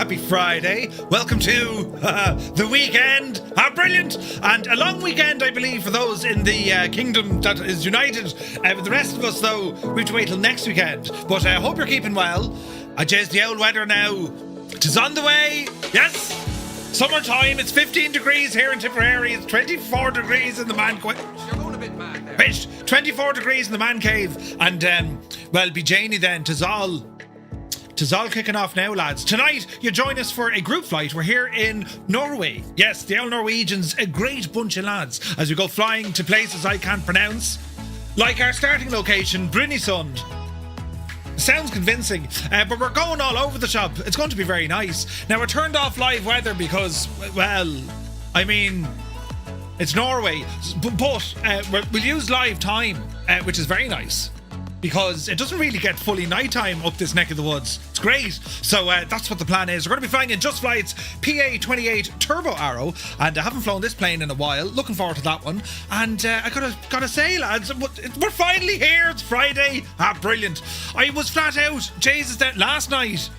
happy Friday. Welcome to the weekend. How brilliant. And a long weekend, I believe, for those in the kingdom that is united. For the rest of us, though, we have to wait till next weekend. But I hope you're keeping well. Jez, the old weather now. It is on the way. Yes. Summertime. It's 15 degrees here in Tipperary. It's 24 degrees in the man cave. You're going a bit mad there. Bitch, 24 degrees in the man cave. And, well, be Janie then. Tis all kicking off now, lads. Tonight, you join us for a group flight. We're here in Norway. Yes, the old Norwegians, a great bunch of lads, as we go flying to places I can't pronounce. Like our starting location, Brønnøysund. Sounds convincing, but we're going all over the shop. It's going to be very nice. Now, we're turned off live weather because, well, I mean, it's Norway. But we'll use live time, which is very nice, because it doesn't really get fully nighttime up this neck of the woods. It's great. So that's what the plan is. We're going to be flying in Just Flight's PA-28 Turbo Arrow, and I haven't flown this plane in a while. Looking forward to that one. And I gotta say, lads, we're finally here. It's Friday. Brilliant. I was flat out. Jesus, last night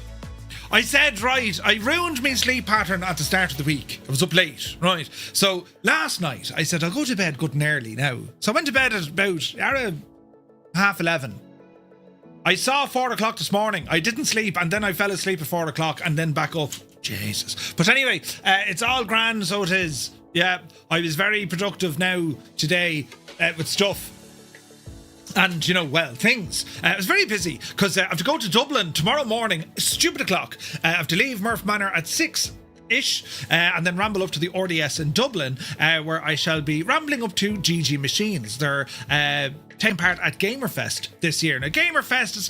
I said, right, I ruined my sleep pattern at the start of the week. I was up late, right? So last night I said, I'll go to bed good and early now. So I went to bed at about 11:30. I saw 4 o'clock this morning. I didn't sleep, and then I fell asleep at 4 o'clock and then back up. Jesus. But anyway, it's all grand, so it is. Yeah, I was very productive now today with stuff. And, you know, well, things. I was very busy because I have to go to Dublin tomorrow morning, stupid o'clock. I have to leave Murph Manor at 6-ish, and then ramble up to the RDS in Dublin, where I shall be rambling up to GG Machines. They're taking part at Gamerfest this year. Now, Gamerfest, is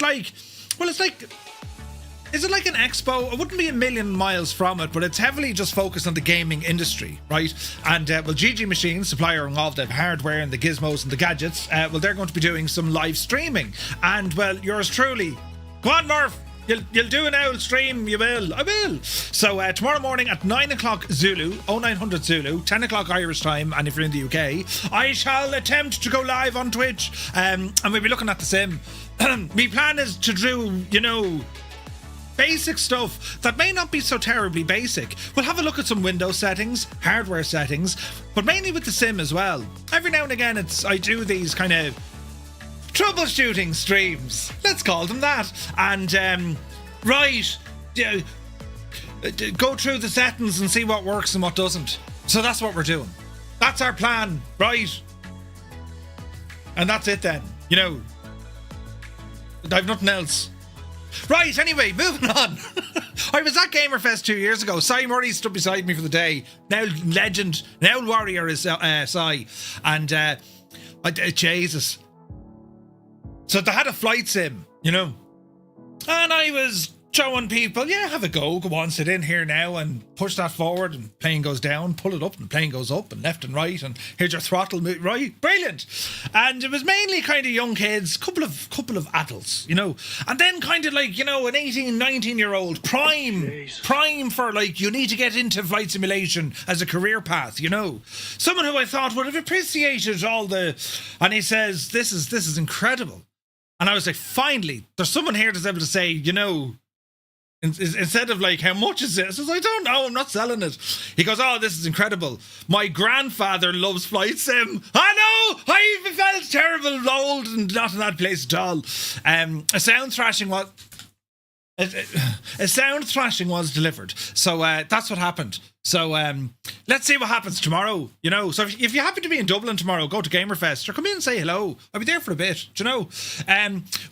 it like an expo? It wouldn't be a million miles from it, but it's heavily just focused on the gaming industry, right? And, well, GG Machines, supplier of all the hardware and the gizmos and the gadgets, well, they're going to be doing some live streaming. And, well, yours truly, go on, Murph! You'll do an owl stream, you will. I will. So tomorrow morning at 9 o'clock Zulu, 0900 Zulu, 10 o'clock Irish time, and if you're in the UK, I shall attempt to go live on Twitch, and we'll be looking at the sim. My plan is to do, you know, basic stuff that may not be so terribly basic. We'll have a look at some Windows settings, hardware settings, but mainly with the sim as well. Every now and again, I do these kind of troubleshooting streams, let's call them that, and go through the settings and see what works and what doesn't. So that's what we're doing. That's our plan, right? And that's it then. You know, I've nothing else. Right, anyway, moving on. I was at Gamerfest 2 years ago. Cy Murray stood beside me for the day. Now legend, now warrior is Cy. And Jesus. So they had a flight sim, you know, and I was showing people, yeah, have a go on, sit in here now and push that forward and plane goes down, pull it up and plane goes up and left and right, and here's your throttle, right, brilliant. And it was mainly kind of young kids, couple of adults, you know, and then kind of like, you know, an 18-19-year-old prime for like, you need to get into flight simulation as a career path, you know, someone who I thought would have appreciated all the, and he says, this is incredible. And I was like, finally, there's someone here that's able to say, you know, instead of like, how much is it? I says, I don't know, I'm not selling it. He goes, oh, this is incredible. My grandfather loves flight sim. I know, I even felt terrible, old, and not in that place at all. A sound thrashing was delivered. So that's what happened. So let's see what happens tomorrow, you know. So if you happen to be in Dublin tomorrow, go to Gamerfest or come in and say hello. I'll be there for a bit, do you know.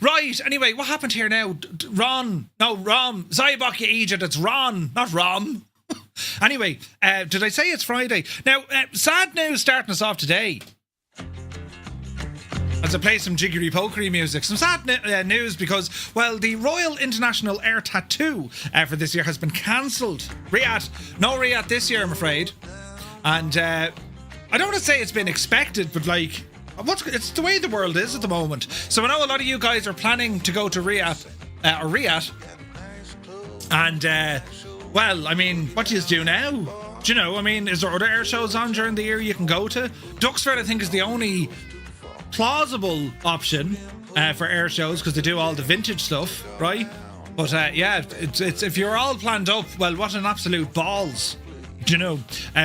Right, anyway, what happened here now? Rom, Zybok, you idiot, it's Ron, not Rom. Anyway, did I say it's Friday? Now, sad news starting us off today. As I play some jiggery-pokery music. Some sad news because, well, the Royal International Air Tattoo for this year has been cancelled. No Riyadh this year, I'm afraid. And I don't want to say it's been expected, but like, it's the way the world is at the moment. So I know a lot of you guys are planning to go to Riyadh. And, well, I mean, what do you do now? Do you know, I mean, is there other air shows on during the year you can go to? Duxford, I think, is the only plausible option for air shows because they do all the vintage stuff, right? But yeah, it's if you're all planned up, well, what an absolute balls, you know,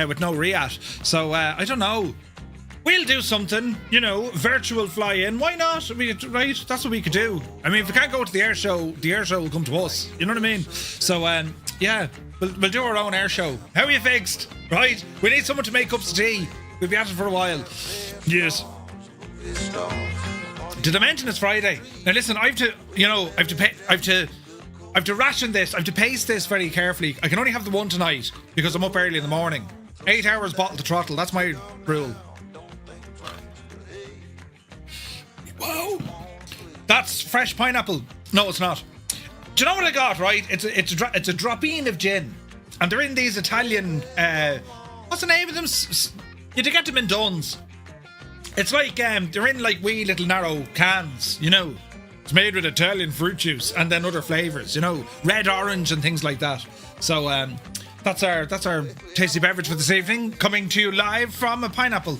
with no RIAT. So I don't know. We'll do something, you know, virtual fly-in. Why not? Right? That's what we could do. I mean, if we can't go to the air show will come to us. You know what I mean? So, yeah, we'll do our own air show. How are you fixed? Right? We need someone to make cups of tea. We'll be at it for a while. Yes. Did I mention it's Friday? Now listen, I have to ration this. I have to pace this very carefully. I can only have the one tonight because I'm up early in the morning. 8 hours bottle to throttle. That's my rule. Whoa! That's fresh pineapple. No, it's not. Do you know what I got? Right? It's a drop-in of gin, and they're in these Italian. What's the name of them? You get them in Duns. It's like they're in like wee little narrow cans. You know, it's made with Italian fruit juice and then other flavors. You know, red, orange, and things like that. So that's our tasty beverage for this evening, coming to you live from a pineapple.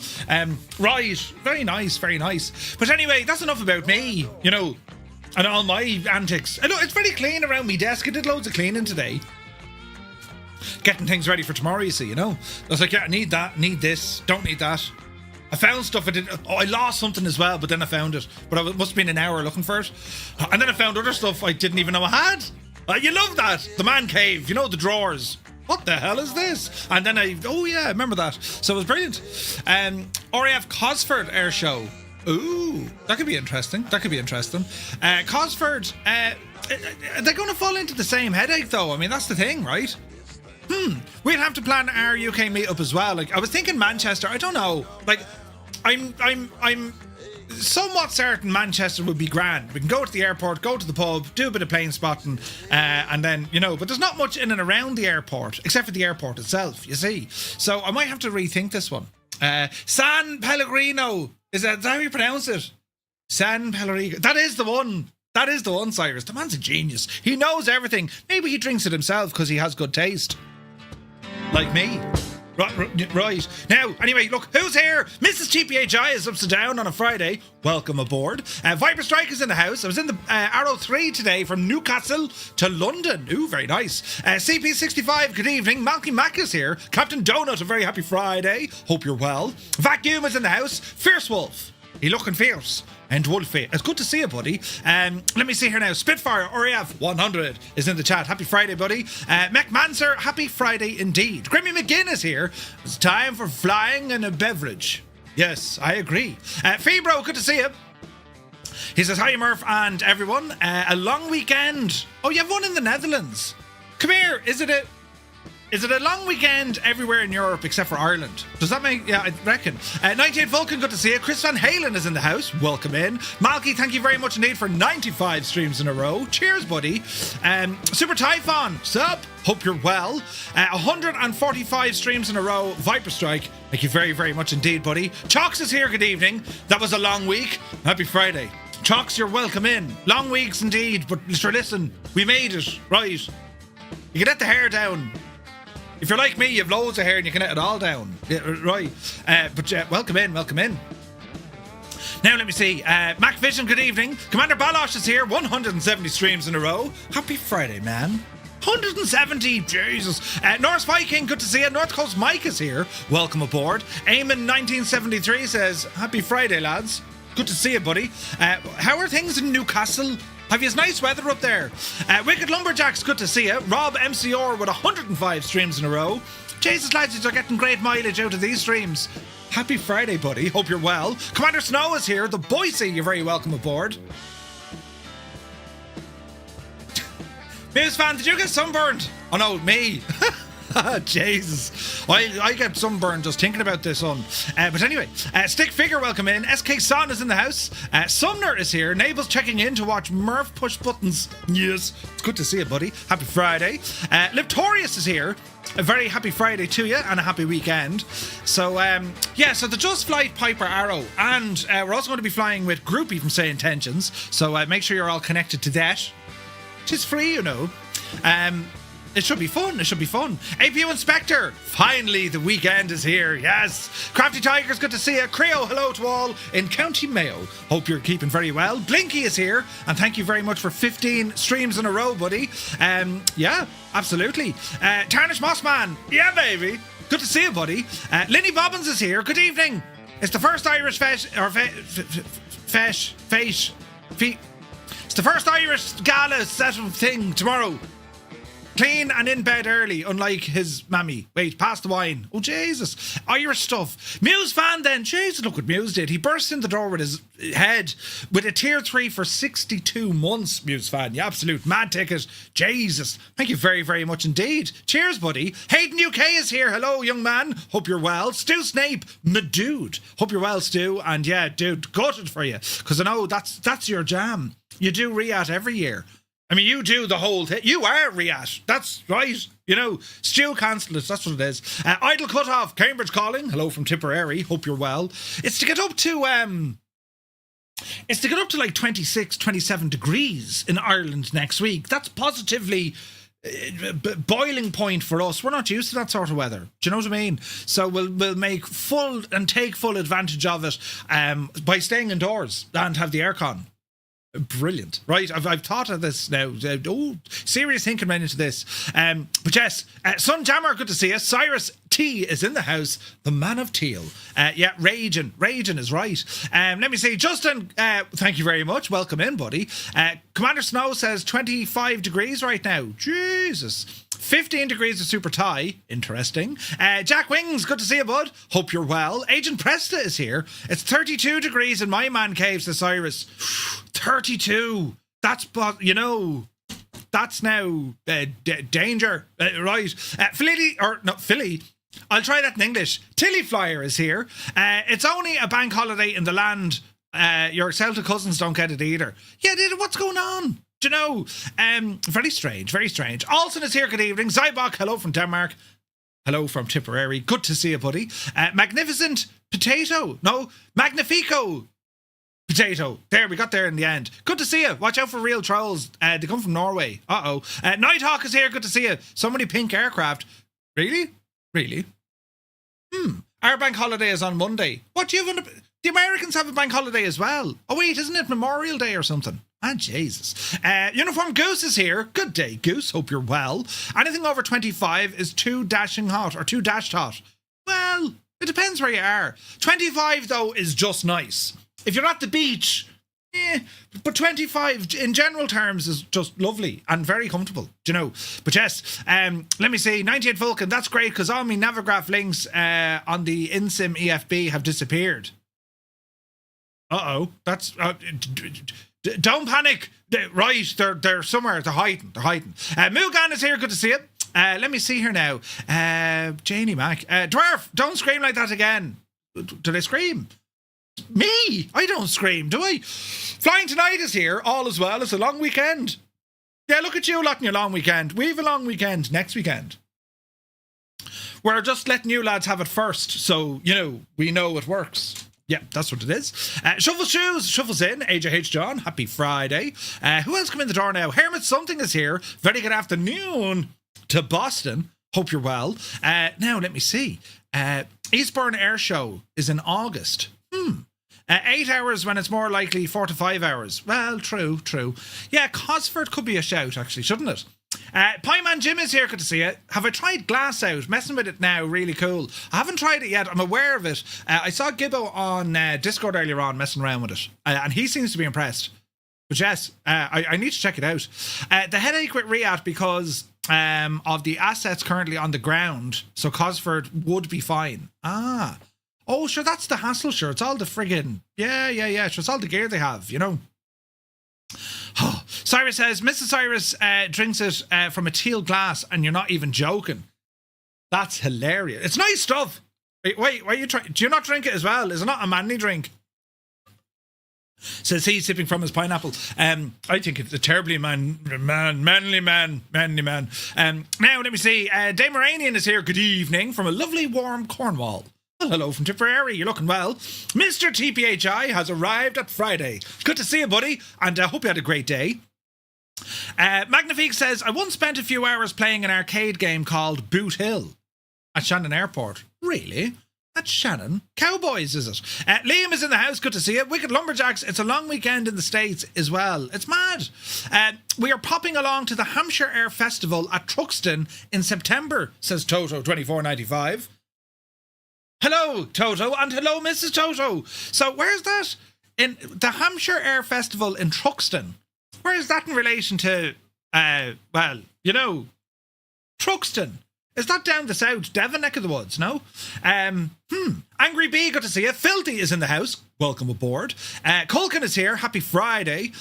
Right, very nice, very nice. But anyway, that's enough about me, you know, and all my antics. I know it's very clean around me desk. I did loads of cleaning today, getting things ready for tomorrow. You see, you know, I was like, yeah, I need that, need this, don't need that. I found stuff. I lost something as well, but then I found it. But I must have been an hour looking for it, and then I found other stuff I didn't even know I had. You love that, the man cave, you know, the drawers. What the hell is this? And then I remember that. So it was brilliant. RAF Cosford Air Show. Ooh, that could be interesting. Cosford, they're going to fall into the same headache though. I mean, that's the thing, right? We'd have to plan our UK meetup as well. Like, I was thinking Manchester. I don't know. Like, I'm somewhat certain Manchester would be grand. We can go to the airport, go to the pub, do a bit of plane spotting, and then, you know, but there's not much in and around the airport, except for the airport itself, you see. So I might have to rethink this one. San Pellegrino. Is that how you pronounce it? San Pellegrino. That is the one. That is the one, Cyrus. The man's a genius. He knows everything. Maybe he drinks it himself because he has good taste. Like me. Right. Now, anyway, look, who's here? Mrs. TPHI is upside down on a Friday. Welcome aboard. Viper Strike is in the house. I was in the Arrow 3 today from Newcastle to London. Ooh, very nice. CP65, good evening. Malky Mac is here. Captain Donut, a very happy Friday. Hope you're well. Vacuum is in the house. Fierce Wolf. He looking fierce. And Wolfie. It's good to see you, buddy. Let me see here now. Spitfire, RAF 100 is in the chat. Happy Friday, buddy. Mech Manser, happy Friday indeed. Grimmy McGinn is here. It's time for flying and a beverage. Yes, I agree. Febro, good to see you. He says, hi, Murph and everyone. A long weekend. Oh, you have one in the Netherlands. Come here. Is it a long weekend everywhere in Europe except for Ireland? Does that make... Yeah, I reckon. 98 Vulcan, good to see you. Chris Van Halen is in the house. Welcome in. Malky, thank you very much indeed for 95 streams in a row. Cheers, buddy. Super Typhon, sup? Hope you're well. 145 streams in a row. Viper Strike, thank you very, very much indeed, buddy. Chalks is here, good evening. That was a long week. Happy Friday. Chalks, you're welcome in. Long weeks indeed, but sure, listen, we made it, right? You can let the hair down. If you're like me, you have loads of hair and you can let it all down. Yeah, right. But welcome in. Now let me see. Mac Vision, good evening. Commander Balosh is here. 170 streams in a row. Happy Friday, man. 170, Jesus. Norse Viking, good to see you. North Coast Mike is here. Welcome aboard. Eamon 1973 says, happy Friday, lads. Good to see you, buddy. How are things in Newcastle? Have you nice weather up there? Wicked Lumberjacks, good to see you. Rob MCR with 105 streams in a row. Jesus, lads, you're getting great mileage out of these streams. Happy Friday, buddy. Hope you're well. Commander Snow is here. The Boise, you're very welcome aboard. Muse fan, did you get sunburned? Oh no, me. Jesus, I get sunburned just thinking about this one. But anyway, Stick Figure, welcome in. SK Son is in the house. Sumner is here. Nable's checking in to watch Murph push buttons. Yes, it's good to see you, buddy. Happy Friday. Liptorius is here. A very happy Friday to you and a happy weekend. So, so the Just Flight Piper Arrow, and we're also going to be flying with Groupie from Say Intentions. So make sure you're all connected to that. It's free, you know. It should be fun. It should be fun. APU Inspector. Finally, the weekend is here. Yes. Crafty Tigers, good to see you. Creo, hello to all in County Mayo. Hope you're keeping very well. Blinky is here. And thank you very much for 15 streams in a row, buddy. Yeah, absolutely. Tarnish Mossman. Yeah, baby. Good to see you, buddy. Linny Bobbins is here. Good evening. It's the first Irish It's the first Irish gala set of thing tomorrow. Clean and in bed early, unlike his mammy. Wait, pass the wine. Oh, Jesus. Irish stuff. Muse fan then. Jesus, look what Muse did. He burst in the door with his head with a tier 3 for 62 months, Muse fan. You absolute mad ticket. Jesus. Thank you very, very much indeed. Cheers, buddy. Hayden UK is here. Hello, young man. Hope you're well. Stu Snape, my dude. Hope you're well, Stu. And yeah, dude, gutted for you. Because I know that's your jam. You do Riat every year. I mean, you do the whole thing. You are Riat. That's right. You know, Stu cancelled it. That's what it is. Idle Cutoff, Cambridge calling. Hello from Tipperary. Hope you're well. It's to get up to like 26, 27 degrees in Ireland next week. That's positively boiling point for us. We're not used to that sort of weather. Do you know what I mean? So we'll make take full advantage of it by staying indoors and have the aircon. Brilliant. Right, I've thought of this now. Serious thinking went into this. But yes, Sun Jammer, good to see us. Cyrus T is in the house, the man of teal. Yeah, Raging is right. Let me see. Justin, thank you very much. Welcome in, buddy. Commander Snow says 25 degrees right now. Jesus. 15 degrees of super tie. Interesting. Jack Wings, good to see you, bud. Hope you're well. Agent Presta is here. It's 32 degrees in my man cave, says Cyrus. 32. That's, you know, that's now danger. Right. Philly. I'll try that in English. Tilly Flyer is here. It's only a bank holiday in the land. Your Celtic cousins don't get it either. Yeah, what's going on? Do you know? Very strange, very strange. Alson is here, good evening. Zybok, hello from Denmark. Hello from Tipperary. Good to see you, buddy. Magnificent Potato. No, Magnifico Potato. There, we got there in the end. Good to see you. Watch out for real trolls. They come from Norway. Nighthawk is here. Good to see you. So many pink aircraft. Really? Our bank holiday is on Monday. What do you have? The Americans have a bank holiday as well. Oh wait, isn't it Memorial Day or something? Ah, Jesus. Uniform Goose is here. Good day, Goose. Hope you're well. Anything over 25 is too dashing hot or too dashed hot. Well, it depends where you are. 25 though is just nice. If you're at the beach, but 25 in general terms is just lovely and very comfortable, do you know? But yes, let me see. 98 Vulcan, that's great because all my Navigraph links on the InSim EFB have disappeared. That's don't panic. Right, they're somewhere. They're hiding. Mugan is here. Good to see you. Let me see here now. Janie Mac. Dwarf, don't scream like that again. Did I scream? Me? I don't scream, do I? Flying Tonight is here. All is well. It's a long weekend. Yeah, look at you lot in your long weekend. We have a long weekend next weekend. We're just letting you lads have it first, so, you know, we know it works. Yeah, that's what it is. Shuffle Shoes, Shuffles in. AJH John, happy Friday. Who else come in the door now? Hermit Something is here. Very good afternoon to Boston. Hope you're well. Now, let me see. Eastbourne Air Show is in August. 8 hours when it's more likely 4 to 5 hours. Well, true. Yeah, Cosford could be a shout, actually, shouldn't it? Pieman Jim is here, good to see you. Have I tried Glass Out? Messing with it now, really cool. I haven't tried it yet, I'm aware of it. I saw Gibbo on Discord earlier on messing around with it, and he seems to be impressed. But yes, I need to check it out. The headache with Riat because of the assets currently on the ground, so Cosford would be fine. Oh, sure, that's the hassle, sure. It's all the friggin'... Yeah. Sure, it's all the gear they have, you know. Cyrus says, Mrs. Cyrus drinks it from a teal glass and you're not even joking. That's hilarious. It's nice stuff. Wait, why are you trying? Do you not drink it as well? Is it not a manly drink? Says he, sipping from his pineapple. I think it's a terribly manly man. Now, let me see. Dame Moranian is here. Good evening from a lovely warm Cornwall. Well, hello from Tipperary. You're looking well. Mr. TPHI has arrived at Friday. Good to see you, buddy. And I hope you had a great day. Magnifique says, I once spent a few hours playing an arcade game called Boot Hill at Shannon Airport. Really? That's Shannon. Cowboys, is it? Liam is in the house. Good to see you. Wicked Lumberjacks. It's a long weekend in the States as well. It's mad. We are popping along to the Hampshire Air Festival at Truxton in September, says Toto2495. Hello, Toto, and hello, Mrs. Toto. So where's that? In the Hampshire Air Festival in Truxton. Where is that in relation to, Truxton? Is that down the south, Devon neck of the woods, no? Angry Bee, good to see you. Filthy is in the house. Welcome aboard. Culkin is here. Happy Friday.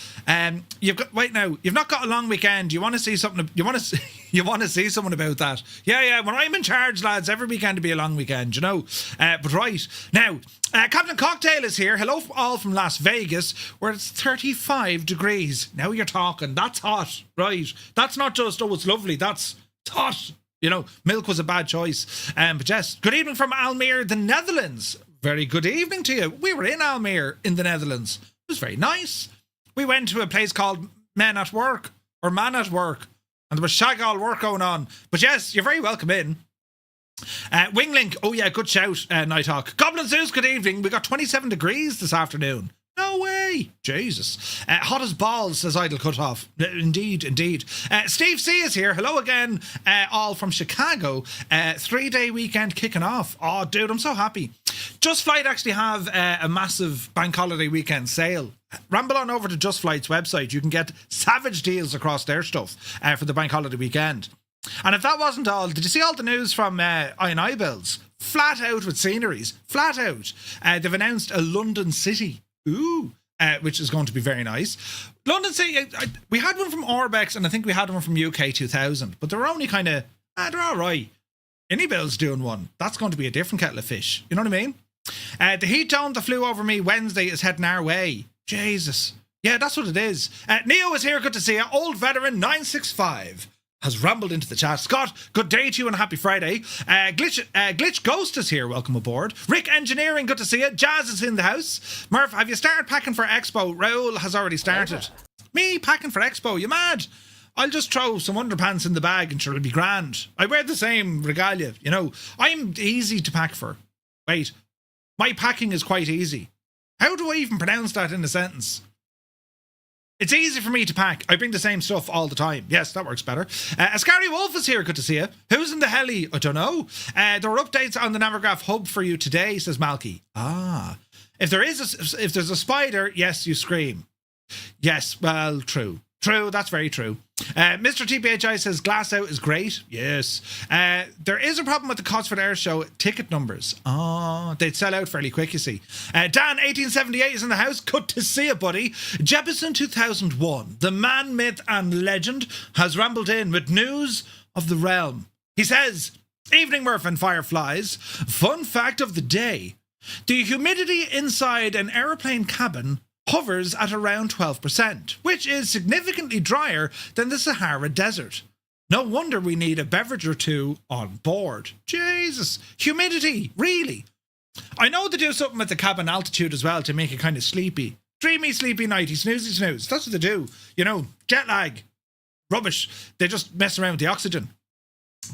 You've not got a long weekend. You want to see something? You want to see someone about that? Yeah. When I'm in charge, lads, every weekend to be a long weekend, you know. But right now, Captain Cocktail is here. Hello all from Las Vegas, where it's 35 degrees. Now you're talking. That's hot, right? That's not just it's lovely. That's hot. You know, milk was a bad choice. But yes, good evening from Almere, the Netherlands. Very good evening to you. We were in Almere in the Netherlands. It was very nice. We went to a place called Man at Work, and there was shag all work going on. But yes, you're very welcome in. Winglink, oh yeah, good shout, Nighthawk. Goblin Zeus, good evening. We got 27 degrees this afternoon. No way. Jesus. Hot as balls, says Idle Cutoff. Indeed. Steve C is here. Hello again, all from Chicago. 3-day weekend kicking off. Oh, dude, I'm so happy. Just Flight actually have a massive bank holiday weekend sale. Ramble on over to Just Flight's website. You can get savage deals across their stuff for the bank holiday weekend. And if that wasn't all, did you see all the news from I&I Builds? Flat out with sceneries. Flat out. They've announced a London City. Ooh, which is going to be very nice. London City, we had one from Orbex, and I think we had one from UK 2000, but they're only kind of, they're all right. Anybuild's doing one. That's going to be a different kettle of fish. You know what I mean? The heat dome that flew over me Wednesday is heading our way. Jesus. Yeah, that's what it is. Neo is here. Good to see you. Old Veteran 965 has rambled into the chat. Scott, good day to you and happy Friday. Glitch Ghost is here. Welcome aboard. Rick Engineering, good to see you. Jazz is in the house. Murph, have you started packing for Expo? Raoul has already started. Me packing for Expo? You mad? I'll just throw some underpants in the bag and sure it'll be grand. I wear the same regalia, you know. I'm easy to pack for. Wait, my packing is quite easy. How do I even pronounce that in a sentence? It's easy for me to pack. I bring the same stuff all the time. Yes, that works better. Ascari Wolf is here. Good to see you. Who's in the heli? I don't know. There are updates on the Navigraph hub for you today, says Malky. If there's a spider, yes, you scream. Yes, well, true. True, that's very true. Mr. TPHI says glass out is great. Yes. There is a problem with the Cotswold Air Show ticket numbers. They'd sell out fairly quick, you see. Dan 1878 is in the house. Good to see you, buddy. Jefferson 2001, the man, myth and legend, has rambled in with news of the realm. He says, evening Murph and Fireflies. Fun fact of the day. The humidity inside an aeroplane cabin hovers at around 12%, which is significantly drier than the Sahara Desert. No wonder we need a beverage or two on board. Jesus, humidity, really? I know they do something with the cabin altitude as well to make it kind of sleepy. Dreamy, sleepy, nighty, snoozy, snooze. That's what they do. You know, jet lag. Rubbish. They just mess around with the oxygen.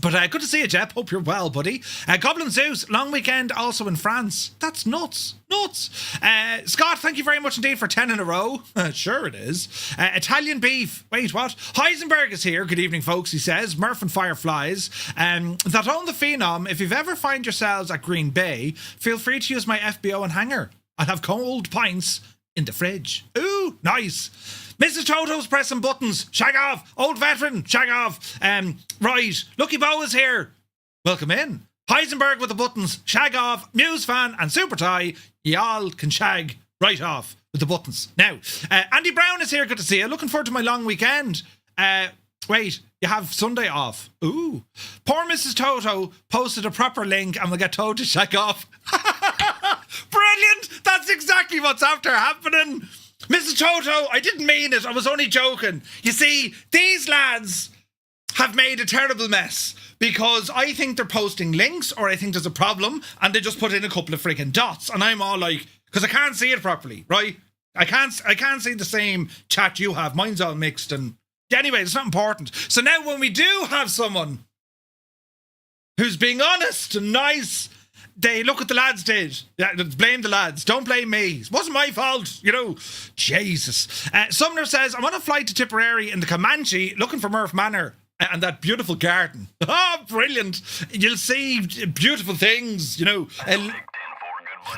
But good to see you, Jep. Hope you're well, buddy. Goblin Zeus, long weekend also in France. That's nuts. Nuts. Scott, thank you very much indeed for 10 in a row. Sure it is. Italian beef. Wait, what? Heisenberg is here. Good evening, folks, he says. Murph and Fireflies. That own the Phenom. If you've ever find yourselves at Green Bay, feel free to use my FBO and hangar. I'll have cold pints in the fridge. Ooh, nice. Mrs. Toto's pressing buttons. Shag off. Old veteran. Shag off. Right. Lucky Bo is here. Welcome in. Heisenberg with the buttons. Shag off. Muse fan and Super Tie. Y'all can shag right off with the buttons. Now, Andy Brown is here. Good to see you. Looking forward to my long weekend. Wait, you have Sunday off. Ooh. Poor Mrs. Toto posted a proper link and we'll get told to shag off. Brilliant. That's exactly what's after happening. Mrs. Toto, I didn't mean it. I was only joking. You see, these lads have made a terrible mess because I think they're posting links or I think there's a problem and they just put in a couple of freaking dots and I'm all like, because I can't see it properly, right? I can't see the same chat you have. Mine's all mixed and Anyway, it's not important. So now when we do have someone who's being honest and nice, they look what the lads did. Yeah, blame the lads. Don't blame me. It wasn't my fault, you know. Jesus. Sumner says, I'm on a flight to Tipperary in the Comanche looking for Murph Manor and that beautiful garden. Oh, brilliant. You'll see beautiful things, you know.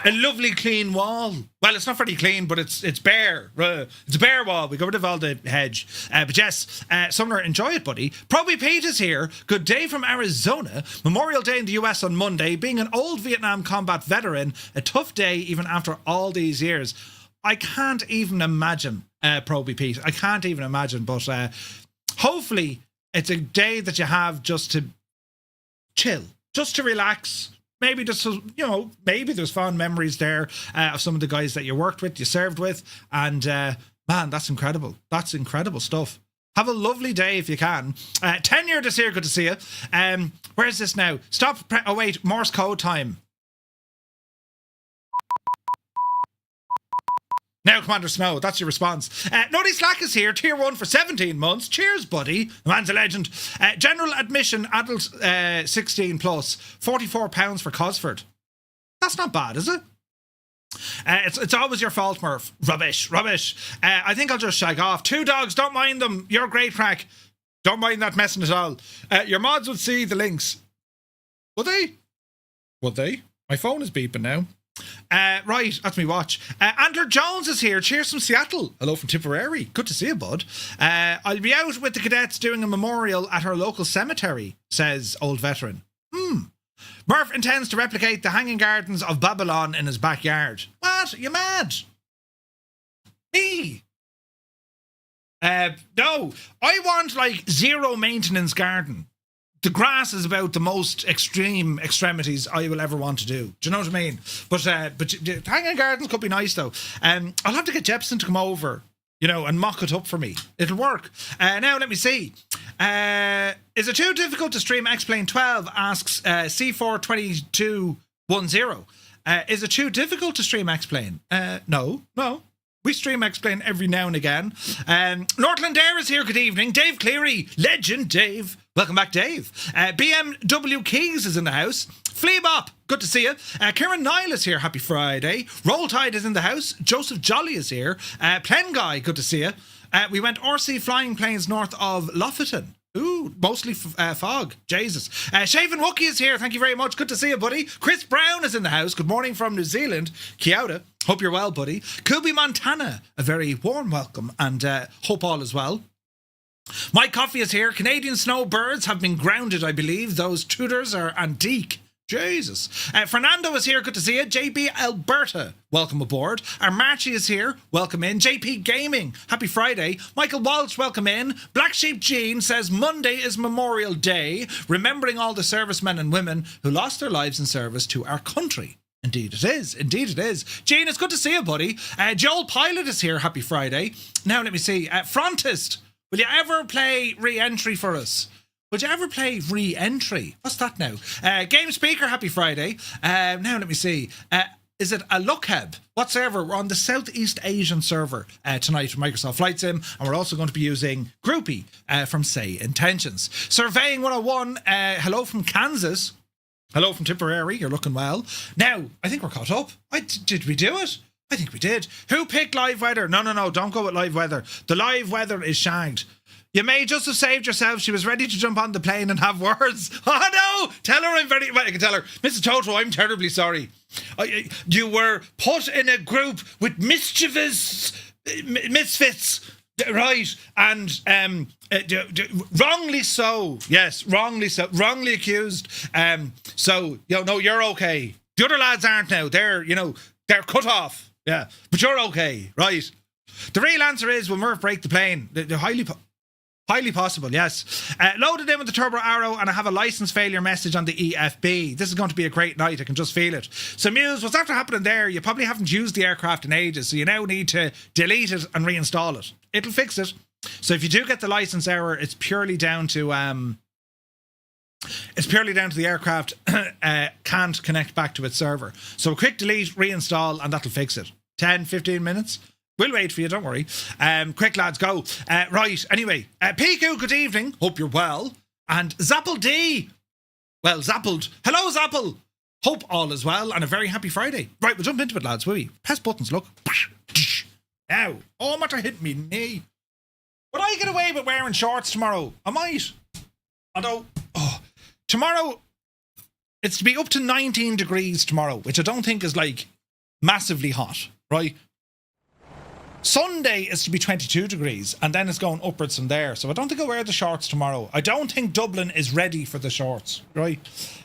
A lovely clean wall. Well, it's not very clean, but it's bare. It's a bare wall. We got rid of all the hedge. But yes, Sumner, enjoy it, buddy. Proby Pete is here. Good day from Arizona. Memorial Day in the US on Monday. Being an old Vietnam combat veteran, a tough day even after all these years. I can't even imagine, Proby Pete. I can't even imagine. But hopefully it's a day that you have just to chill, just to relax. Maybe just, you know, maybe there's fond memories there of some of the guys that you worked with, you served with. And man, that's incredible. That's incredible stuff. Have a lovely day if you can. Tenure this year, good to see you. Where is this now? Stop. Oh, wait, Morse code time. Now, Commander Snow, that's your response. Nutty Slack is here, tier 1 for 17 months. Cheers, buddy. The man's a legend. General admission, adult 16 plus, £44 for Cosford. That's not bad, is it? It's always your fault, Murph. Rubbish. I think I'll just shag off. 2 dogs, don't mind them. You're great crack. Don't mind that messing at all. Your mods would see the links. Would they? My phone is beeping now. Right, that's me watch. Antler Jones is here. Cheers from Seattle. Hello from Tipperary. Good to see you, bud. I'll be out with the cadets doing a memorial at our local cemetery, says old veteran. Murph intends to replicate the hanging gardens of Babylon in his backyard. What? Are you mad? Me? No. I want like zero maintenance garden. The grass is about the most extreme extremities I will ever want to do. Do you know what I mean? But hanging gardens could be nice though. I'll have to get Jepson to come over, you know, and mock it up for me. It'll work. Now let me see. Is it too difficult to stream X-Plane 12? Asks C42210. Is it too difficult to stream X-Plane? No. We stream X-Plane every now and again. Northland Air is here. Good evening. Dave Cleary. Legend Dave. Welcome back, Dave. BMW Keys is in the house. Fleabop. Good to see you. Kieran Nile is here. Happy Friday. Roll Tide is in the house. Joseph Jolly is here. Plen Guy. Good to see you. We went RC flying planes north of Lofferton. Ooh, mostly fog. Jesus. Shaven Wookie is here. Thank you very much. Good to see you, buddy. Chris Brown is in the house. Good morning from New Zealand. Kia ora. Hope you're well, buddy. Kubi Montana, a very warm welcome and hope all is well. Mike Coffey is here. Canadian snowbirds have been grounded, I believe. Those Tudors are antique. Jesus. Fernando is here. Good to see you. JB Alberta, welcome aboard. Our Marchie is here. Welcome in. JP Gaming, happy Friday. Michael Walsh, welcome in. Black Sheep Jean says Monday is Memorial Day, remembering all the servicemen and women who lost their lives in service to our country. Indeed it is. Jean, it's good to see you, buddy. Joel Pilot is here. Happy Friday. Now let me see. Frontist, will you ever play re-entry for us? Would you ever play re-entry? What's that now? Game Speaker, happy Friday. Now let me see. Is it a Lookheb? What server? We're on the Southeast Asian server tonight from Microsoft Flight Sim, and we're also going to be using Groupie from Say Intentions. Surveying 101, hello from Kansas. Hello from Tipperary, you're looking well. Now, I think we're caught up. Did we do it? I think we did. Who picked live weather? No, don't go with live weather. The live weather is shagged. You may just have saved yourself. She was ready to jump on the plane and have words. Oh no! Tell her I'm very... Well, I can tell her, Mrs. Toto, I'm terribly sorry. You were put in a group with mischievous misfits. Right, and wrongly so. Yes, wrongly so. Wrongly accused. So, no, you're okay. The other lads aren't now. They're cut off. Yeah, but you're okay, right? The real answer is, will Murph break the plane? They're highly possible, yes. Loaded in with the Turbo Arrow, and I have a license failure message on the EFB. This is going to be a great night, I can just feel it. So Muse, what's after happening there? You probably haven't used the aircraft in ages, so you now need to delete it and reinstall it. It'll fix it. So if you do get the license error, it's purely down to the aircraft can't connect back to its server. So a quick delete, reinstall, and that'll fix it. 10, 15 minutes. We'll wait for you, don't worry. Quick, lads, go. Right, anyway. Piku, good evening. Hope you're well. And Zappel D. Well, Zappled. Hello, Zappel. Hope all is well and a very happy Friday. Right, we'll jump into it, lads, will we? Press buttons, look. Ow. Oh, what hit me knee. Would I get away with wearing shorts tomorrow? I might. Although, tomorrow, it's to be up to 19 degrees tomorrow, which I don't think is, like, massively hot, right? Sunday is to be 22 degrees, and then it's going upwards from there. So I don't think I'll wear the shorts tomorrow. I don't think Dublin is ready for the shorts, right?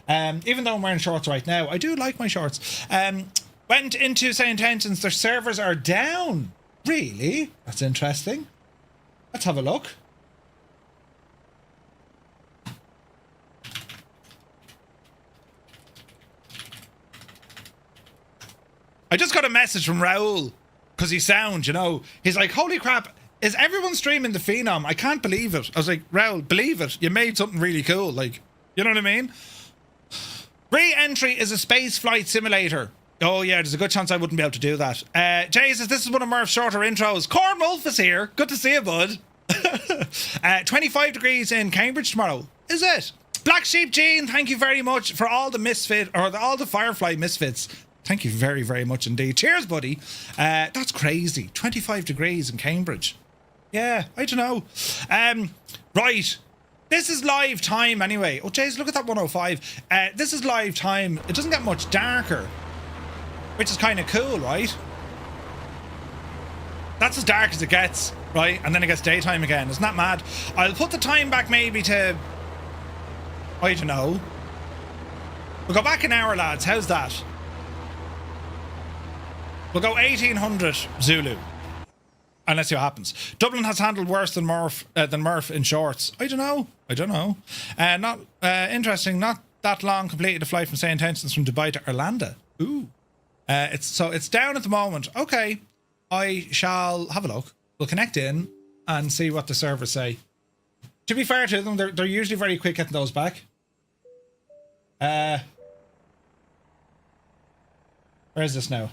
Even though I'm wearing shorts right now, I do like my shorts. Went into St. Henton's, their servers are down. Really? That's interesting. Let's have a look. I just got a message from Raoul. Because he's sound, you know. He's like, holy crap, is everyone streaming the Phenom? I can't believe it. I was like, Raoul, believe it. You made something really cool. Like, you know what I mean? Re-entry is a space flight simulator. Oh, yeah, there's a good chance I wouldn't be able to do that. Jay says, this is one of Murph's shorter intros. Corn Wolf is here. Good to see you, bud. 25 degrees in Cambridge tomorrow. Is it? Black Sheep Jean, thank you very much for all the all the Firefly misfits. Thank you very, very much indeed. Cheers, buddy. That's crazy. 25 degrees in Cambridge. Yeah, I don't know. Right. This is live time anyway. Oh, jeez, look at that 105. This is live time. It doesn't get much darker, which is kind of cool, right? That's as dark as it gets, right? And then it gets daytime again. Isn't that mad? I'll put the time back maybe to, I don't know. We'll go back an hour, lads. How's that? We'll go 1800 Zulu. And let's see what happens. Dublin has handled worse than Murph in shorts. I don't know. Not interesting. Not that long completed a flight from St. Henton's from Dubai to Orlando. Ooh. It's down at the moment. Okay. I shall have a look. We'll connect in and see what the servers say. To be fair to them, they're usually very quick getting those back. Where is this now?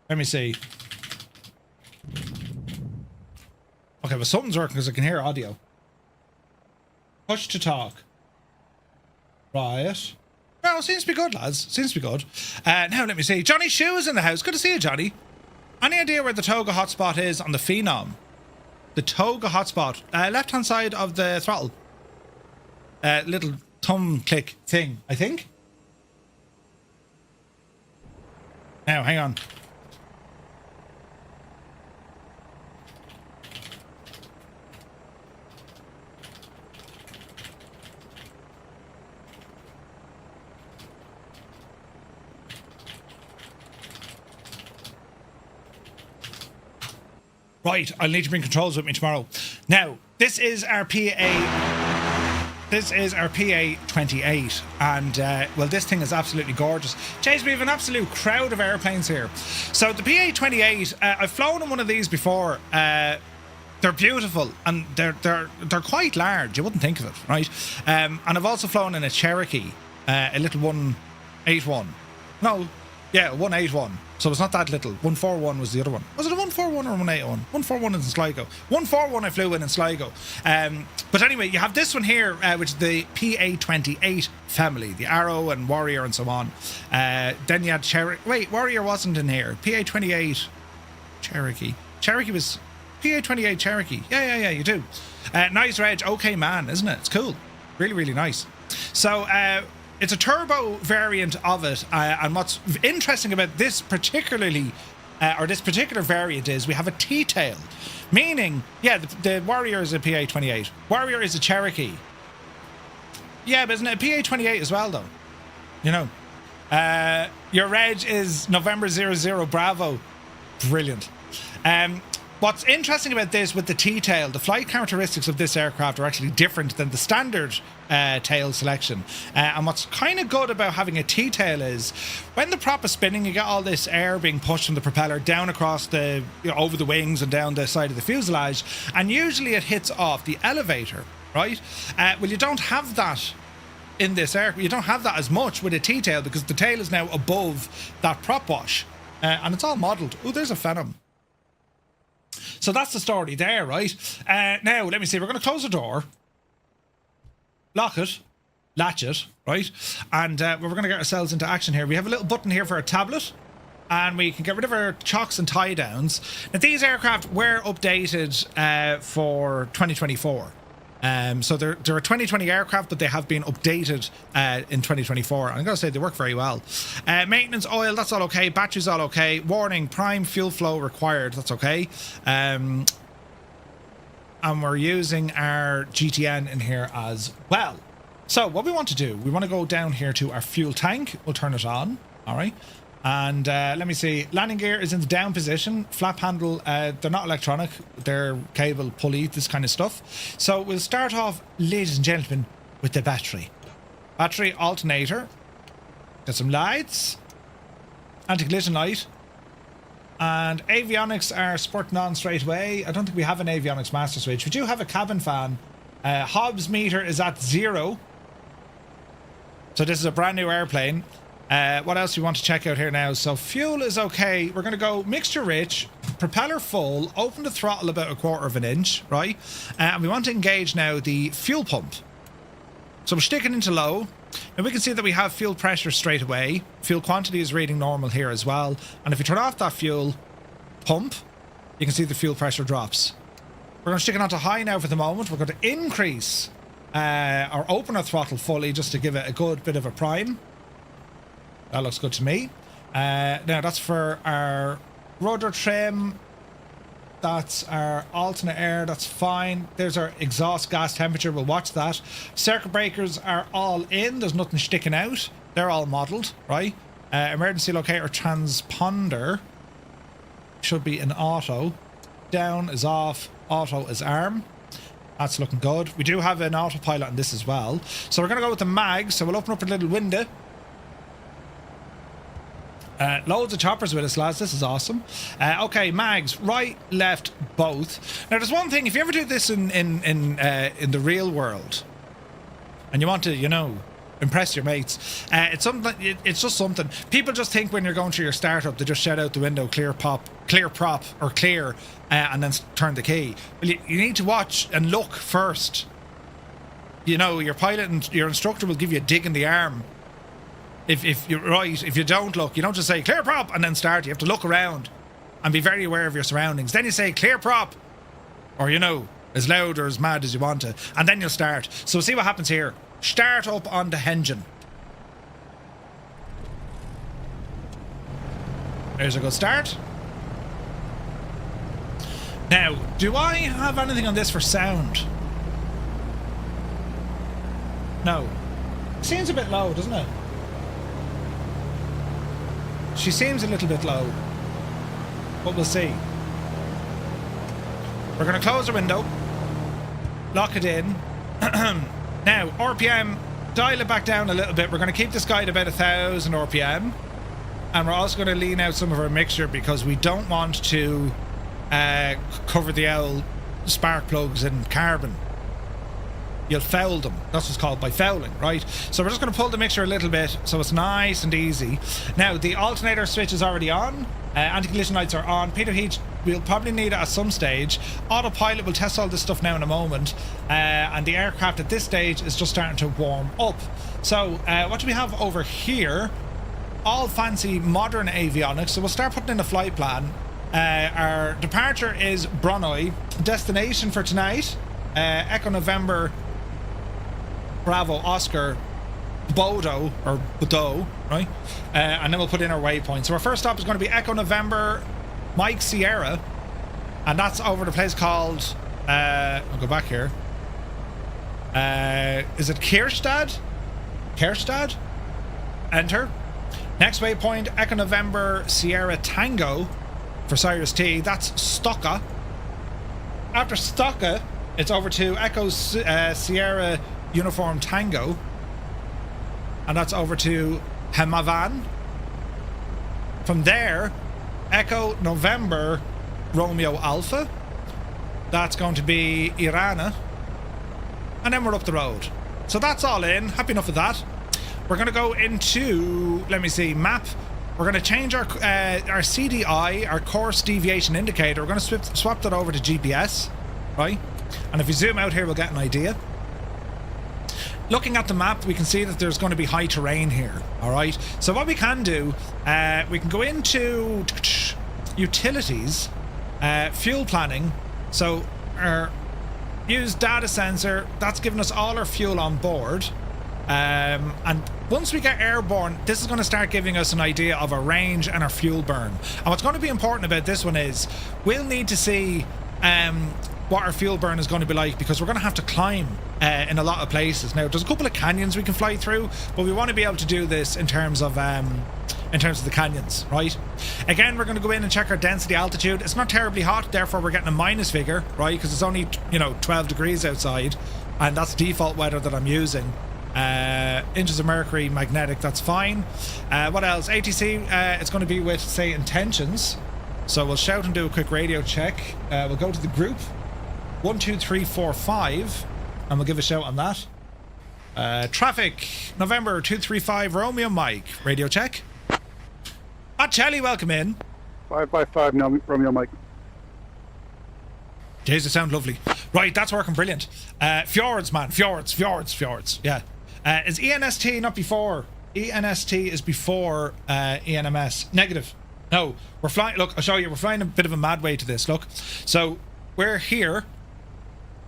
Let me see. Okay, but something's working because I can hear audio. Push to talk. Right. Well, seems to be good, lads. Seems to be good. Now, let me see. Johnny Shoe is in the house. Good to see you, Johnny. Any idea where the Toga hotspot is on the Phenom? The Toga hotspot. Left-hand side of the throttle. Little thumb click thing, I think. Now, hang on. Right, I'll need to bring controls with me tomorrow. Now, this is our PA 28, and well, this thing is absolutely gorgeous. James, we have an absolute crowd of airplanes here. So the PA 28, I've flown in one of these before. They're beautiful, and they're quite large. You wouldn't think of it, right? And I've also flown in a Cherokee, a little 181. No, yeah, 181. So it's not that little. 141 was the other one. Was it a 141 or a 181? 141 is in Sligo. 141 I flew in Sligo. But anyway, you have this one here, which is the PA-28 family, the Arrow and Warrior and so on. Then you had Cherokee. Wait, Warrior wasn't in here. PA-28 Cherokee. Cherokee was PA-28 Cherokee. Yeah, you do. Nice reg. Okay, man, isn't it? It's cool. Really, really nice. So, it's a turbo variant of it, and what's interesting about this particular variant is we have a T-tail, meaning, yeah, the Warrior is a PA-28. Warrior is a Cherokee. Yeah, but isn't it a PA-28 as well, though? You know. Your reg is November 00 Bravo. Brilliant. What's interesting about this with the T-tail, the flight characteristics of this aircraft are actually different than the standard tail selection. And what's kind of good about having a T-tail is when the prop is spinning, you get all this air being pushed from the propeller down across the, over the wings and down the side of the fuselage, and usually it hits off the elevator, right? Well, you don't have that in this aircraft. You don't have that as much with a T-tail because the tail is now above that prop wash, and it's all modelled. Oh, there's a Phenom. So that's the story there, right? Now, let me see. We're going to close the door, lock it, latch it, right? And we're going to get ourselves into action here. We have a little button here for a tablet, and we can get rid of our chocks and tie downs. Now, these aircraft were updated for 2024. So they're a 2020 aircraft, but they have been updated in 2024. I'm going to say they work very well. Maintenance, oil, that's all okay. Batteries, all okay. Warning, prime fuel flow required. That's okay. And we're using our GTN in here as well. So what we want to do, we want to go down here to our fuel tank. We'll turn it on. All right. And let me see, landing gear is in the down position, flap handle, they're not electronic, they're cable, pulley, this kind of stuff. So we'll start off, ladies and gentlemen, with the battery. Battery alternator, got some lights, anti-collision light, and avionics are spurting on straight away. I don't think we have an avionics master switch. We do have a cabin fan. Hobbs meter is at 0. So this is a brand new airplane. What else do we want to check out here now? So fuel is okay. We're going to go mixture rich, propeller full, open the throttle about 1/4 inch, right? And we want to engage now the fuel pump. So we're sticking into low. And we can see that we have fuel pressure straight away. Fuel quantity is reading normal here as well. And if you turn off that fuel pump, you can see the fuel pressure drops. We're going to stick it onto high now for the moment. We're going to increase or open our throttle fully just to give it a good bit of a prime. That looks good to me. Now that's for our rudder trim. That's our alternate air. That's fine. There's our exhaust gas temperature. We'll watch that. Circuit breakers are all in. There's nothing sticking out. They're all modelled, right? Emergency locator transponder should be in auto. Down is off. Auto is arm. That's looking good. We do have an autopilot on this as well. So we're going to go with the mag. So we'll open up a little window. Loads of choppers with us, lads. This is awesome. Okay, mags, right, left, both. Now, there's one thing. If you ever do this in the real world, and you want to, you know, impress your mates, it's something. It's just something. People just think when you're going through your startup, they just shout out the window, clear prop, or clear, and then turn the key. Well, you need to watch and look first. You know, your pilot and your instructor will give you a dig in the arm. If you're right, if you don't look, you don't just say clear prop and then start. You have to look around and be very aware of your surroundings. Then you say clear prop, or, you know, as loud or as mad as you want to, and then you'll start. So see what happens here. Start up on the engine. There's a good start. Now, do I have anything on this for sound? No. Seems a bit low, doesn't it? She seems a little bit low, but we'll see. We're going to close the window, lock it in. Now, RPM, dial it back down a little bit. We're going to keep this guy at about 1,000 RPM. And we're also going to lean out some of our mixture because we don't want to cover the old spark plugs in carbon. You'll foul them. That's what's called by fouling, right? So we're just going to pull the mixture a little bit so it's nice and easy. Now, the alternator switch is already on. Anti-collision lights are on. Pitot heat, we'll probably need it at some stage. Autopilot, will test all this stuff now in a moment. And the aircraft at this stage is just starting to warm up. So what do we have over here? All fancy modern avionics. So we'll start putting in a flight plan. Our departure is Brønnøysund. Destination for tonight, Echo November Bravo Oscar Bodø, or Bodø, right? And then we'll put in our waypoint. So our first stop is going to be Echo November Mike Sierra, and that's over the place called I'll go back here. Is it Kierstad? Enter. Next waypoint, Echo November Sierra Tango for Cyrus T. That's Stocka. after Stocka, it's over to Echo Sierra Uniform Tango. And that's over to Hemavan. From there, Echo November Romeo Alpha. That's going to be Irana. And then we're up the road. So that's all in. Happy enough with that. We're going to go into, let me see, map. We're going to change our CDI, our course deviation indicator. We're going to swap that over to GPS, right? And if we zoom out here, we'll get an idea. Looking at the map, we can see that there's going to be high terrain here, all right? So what we can do, we can go into utilities, fuel planning. So use data sensor, that's giving us all our fuel on board. And once we get airborne, this is going to start giving us an idea of our range and our fuel burn. And what's going to be important about this one is we'll need to see what our fuel burn is going to be like, because we're going to have to climb in a lot of places. Now, there's a couple of canyons we can fly through, but we want to be able to do this in terms of the canyons, right? Again, we're going to go in and check our density altitude. It's not terribly hot, therefore we're getting a minus figure, right? Because it's only, 12 degrees outside, and that's default weather that I'm using. Inches of mercury, magnetic, that's fine. What else? ATC, it's going to be with, say, intentions. So we'll shout and do a quick radio check. We'll go to the group 1, 2, 3, 4, 5, and we'll give a shout on that. Traffic, November 235 Romeo Mike, radio check. Chelly, welcome in. 555 Romeo Mike. Jeez, it sounds lovely. Right, that's working brilliant. Fjords, man, fjords. Yeah. Is ENST not before? ENST is before ENMS. Negative. No, we're flying. Look, I'll show you. We're flying a bit of a mad way to this. Look, so we're here.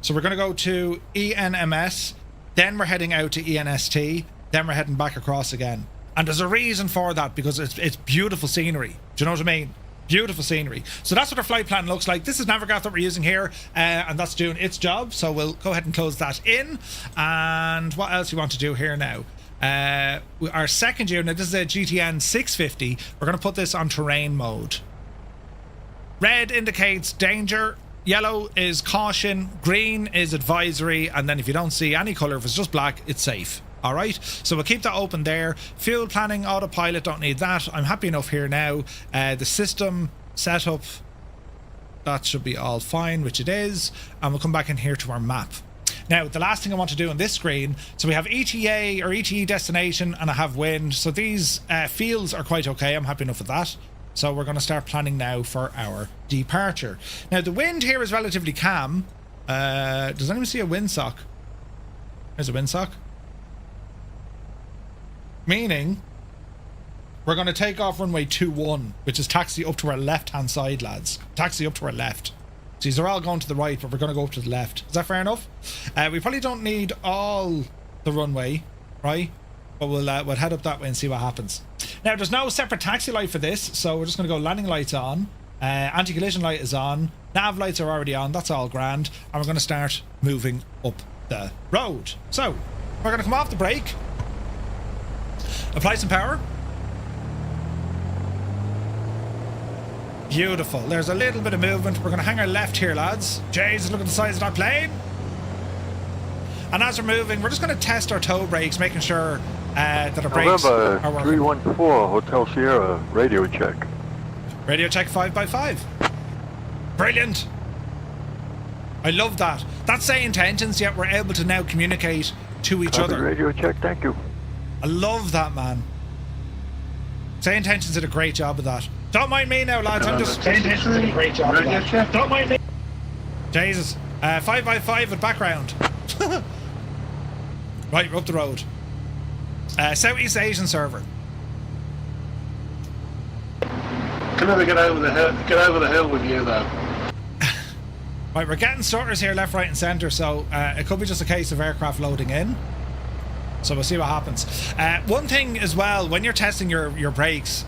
So we're going to go to ENMS. Then we're heading out to ENST. Then we're heading back across again. And there's a reason for that, because it's beautiful scenery. Do you know what I mean? Beautiful scenery. So that's what our flight plan looks like. This is Navigraph that we're using here, and that's doing its job. So we'll go ahead and close that in. And what else we want to do here now? Our second unit, this is a GTN 650. We're going to put this on terrain mode. Red indicates danger. Yellow is caution. Green is advisory. And then if you don't see any colour, if it's just black, it's safe. All right, so we'll keep that open there. Fuel planning, autopilot, don't need that. I'm happy enough here now. The system setup, that should be all fine, which it is. And we'll come back in here to our map. Now, the last thing I want to do on this screen, so we have ETA or ETE destination, and I have wind. So these fields are quite okay. I'm happy enough with that. So we're going to start planning now for our departure. Now, the wind here is relatively calm. Does anyone see a windsock? There's a windsock. Meaning, we're going to take off runway 21, which is taxi up to our left-hand side, lads. Taxi up to our left. So these are all going to the right, but we're going to go up to the left. Is that fair enough? We probably don't need all the runway, right? But we'll head up that way and see what happens. Now, there's no separate taxi light for this, so we're just going to go landing lights on. Anti-collision light is on. Nav lights are already on. That's all grand. And we're going to start moving up the road. So, we're going to come off the brake. Apply some power. Beautiful. There's a little bit of movement. We're going to hang our left here, lads. Jeez, look at the size of that plane. And as we're moving, we're just going to test our toe brakes, making sure that our brakes are working. 314 Hotel Sierra, radio check. Radio check 5x5. Brilliant. I love that. That's saying to engines, yet we're able to now communicate to each other. Radio check, thank you. I love that, man. Say Intentions did a great job of that. Don't mind me now, lads. I'm just... Say Intentions did a great job of that. Don't mind me. Jesus. 5x5 with background. Right, we're up the road. Southeast Asian server. Can never get over the hill with you, though. Right, we're getting starters here left, right and centre, so it could be just a case of aircraft loading in. So we'll see what happens. One thing as well, when you're testing your brakes,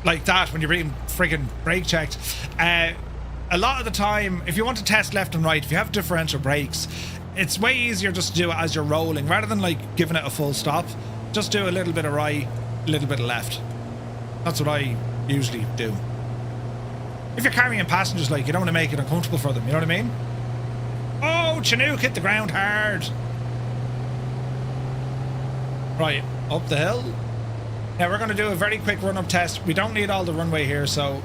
like that, when you're being friggin' brake checked, a lot of the time, if you want to test left and right, if you have differential brakes, it's way easier just to do it as you're rolling, rather than like giving it a full stop. Just do a little bit of right, a little bit of left. That's what I usually do. if you're carrying passengers, like, you don't want to make it uncomfortable for them, you know what I mean? Oh, Chinook hit the ground hard. Right, up the hill. Now we're going to do a very quick run-up test. We don't need all the runway here, so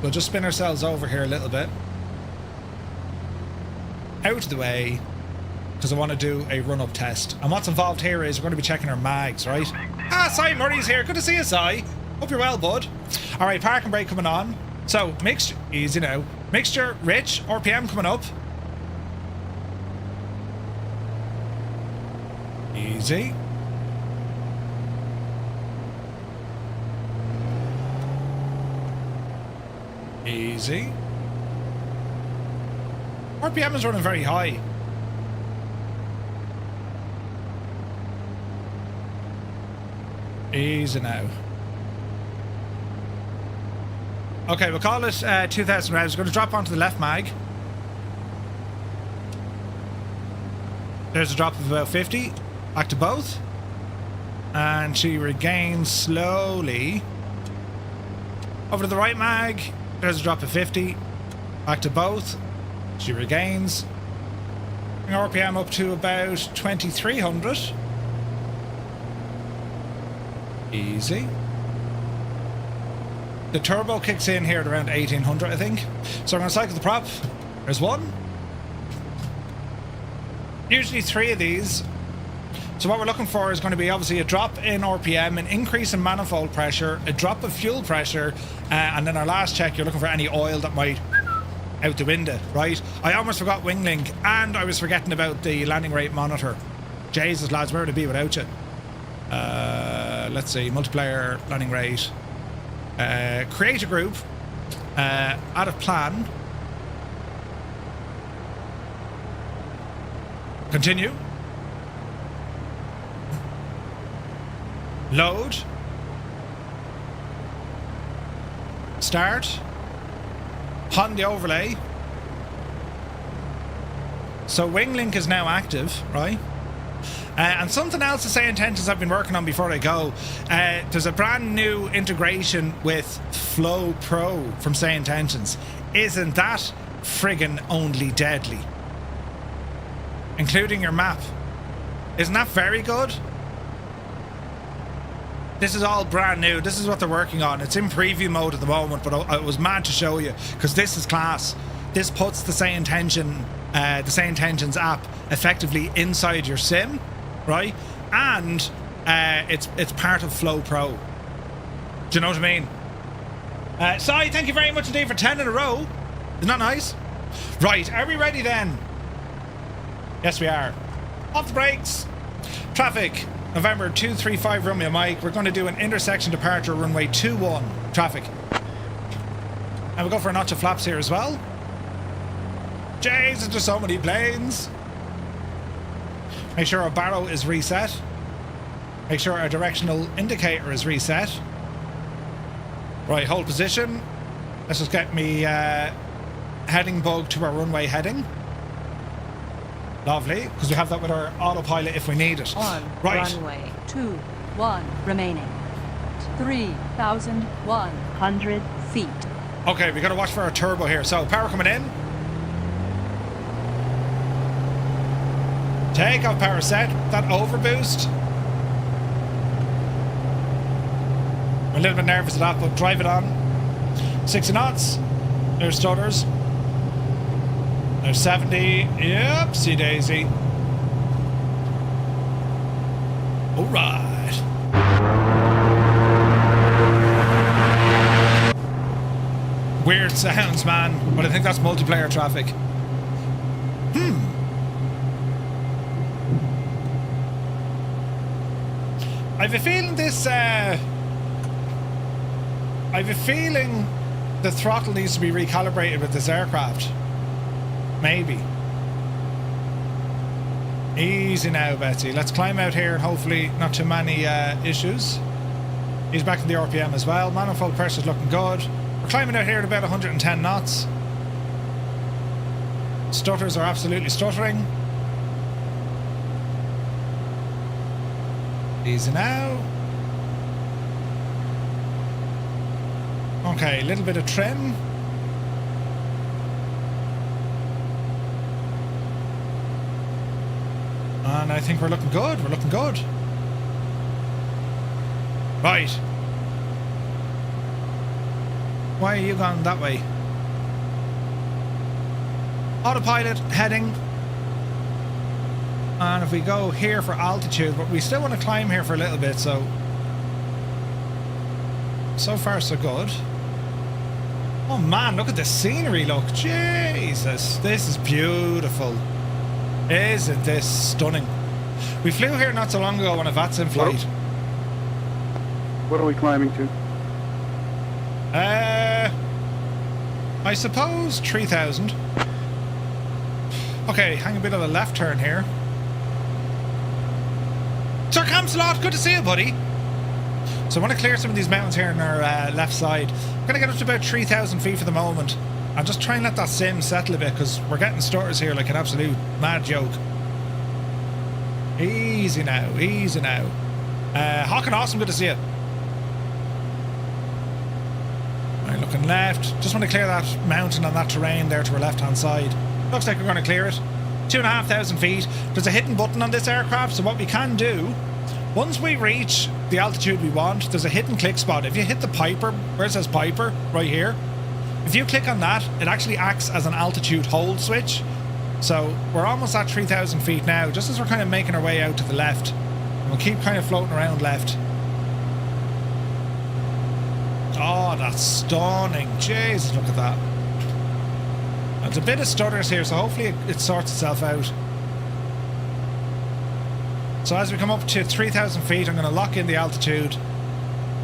we'll just spin ourselves over here a little bit. Out of the way, because I want to do a run-up test. And what's involved here is we're going to be checking our mags, right? Ah, Si Murray's here. Good to see you, Si. Hope you're well, bud. All right, park and brake coming on. So, mixture, easy now. Mixture, rich, RPM coming up. Easy. Easy. RPM is running very high. Easy now. Okay, we'll call it 2,000 revs. We're going to drop onto the left mag. There's a drop of about 50. Back to both. And she regains slowly. Over to the right mag. There's a drop of 50. Back to both. She regains. Bring RPM up to about 2,300. Easy. The turbo kicks in here at around 1,800, I think. So I'm going to cycle the prop. There's one. Usually 3 of these. So what we're looking for is going to be obviously a drop in RPM, an increase in manifold pressure, a drop of fuel pressure, and then our last check, you're looking for any oil that might out the window, right? I almost forgot wing link, and I was forgetting about the landing rate monitor. Jesus, lads, where would it be without you? Let's see, multiplayer, landing rate. Create a group. Add a plan. Continue. Load. Start. On the overlay. So wing link is now active, right? And something else to say intentions I've been working on before I go. There's a brand new integration with Flow Pro from Say Intentions. Isn't that friggin' only deadly? Including your map. Isn't that very good? This is all brand new. This is what they're working on. It's in preview mode at the moment, but I was mad to show you because this is class. This puts the Say Intentions app effectively inside your sim, right? And it's part of Flow Pro. Do you know what I mean? Si, thank you very much indeed for 10 in a row. Isn't that nice? Right, are we ready then? Yes, we are. Off the brakes. Traffic. November 235 Romeo Mike. We're going to do an intersection departure runway 21. Traffic. And we'll go for a notch of flaps here as well. Jesus, there's so many planes. Make sure our barrow is reset. Make sure our directional indicator is reset. Right, hold position. Let's just get me heading bug to our runway heading. Lovely, because we have that with our autopilot if we need it. On right. Runway 21 remaining. 3,100 feet. Okay, we got to watch for our turbo here. So, power coming in. Takeoff power set. That overboost. I'm a little bit nervous of that, but drive it on. 60 knots. There's stutters. There's 70. Yep, see Daisy. All right. Weird sounds, man, but I think that's multiplayer traffic. I have a feeling this. I have a feeling the throttle needs to be recalibrated with this aircraft. Maybe. Easy now, Betsy. Let's climb out here and hopefully not too many issues. He's back in the RPM as well. Manifold pressure's looking good. We're climbing out here at about 110 knots. Stutters are absolutely stuttering. Easy now. Okay, a little bit of trim. And I think we're looking good. We're looking good. Right. Why are you going that way? Autopilot heading. And if we go here for altitude, but we still want to climb here for a little bit, so far so good. Oh man, look at the scenery, look. Jesus, this is beautiful. Isn't this stunning? We flew here not so long ago on a VATSIM flight. What are we climbing to? I suppose 3,000. Okay, hang a bit of a left turn here. Sir Camsalot, good to see you, buddy. So I want to clear some of these mountains here on our left side. I'm going to get up to about 3,000 feet for the moment. And just try and let that sim settle a bit, because we're getting stutters here like an absolute mad joke. Easy now, easy now. Hawk and Awesome, good to see you. Right, looking left. Just want to clear that mountain and that terrain there to our left-hand side. Looks like we're going to clear it. 2,500 feet. There's a hidden button on this aircraft, so what we can do, once we reach the altitude we want, there's a hidden click spot. If you hit the Piper, where it says Piper, right here, if you click on that, it actually acts as an altitude hold switch. So we're almost at 3,000 feet now, just as we're kind of making our way out to the left. And we'll keep kind of floating around left. Oh, that's stunning. Jesus, look at that. There's a bit of stutters here, so hopefully it sorts itself out. So as we come up to 3,000 feet, I'm going to lock in the altitude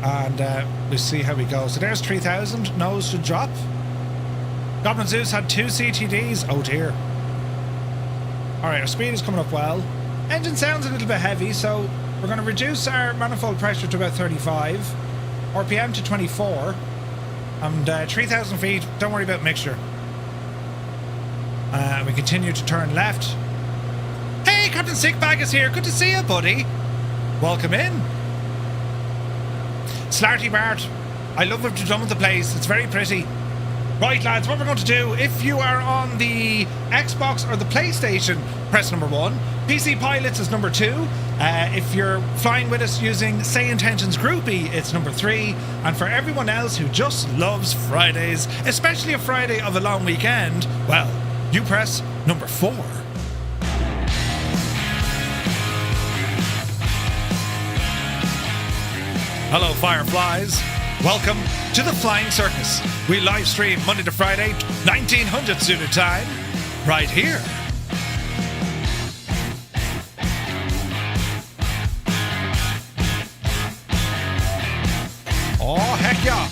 and we'll see how we go. So there's 3,000, nose to drop. Goblin Zeus had 2 CTDs. Oh dear. Alright, our speed is coming up well. Engine sounds a little bit heavy, so we're going to reduce our manifold pressure to about 35. RPM to 24. And 3,000 feet, don't worry about mixture. We continue to turn left. Hey, Captain Sickbag is here. Good to see you, buddy. Welcome in. Slarty Bart, I love what you've done with the place. It's very pretty. Right, lads, what we're going to do, if you are on the Xbox or the PlayStation, press number 1. PC Pilots is number 2. If you're flying with us using Say Intentions Groupie, it's number 3. And for everyone else who just loves Fridays, especially a Friday of a long weekend, well, you press number 4. Hello, Fireflies. Welcome to the Flying Circus. We live stream Monday to Friday, 1900 Zulu time, right here. Oh, heck yeah.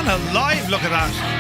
Alive, look at that.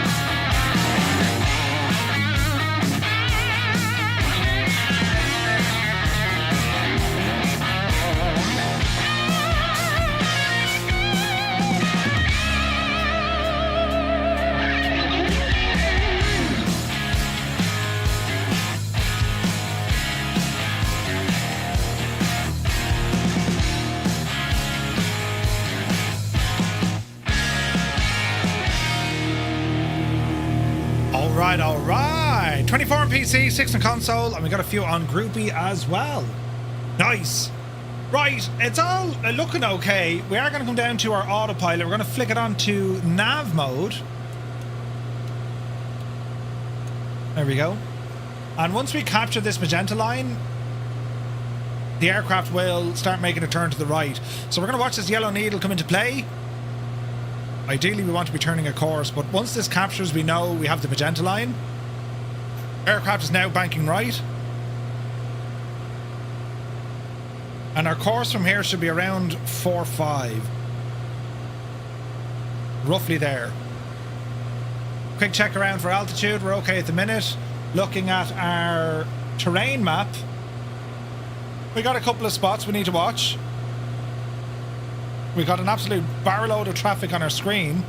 All right. 24 on PC, 6 on console, and we got a few on groupie as well. Nice. Right, it's all looking okay. We are going to come down to our autopilot. We're going to flick it on to nav mode. There we go. And once we capture this magenta line, the aircraft will start making a turn to the right. So we're going to watch this yellow needle come into play. Ideally, we want to be turning a course, but once this captures, we know we have the magenta line. Aircraft is now banking right. And our course from here should be around 4-5. Roughly there. Quick check around for altitude. We're okay at the minute. Looking at our terrain map, we got a couple of spots we need to watch. We got an absolute barload of traffic on our screen.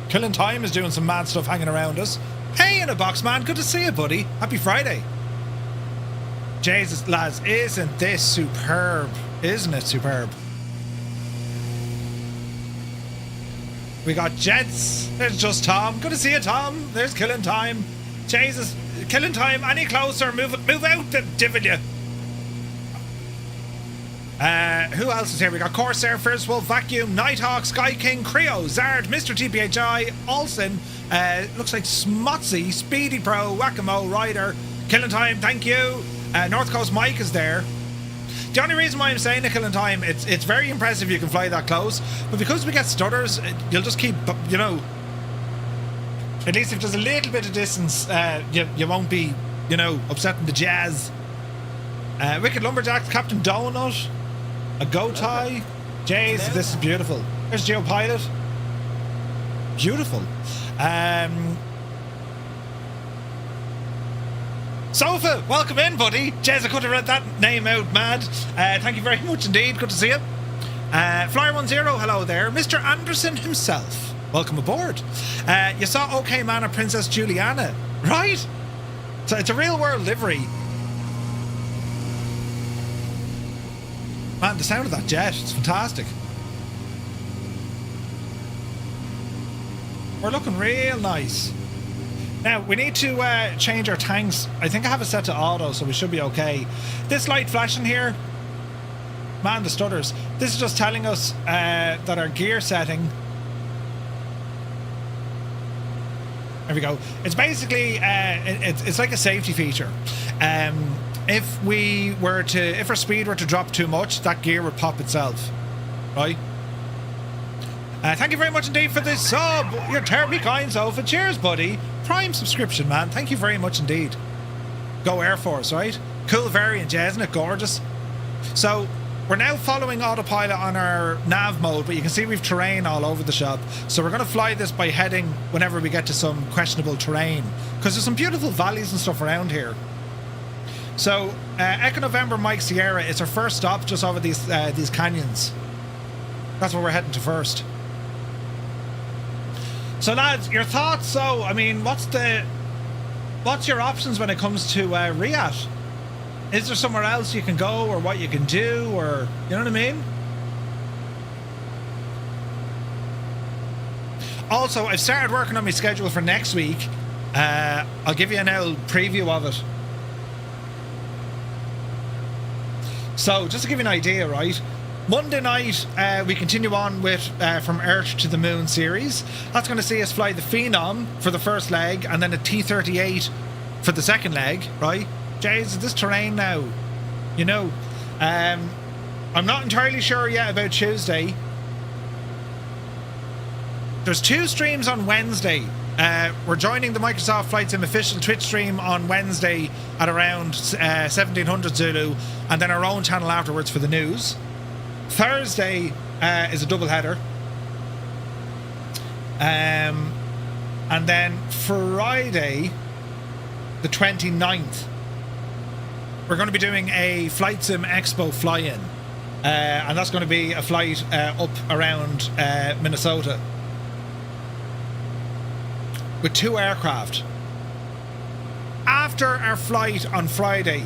Killing Time is doing some mad stuff hanging around us. Hey, in a box, man. Good to see you, buddy. Happy Friday. Jesus, lads, isn't this superb? Isn't it superb? We got jets. There's just Tom. Good to see you, Tom. There's Killing Time. Jesus, Killing Time. Any closer? Move out, the divil you. Who else is here? We got Corsair, First Wolf, Vacuum, Nighthawk, Sky King, Creo, Zard, Mr. TPHI, Olsen, looks like Smotsy, Speedy Pro, Whack-A-Mo, Ryder, Killing Time, thank you. North Coast Mike is there. The only reason why I'm saying Killing Time, it's very impressive you can fly that close, but because we get stutters, you'll just keep, you know, at least if there's a little bit of distance, you won't be, you know, upsetting the jazz. Wicked Lumberjacks, Captain Donut, a Gotai. Jays, this is beautiful. There's Geopilot. Beautiful. Sofa, welcome in, buddy. Jays, I could have read that name out mad. Thank you very much indeed. Good to see you. Flyer10, hello there. Mr. Anderson himself, welcome aboard. You saw OK Man and Princess Juliana, right? So it's a real world livery. Man, the sound of that jet, it's fantastic. We're looking real nice. Now, we need to change our tanks. I think I have it set to auto, so we should be okay. This light flashing here, man, the stutters. This is just telling us that our gear setting... There we go. It's basically, it's like a safety feature. If our speed were to drop too much, that gear would pop itself, right? Thank you very much indeed for this sub. You're terribly kind, Sofa. Cheers, buddy. Prime subscription, man. Thank you very much indeed. Go Air Force, right? Cool variant, yeah, isn't it gorgeous? So we're now following autopilot on our nav mode, but you can see we've terrain all over the shop. So we're going to fly this by heading whenever we get to some questionable terrain, because there's some beautiful valleys and stuff around here. So, Echo November Mike Sierra, it's our first stop just over these canyons. That's where we're heading to first. So lads, your thoughts? So, I mean, what's your options when it comes to Riyadh? Is there somewhere else you can go, or what you can do, or, you know what I mean? Also, I've started working on my schedule for next week. I'll give you an old preview of it. So, just to give you an idea, right? Monday night, we continue on with From Earth to the Moon series. That's going to see us fly the Phenom for the first leg, and then a T-38 for the second leg, right? Jays, this terrain now, you know. I'm not entirely sure yet about Tuesday. There's 2 streams on Wednesday. We're joining the Microsoft Flight Sim official Twitch stream on Wednesday at around 1700 Zulu, and then our own channel afterwards for the news. Thursday is a double header, and then Friday the 29th we're going to be doing a Flight Sim Expo fly-in, and that's going to be a flight up around Minnesota with 2 aircraft. After our flight on Friday,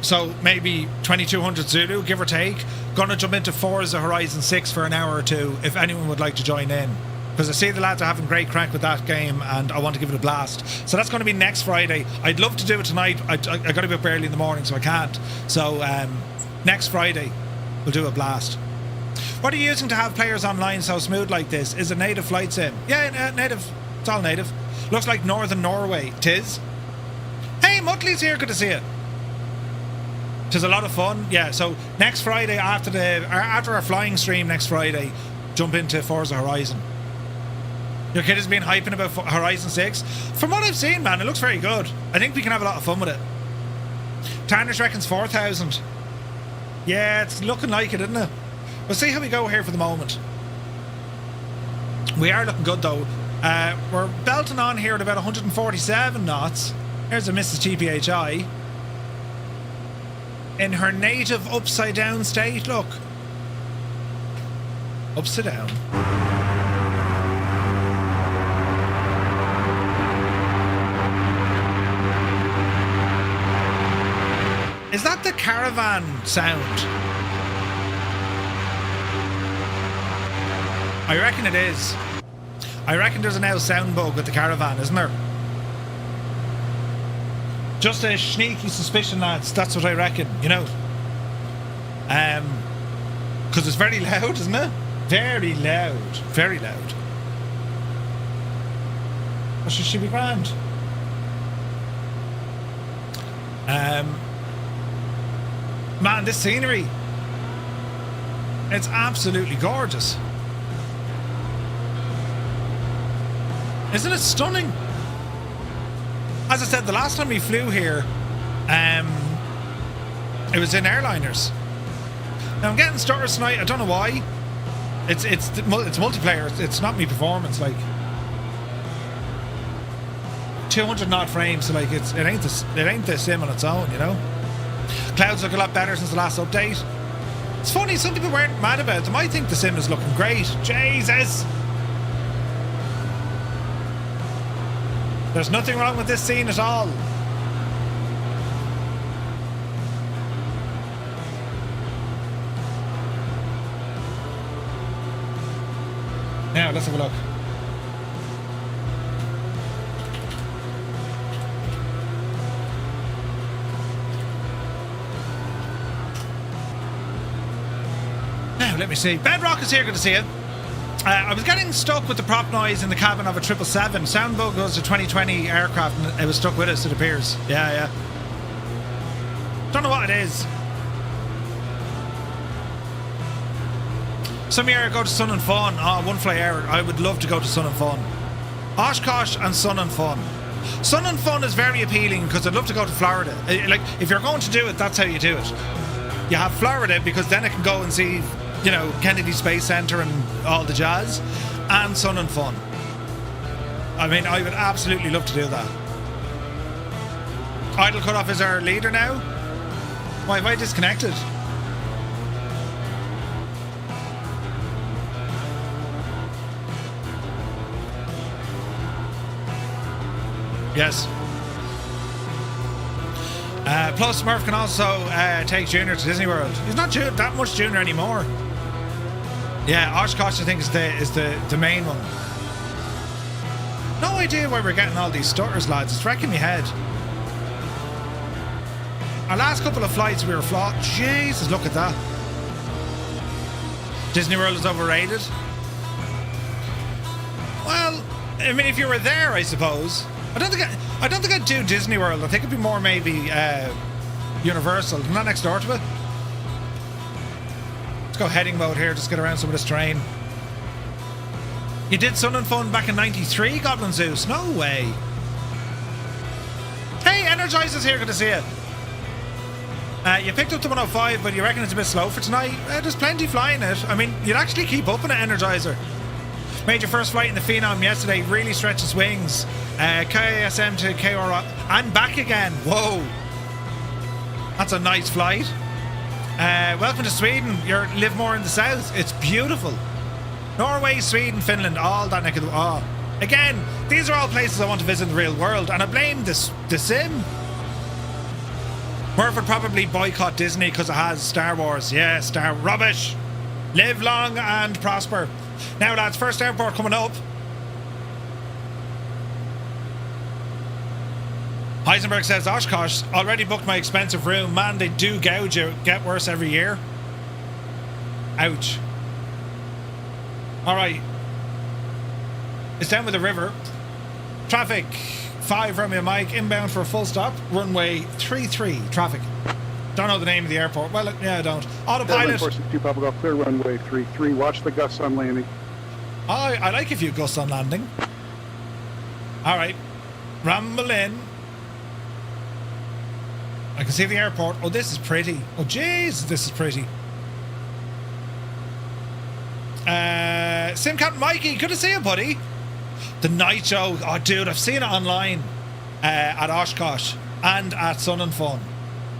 so maybe 2200 Zulu, give or take, gonna jump into Forza Horizon 6 for an hour or 2 if anyone would like to join in, because I see the lads are having great crack with that game and I want to give it a blast. So that's going to be next Friday. I'd love to do it tonight. I got to be up early in the morning, so I can't. So next Friday we'll do a blast. What are you using to have players online so smooth like this? Is it native Flight Sim? Yeah, native. It's all native. Looks like Northern Norway. Tis. Hey, Muttley's here. Good to see you. 'Tis a lot of fun. Yeah, so next Friday after our flying stream next Friday, jump into Forza Horizon. Your kid has been hyping about Horizon 6. From what I've seen, man, it looks very good. I think we can have a lot of fun with it. Tarnish reckons 4,000. Yeah, it's looking like it, isn't it? We'll see how we go here for the moment. We are looking good, though. We're belting on here at about 147 knots. There's a Mrs. GPHI. In her native upside down state, look. Upside down. Is that the caravan sound? I reckon it is. I reckon there's a now sound bug with the caravan, isn't there? Just a sneaky suspicion, lads. That's what I reckon, you know. Because it's very loud, isn't it? Very loud. Very loud. Or should she be grand? Man, this scenery. It's absolutely gorgeous. Isn't it stunning? As I said, the last time we flew here, it was in airliners. Now I'm getting stutters tonight. I don't know why. It's multiplayer. It's not me performance. Like 200 knot frames. So like it ain't the sim on its own. You know. Clouds look a lot better since the last update. It's funny. Some people weren't mad about them. I think the sim is looking great. Jesus. There's nothing wrong with this scene at all. Now, let's have a look. Now, let me see. Bedrock is here, good to see you. I was getting stuck with the prop noise in the cabin of a 777. Sound bug goes to 2020 aircraft and it was stuck with us, it appears. Yeah. Don't know what it is. Some year I go to Sun and Fun. Oh, one fly air. I would love to go to Sun and Fun. Oshkosh and Sun and Fun. Sun and Fun is very appealing because I'd love to go to Florida. Like, if you're going to do it, that's how you do it. You have Florida because then I can go and see, you know, Kennedy Space Center and all the jazz, and Sun and Fun. I mean, I would absolutely love to do that. Idle Cutoff is our leader now. Why have I disconnected? Yes. Plus, Murph can also take Junior to Disney World. He's not that much Junior anymore. Yeah, Oshkosh I think is the main one. No idea why we're getting all these stutters, lads. It's wrecking my head. Our last couple of flights we were flawed. Jesus, look at that. Disney World is overrated. Well, I mean, if you were there, I suppose. I don't think I'd do Disney World. I think it'd be more maybe Universal. I'm not next door to it. Let's go heading mode here. Just get around some of this terrain. You did Sun and Fun back in '93, Goblin Zeus? No way. Hey, Energize is here. Good to see you. You picked up the 105, but you reckon it's a bit slow for tonight? There's plenty flying it. I mean, you'd actually keep up in an Energizer. Made your first flight in the Phenom yesterday. Really stretched its wings. KSM to KR and back again. Whoa. That's a nice flight. Welcome to Sweden. You live more in the south. It's beautiful. Norway, Sweden, Finland, all that neck of the... Oh. Again, these are all places I want to visit in the real world, and I blame the sim. Murph would probably boycott Disney because it has Star Wars. Yeah, rubbish. Live long and prosper. Now, lads, first airport coming up. Heisenberg says, Oshkosh, already booked my expensive room. Man, they do gouge you. Get worse every year. Ouch. Alright. It's down with the river. Traffic 5 Romeo Mike, inbound for a full stop. Runway 33, traffic. Don't know the name of the airport. Well, yeah, I don't. Airline Autopilot. 462 Papa Golf, clear runway 33. Watch the gusts on landing. I like a few gusts on landing. All right. Ramble in. I can see the airport. Oh, this is pretty. Oh, jeez, this is pretty. Sim Captain Mikey, good to see you, buddy. The night show. Oh, dude, I've seen it online at Oshkosh and at Sun and Fun.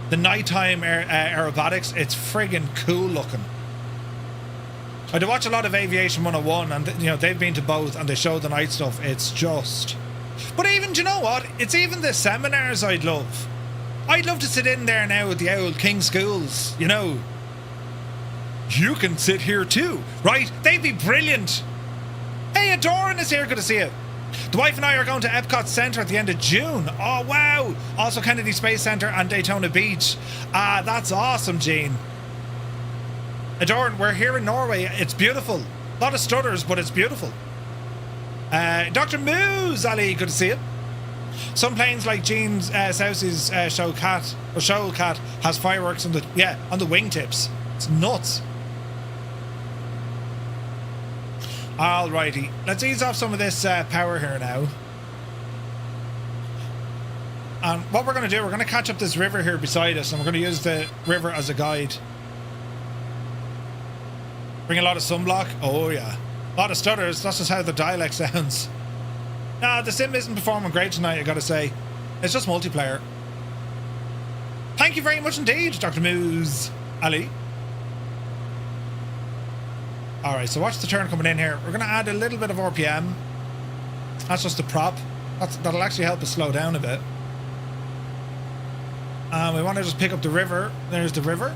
The nighttime aerobatics, it's friggin' cool looking. I do watch a lot of Aviation 101, and you know they've been to both, and they show the night stuff. It's just. But even, do you know what? It's even the seminars I'd love. I'd love to sit in there now with the old King Schools, you know. You can sit here too, right? They'd be brilliant. Hey, Adoran is here. Good to see you. The wife and I are going to Epcot Centre at the end of June. Oh, wow. Also Kennedy Space Centre and Daytona Beach. Ah, that's awesome, Jean. Adoran, we're here in Norway. It's beautiful. A lot of stutters, but it's beautiful. Dr. Moose, Ali, good to see you. Some planes like Jean Sousey's Show Cat has fireworks on the wingtips. It's nuts. Alrighty, let's ease off some of this power here now. And what we're going to do, we're going to catch up this river here beside us, and we're going to use the river as a guide. Bring a lot of sunblock. Oh yeah, a lot of stutters. That's just how the dialect sounds. Nah, the sim isn't performing great tonight, I gotta say. It's just multiplayer. Thank you very much indeed, Dr. Moose. Ali. Alright, so watch the turn coming in here. We're going to add a little bit of RPM. That's just the prop. That'll actually help us slow down a bit. And we want to just pick up the river. There's the river.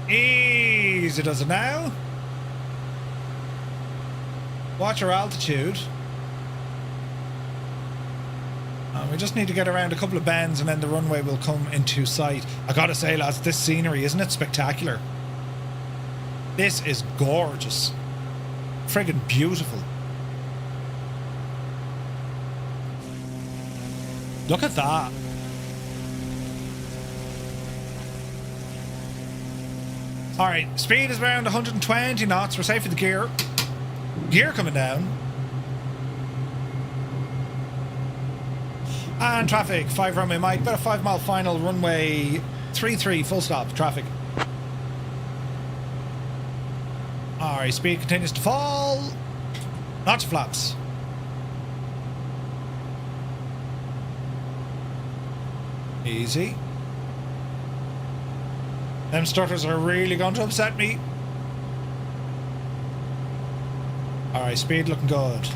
Easy does it now. Watch our altitude. We just need to get around a couple of bends and then the runway will come into sight. I gotta say, lads, this scenery, isn't it spectacular? This is gorgeous. Friggin' beautiful. Look at that. Alright, speed is around 120 knots. We're safe for the gear. Gear coming down. And traffic, 5 runway Mike, about a 5 mile final, runway 33, full stop, traffic. Alright, speed continues to fall. Not flaps. Easy. Them stutters are really going to upset me. Alright, speed looking good.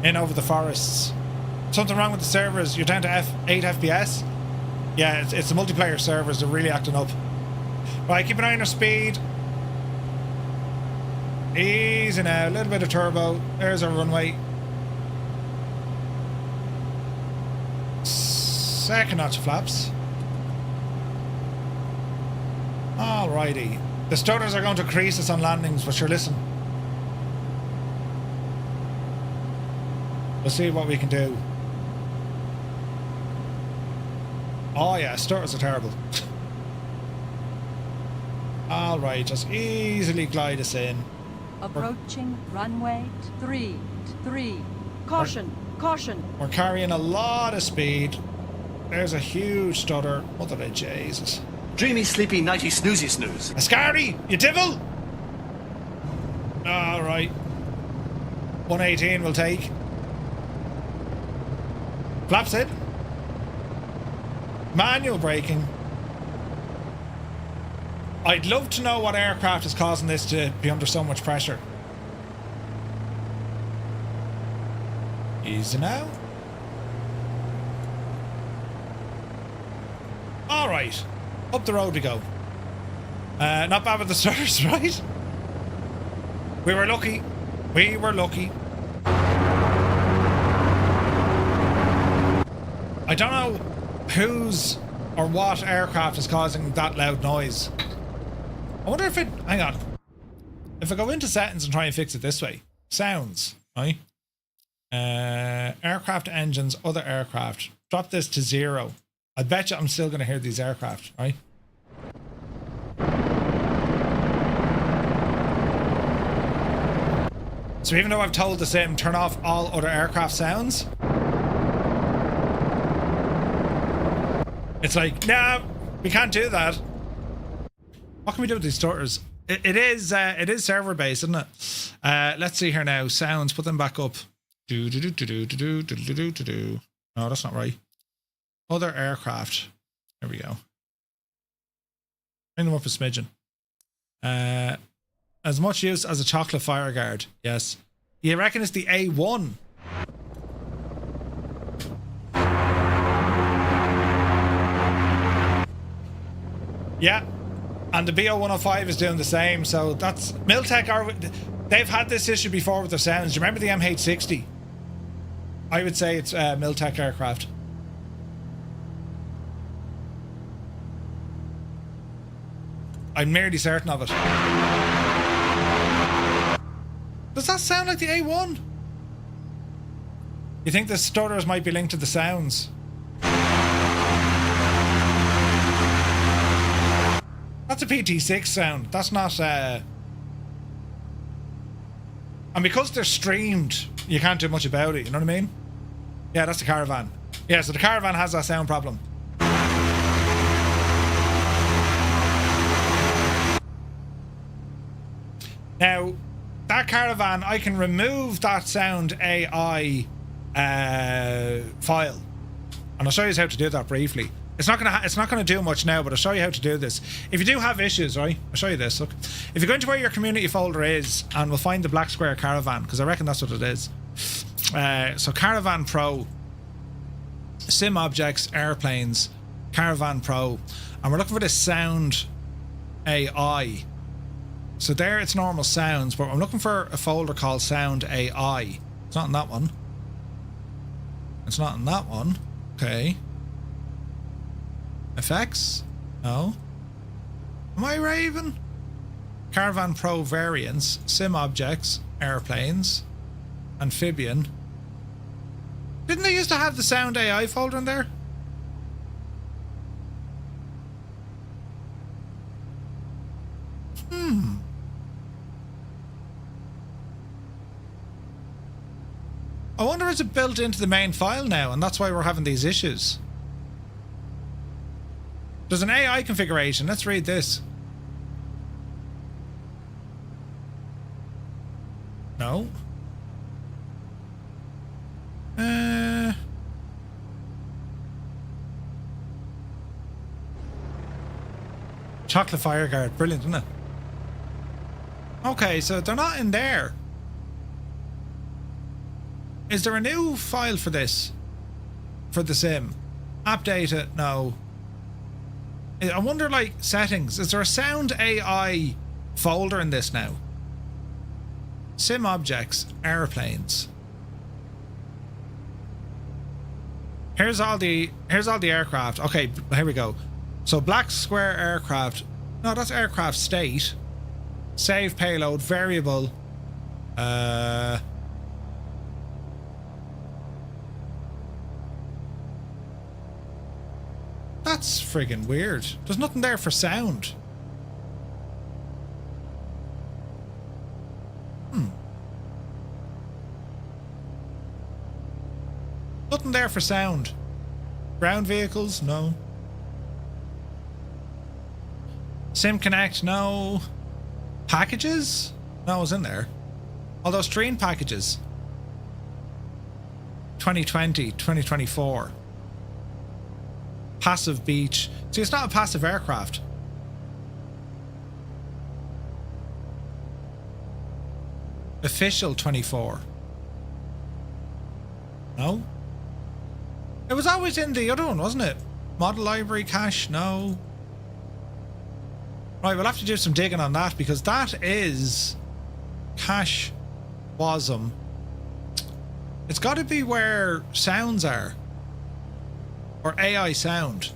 In over the forests. Something wrong with the servers. You're down to 8 FPS. Yeah, it's the multiplayer servers. They're really acting up. Right, keep an eye on our speed. Easy now. A little bit of turbo. There's our runway. Second notch of flaps. Alrighty. The stutters are going to crease us on landings, but sure, listen. We'll see what we can do. Oh yeah, stutters are terrible. Alright, just easily glide us in. Approaching runway 33. Caution, caution. We're carrying a lot of speed. There's a huge stutter. Mother of Jesus. Dreamy, sleepy, nighty, snoozy, snooze. Ascari, you devil! Alright. 118 will take. Flaps it. Manual braking. I'd love to know what aircraft is causing this to be under so much pressure. Easy now. Alright. Up the road we go. Not bad with the starters, right? We were lucky. We were lucky. I don't know whose or what aircraft is causing that loud noise. I wonder if it... Hang on. If I go into settings and try and fix it this way. Sounds, right? Aircraft engines, other aircraft. Drop this to 0. I bet you I'm still going to hear these aircraft, right? So even though I've told the sim turn off all other aircraft sounds, it's like, nah, we can't do that. What can we do with these stutters? It is server based, isn't it? Let's see here now. Sounds, put them back up. No, that's not right. Other aircraft. There we go. Bring them up a smidgen. As much use as a chocolate fire guard. Yes. You reckon it's the A1? Yeah. And the BO105 is doing the same. So that's... Miltech they've had this issue before with their sounds. Do you remember the MH60? I would say it's Miltech aircraft. I'm nearly certain of it. Does that sound like the A1? You think the stutters might be linked to the sounds? That's a PT6 sound. That's not... And because they're streamed, you can't do much about it, you know what I mean? Yeah, that's the Caravan. Yeah, so the Caravan has that sound problem. Now, that Caravan, I can remove that sound AI file, and I'll show you how to do that briefly. It's not gonna do much now, but I'll show you how to do this. If you do have issues, right? I'll show you this. Look, if you go into where your community folder is, and we'll find the black square Caravan, because I reckon that's what it is. So Caravan Pro, Sim Objects, Airplanes, Caravan Pro, and we're looking for this sound AI. So there it's normal sounds, but I'm looking for a folder called Sound AI. It's not in that one. It's not in that one. Okay. Effects? No. Am I raving? Caravan Pro variants, Sim Objects, Airplanes, Amphibian. Didn't they used to have the Sound AI folder in there? I wonder is it built into the main file now, and that's why we're having these issues. There's an AI configuration. Let's read this. No. Chocolate fire guard. Brilliant, isn't it? Okay, so they're not in there. Is there a new file for this? For the sim? Update it? No. I wonder, like, settings. Is there a Sound AI folder in this now? Sim Objects, Airplanes. Here's all the aircraft. Okay, here we go. So black square aircraft. No, that's aircraft state. Save payload, variable. That's friggin' weird. There's nothing there for sound. Nothing there for sound. Ground vehicles? No. Sim Connect? No. Packages? No, it was in there. All those stream packages. 2020, 2024. Passive beach. See, it's not a passive aircraft. Official 24. No. It was always in the other one, wasn't it? Model library cache? No. Right, we'll have to do some digging on that, because that is cache WASM. It's got to be where sounds are. Or AI sound.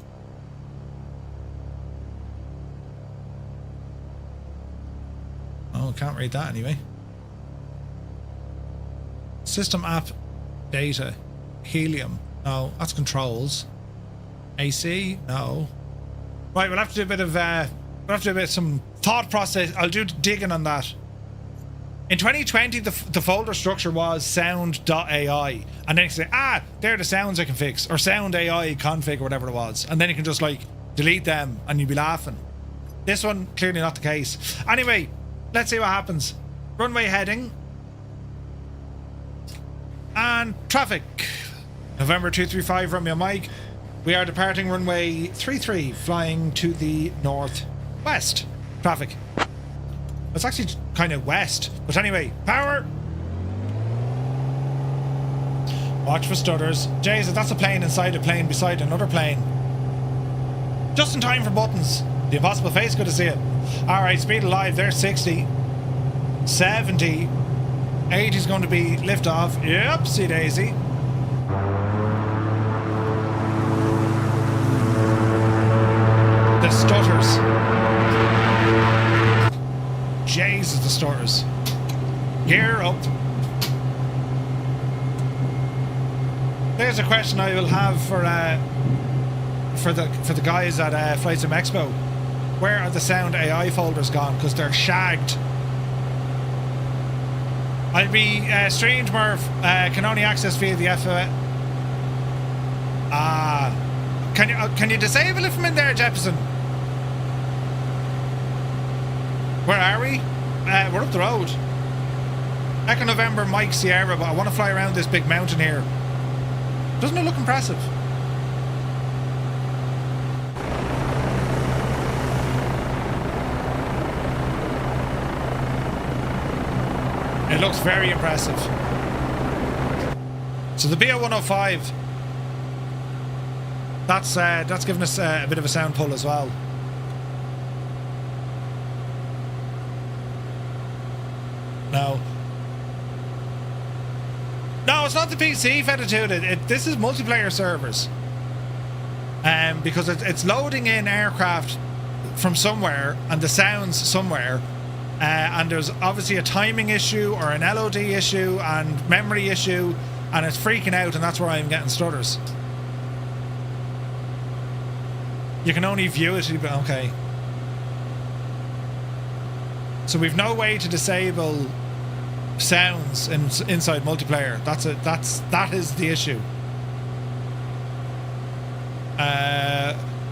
Oh, can't read that anyway. System app data. Helium. No, that's controls. AC? No. Right, we'll have to do a bit of some thought process. I'll do digging on that. In 2020, the folder structure was sound.ai, and then you say, they're the sounds I can fix, or sound AI config, or whatever it was, and then you can just like delete them, and you'd be laughing. This one clearly not the case. Anyway, let's see what happens. Runway heading and traffic. November 235, Romeo Mike. We are departing runway 33, flying to the northwest. Traffic. It's actually kind of west, but anyway, power. Watch for stutters. Jesus, that's a plane inside a plane beside another plane. Just in time for buttons. The impossible face, good to see it. Alright, speed of light, there's 60. 70. 80 is going to be lift off. Yep, see Daisy. The stutters. Jesus, the stutters. Gear up. There's a question I will have for the guys at Flight Sim Expo. Where are the sound AI folders gone? Because they're shagged. I'll be streamed, Murph. Can only access via the FOA. Can you disable it from in there, Jefferson? Where are we? We're up the road. Echo November, Mike Sierra, but I want to fly around this big mountain here. Doesn't it look impressive? It looks very impressive. So the BO-105, that's given us a bit of a sound pull as well. No, it's not the PC fed it to it. This is multiplayer servers. Because it's loading in aircraft from somewhere and the sounds somewhere. And there's obviously a timing issue or an LOD issue and memory issue, and it's freaking out, and that's where I'm getting stutters. You can only view it, okay. So we've no way to disable sounds inside multiplayer. That is the issue.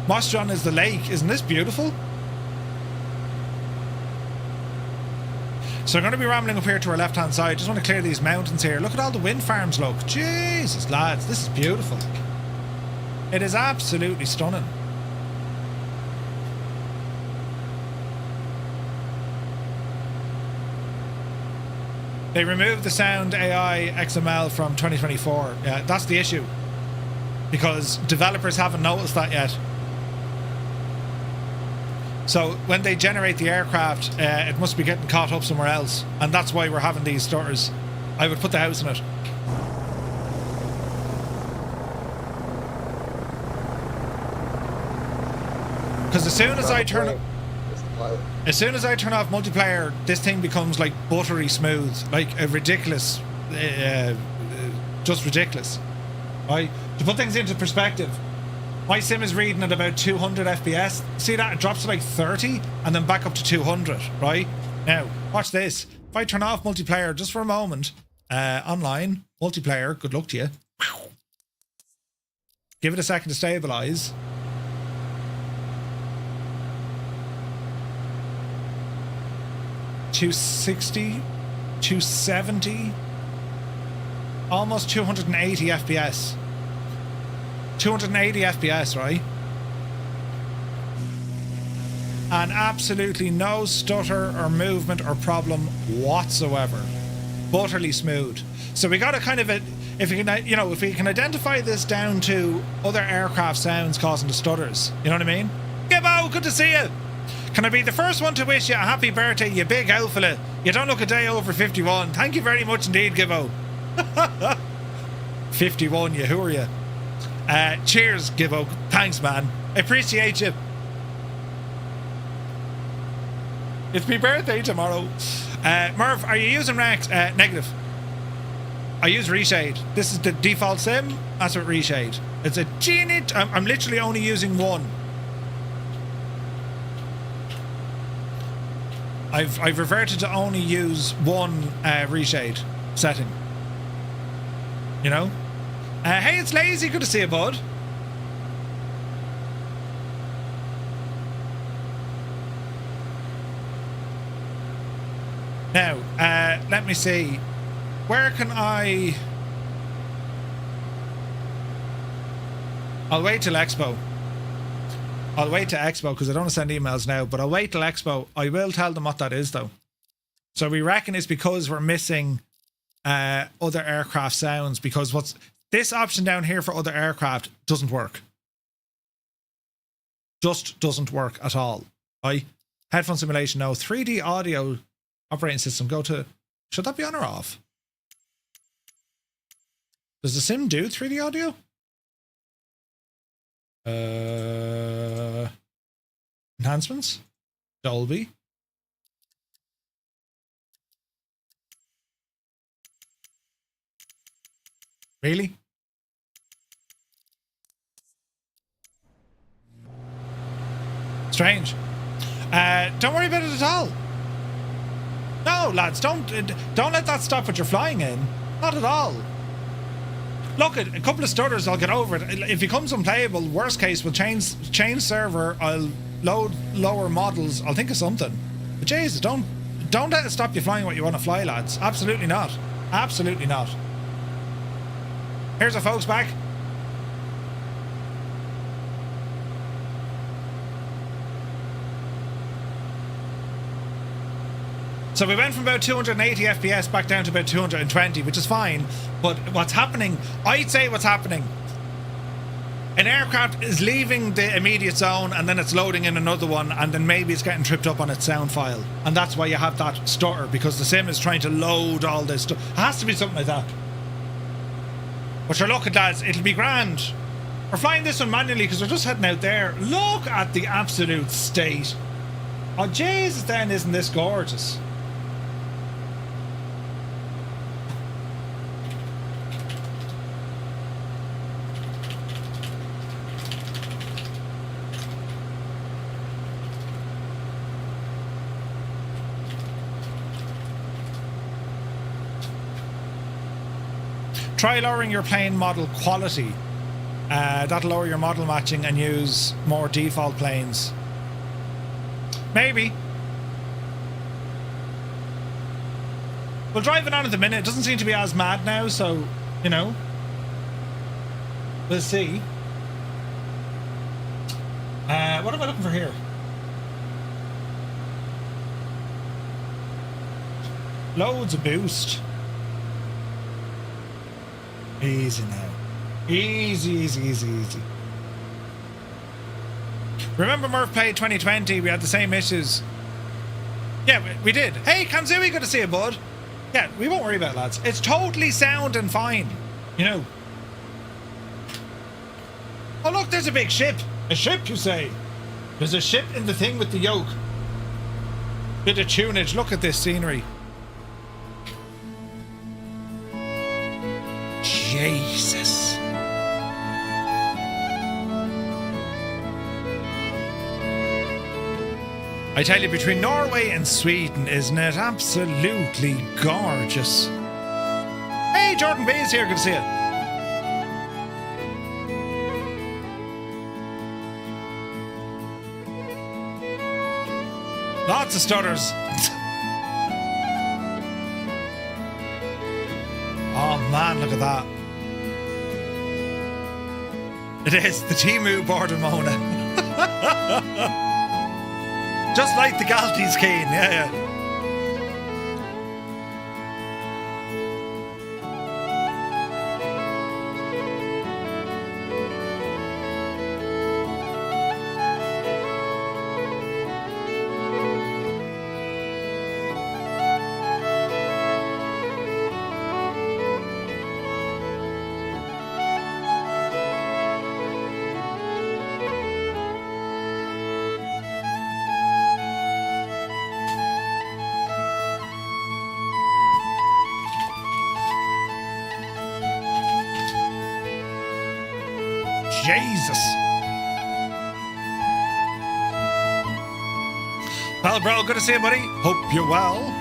Mostron is the lake. Isn't this beautiful? So I'm going to be rambling up here to our left hand side. Just want to clear these mountains here. Look at all the wind farms, look. Jesus, lads, this is beautiful. It is absolutely stunning. They removed the sound AI XML from 2024. Yeah, that's the issue. Because developers haven't noticed that yet. So when they generate the aircraft, it must be getting caught up somewhere else. And that's why we're having these stutters. I would put the house in it. Because as soon as I turn off multiplayer, this thing becomes like buttery smooth, like a ridiculous, just ridiculous. Right? To put things into perspective, my sim is reading at about 200 FPS. See that? It drops to like 30 and then back up to 200, right? Now, watch this. If I turn off multiplayer just for a moment, online, multiplayer, good luck to you. Give it a second to stabilize. $260, $270, almost 280 FPS. 280 FPS, right? And absolutely no stutter or movement or problem whatsoever. Butterly smooth. So we got to kind of, if we can identify this down to other aircraft sounds causing the stutters. You know what I mean? Gibbo, good to see you. Can I be the first one to wish you a happy birthday, you big owl fella? You don't look a day over 51. Thank you very much indeed, Gibbo. 51, you, who are you? Cheers, Gibbo. Thanks, man. I appreciate you. It's my birthday tomorrow. Merv, are you using Rex? Negative. I use reshade. This is the default sim. That's what reshade. It's a genie. I'm literally only using one. I've reverted to only use one reshade setting. You know? Hey, it's Lazy. Good to see you, bud. Now, let me see. Where can I... I'll wait till Expo. I'll wait till Expo because I don't want to send emails now, but I'll wait till Expo. I will tell them what that is, though. So we reckon it's because we're missing other aircraft sounds, because what's this option down here for other aircraft doesn't work. Just doesn't work at all. Right? Headphone simulation, no. 3D audio operating system, go to... Should that be on or off? Does the sim do 3D audio? Enhancements? Dolby? Really? Strange. Don't worry about it at all. No, lads, don't let that stop what you're flying in. Not at all. Look, a couple of stutters, I'll get over it. If it becomes unplayable, worst case, we'll change server. I'll load lower models. I'll think of something. But Jesus, don't let it stop you flying what you want to fly, lads. Absolutely not. Absolutely not. Here's our folks back. So we went from about 280 FPS back down to about 220, which is fine. But what's happening, I'd say what's happening, an aircraft is leaving the immediate zone and then it's loading in another one, and then maybe it's getting tripped up on its sound file. And that's why you have that stutter, because the sim is trying to load all this stuff. It has to be something like that. But sure, look at lads, it'll be grand. We're flying this one manually because we're just heading out there. Look at the absolute state. Oh Jesus, then isn't this gorgeous? Try lowering your plane model quality. That'll lower your model matching and use more default planes. Maybe. We'll drive it on at the minute. It doesn't seem to be as mad now, so, you know. We'll see. What am I looking for here? Loads of boost. Easy now. Easy, easy, easy, easy. Remember Murph played 2020? We had the same issues. Yeah, we did. Hey, Kanzui, good to see you, bud. Yeah, we won't worry about it, lads. It's totally sound and fine. You know. Oh, look, there's a big ship. A ship, you say? There's a ship in the thing with the yoke. Bit of tunage. Look at this scenery. Jesus. I tell you, between Norway and Sweden, isn't it absolutely gorgeous? Hey, Jordan Bay's here, good to see you. Lots of stutters. Oh man, look at that. It is the Timu border Mona. Just like the Galties Keen, yeah. Jesus. Well, bro, good to see you, buddy. Hope you're well.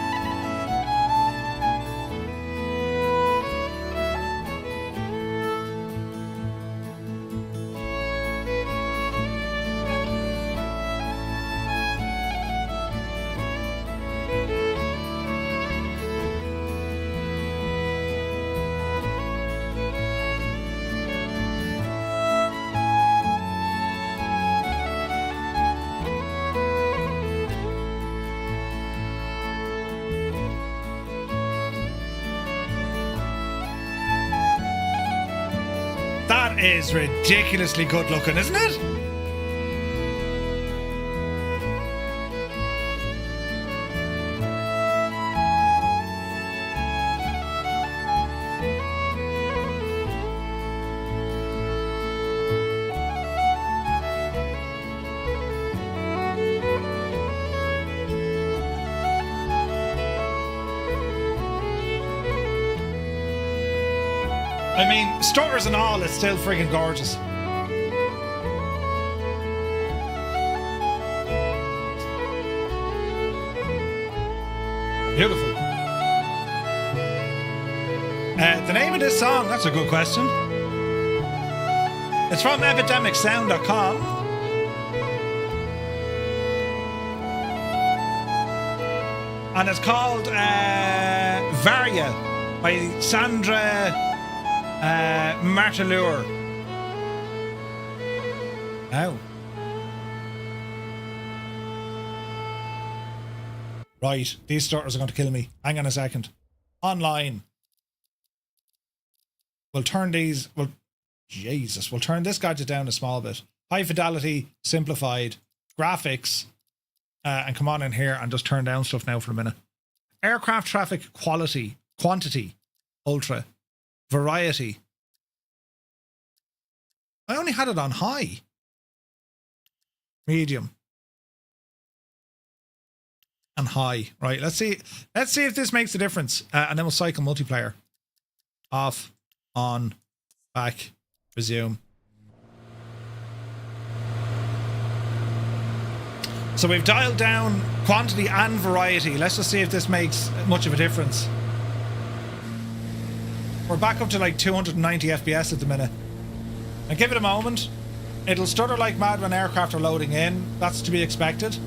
Is ridiculously good looking, isn't it? I mean, stutters and all, it's still friggin' gorgeous. Beautiful. The name of this song, that's a good question. It's from epidemicsound.com. And it's called Varia by Sandra Martelure. Oh. Right, these starters are going to kill me. Hang on a second. Online. We'll turn these... Well, Jesus. We'll turn this gadget down a small bit. High fidelity, simplified, graphics. And come on in here and just turn down stuff now for a minute. Aircraft traffic quality, quantity, ultra. Variety. I only had it on high. Medium. And high. Right, let's see if this makes a difference. And then we'll cycle multiplayer. Off, on, back, resume. So we've dialed down quantity and variety. Let's just see if this makes much of a difference. We're back up to like 290 FPS at the minute. And give it a moment. It'll stutter like mad when aircraft are loading in. That's to be expected.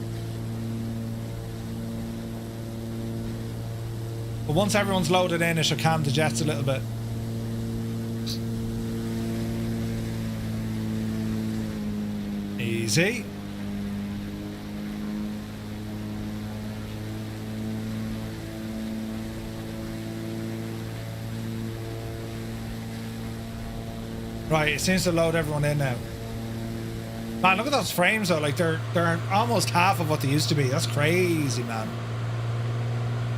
But once everyone's loaded in, it should calm the jets a little bit. Easy. Right, it seems to load everyone in now. Man, look at those frames though, like they're almost half of what they used to be. That's crazy, man.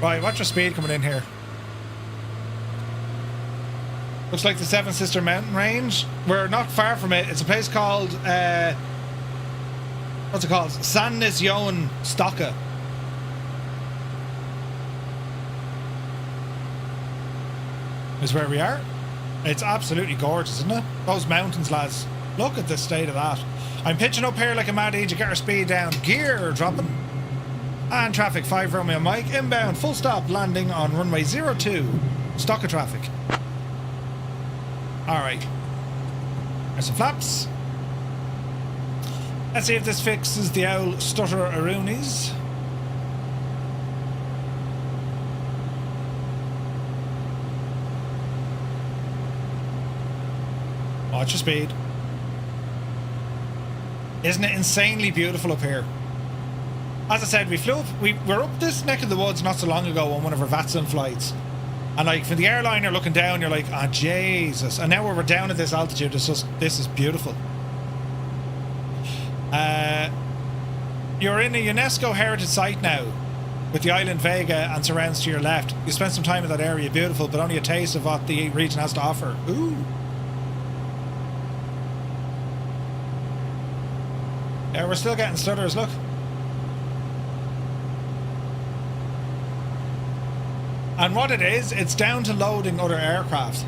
Right, watch your speed coming in here. Looks like the Seven Sister Mountain Range. We're not far from it. It's a place called what's it called? Sandnes Joen Stokke. Is where we are. It's absolutely gorgeous, isn't it? Those mountains, lads. Look at the state of that. I'm pitching up here like a mad idiot. Get our speed down. Gear dropping. And traffic 5 Romeo Mike. Inbound. Full stop. Landing on runway 02. Stock of traffic. Alright. There's some flaps. Let's see if this fixes the old stutter aroonies. Watch your speed. Isn't it insanely beautiful up here? As I said, we were up this neck of the woods not so long ago on one of our Vatsun flights. And like from the airline you're looking down, you're like, ah, oh, Jesus. And now we're down at this altitude, this is beautiful. You're in a UNESCO heritage site now with the island Vega and surrounds to your left. You spent some time in that area, beautiful, but only a taste of what the region has to offer. Ooh. Yeah, we're still getting stutters, look. And what it is, it's down to loading other aircraft.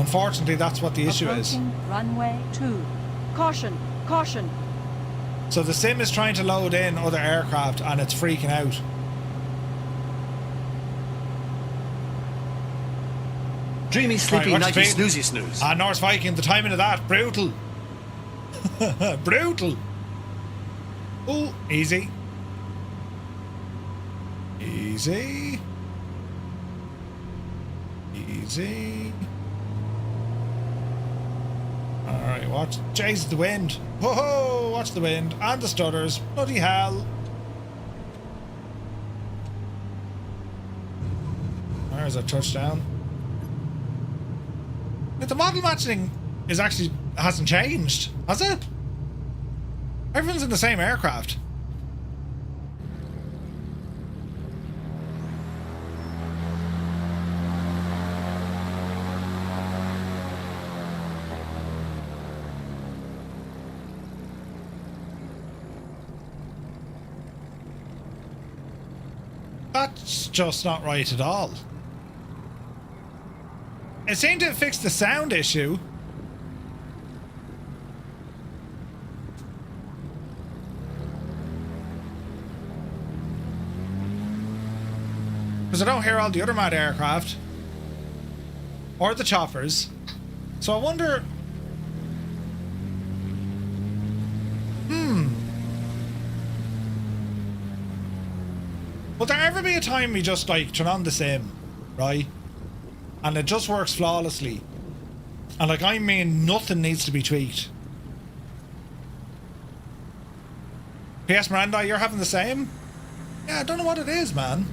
Unfortunately, that's what the issue is. Approaching runway 2. Caution, caution. So the sim is trying to load in other aircraft and it's freaking out. Dreamy, sleepy, Right, nighty, watch the snoozy, snooze. Ah, Norse Viking, the timing of that, brutal. Brutal. Oh, easy. Easy. Easy. Alright, watch. Chase the wind. Whoa, watch the wind. And the stutters. Bloody hell. There's a touchdown. The model matching is actually hasn't changed, has it? Everyone's in the same aircraft. That's just not right at all. It seemed to have fixed the sound issue. Because I don't hear all the other mad aircraft. Or the choppers. So I wonder... Will there ever be a time we just like turn on the sim, right? And it just works flawlessly. And like I mean nothing needs to be tweaked. PS Miranda, you're having the same? Yeah, I don't know what it is, man.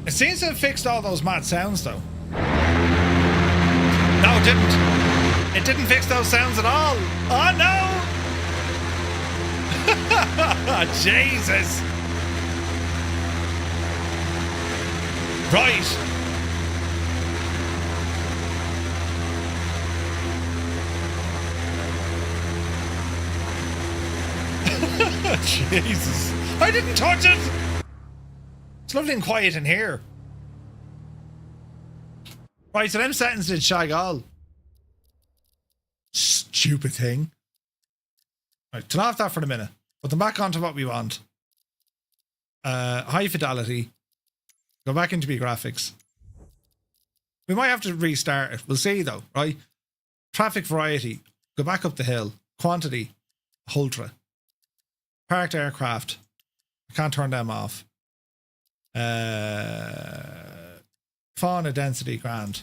It seems to have fixed all those mad sounds though. No, it didn't. It didn't fix those sounds at all. Oh no! Jesus! Right. Jesus. I didn't touch it! It's lovely and quiet in here. Right, so them settings did shag all. Stupid thing. Right, turn off that for a minute. Put them back onto what we want. High fidelity. Go back into graphics. We might have to restart it. We'll see though, right? Traffic variety. Go back up the hill. Quantity. Ultra. Parked aircraft. I can't turn them off. Fauna density grand.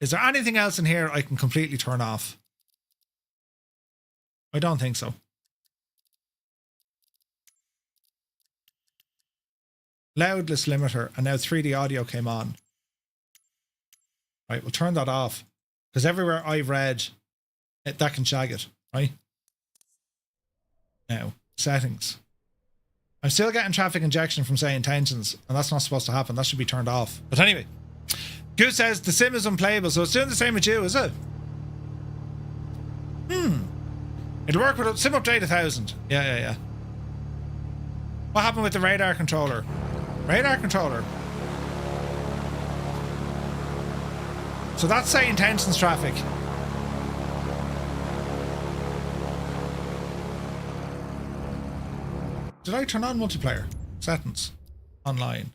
Is there anything else in here I can completely turn off? I don't think so. Loudness limiter, and now 3D audio came on. Right, we'll turn that off because everywhere I've read that can shag it, right? Now, settings. I'm still getting traffic injection from say intentions, and that's not supposed to happen. That should be turned off. But anyway, Goose says the sim is unplayable, so it's doing the same with you, is it? It'll work with sim update 1000. Yeah. What happened with the radar controller? Radar controller. So that's say intentions traffic. Did I turn on multiplayer? Settings. Online.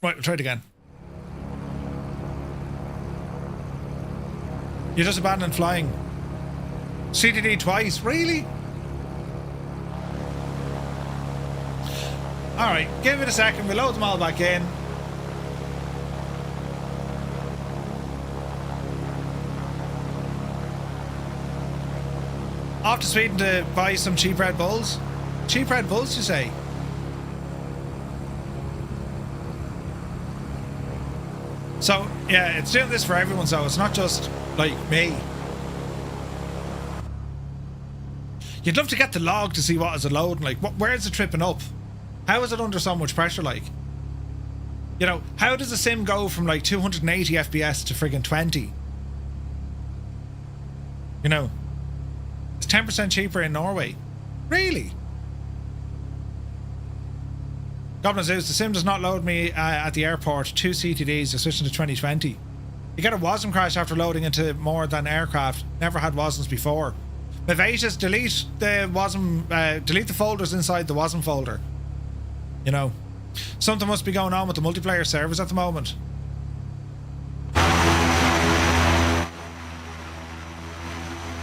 Right, we'll try it again. You just abandoned flying. CTD twice? Really? Alright, give it a second. We'll load them all back in. Off to Sweden to buy some cheap Red Bulls. Cheap Red Bulls, you say? So, yeah, it's doing this for everyone, so it's not just, like, me. You'd love to get the log to see what is it loading, like, where is it tripping up? How is it under so much pressure, like? You know, how does a sim go from, like, 280 FPS to friggin' 20? You know, it's 10% cheaper in Norway. Really? Goblin Zeus, the sim does not load me at the airport. 2 CTDs are switching to 2020. You get a WASM crash after loading into more than aircraft. Never had WASMs before. Vivacious, delete the WASM, delete the folders inside the WASM folder. You know, something must be going on with the multiplayer servers at the moment.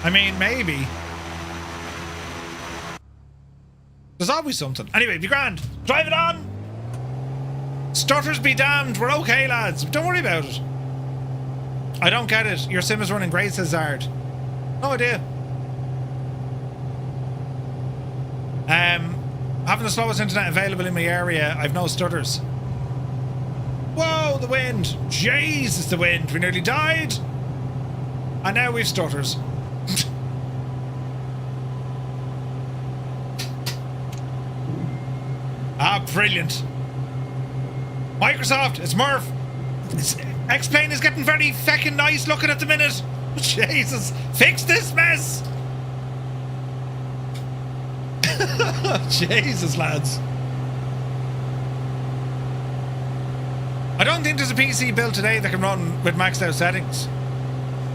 I mean, maybe. There's always something. Anyway, be grand. Drive it on! Stutters be damned. We're okay, lads. Don't worry about it. I don't get it. Your sim is running great, says Zard. No idea. Having the slowest internet available in my area, I've no stutters. Whoa, the wind. Jesus, the wind. We nearly died. And now we've stutters. Ah, brilliant. Microsoft, it's Murph. X-Plane is getting very feckin' nice looking at the minute. Jesus, fix this mess. Jesus, lads. I don't think there's a PC built today that can run with maxed out settings.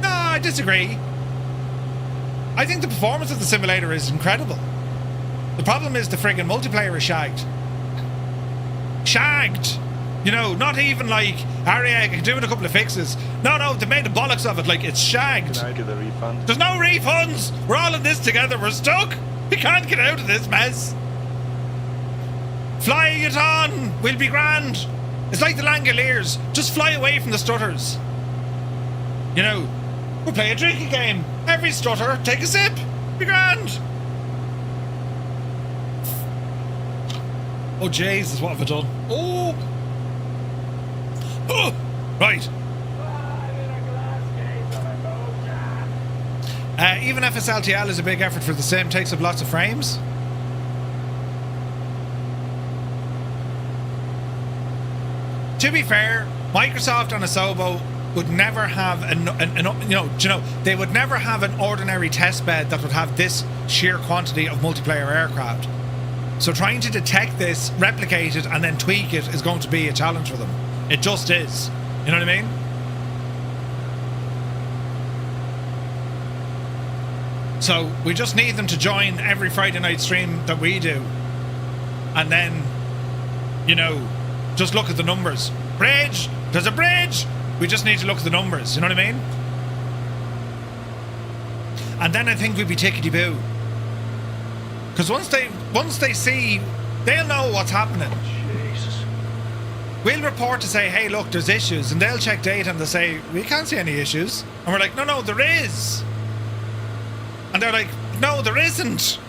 No, I disagree. I think the performance of the simulator is incredible. The problem is the friggin' multiplayer is shagged. Shagged! You know, not even like, I can do it a couple of fixes. No, they made the bollocks of it, like it's shagged. Can I get a refund? There's no refunds! We're all in this together, we're stuck! We can't get out of this mess! Flying it on! We'll be grand! It's like the Langoliers, just fly away from the stutters. You know, we'll play a drinking game. Every stutter, take a sip. Be grand! Oh Jesus, what have I done? Oh! Oh! Right. Even FSLTL is a big effort for the sim, takes up lots of frames. To be fair, Microsoft on Asobo would never have they would never have an ordinary test bed that would have this sheer quantity of multiplayer aircraft. So trying to detect this, replicate it, and then tweak it is going to be a challenge for them. It just is. You know what I mean? So we just need them to join every Friday night stream that we do. And then, you know, just look at the numbers. Bridge! There's a bridge! We just need to look at the numbers. You know what I mean? And then I think we'd be tickety-boo. Because once they see, they'll know what's happening. Jesus. We'll report to say, hey, look, there's issues. And they'll check data and they'll say, we can't see any issues. And we're like, no, there is. And they're like, no, there isn't.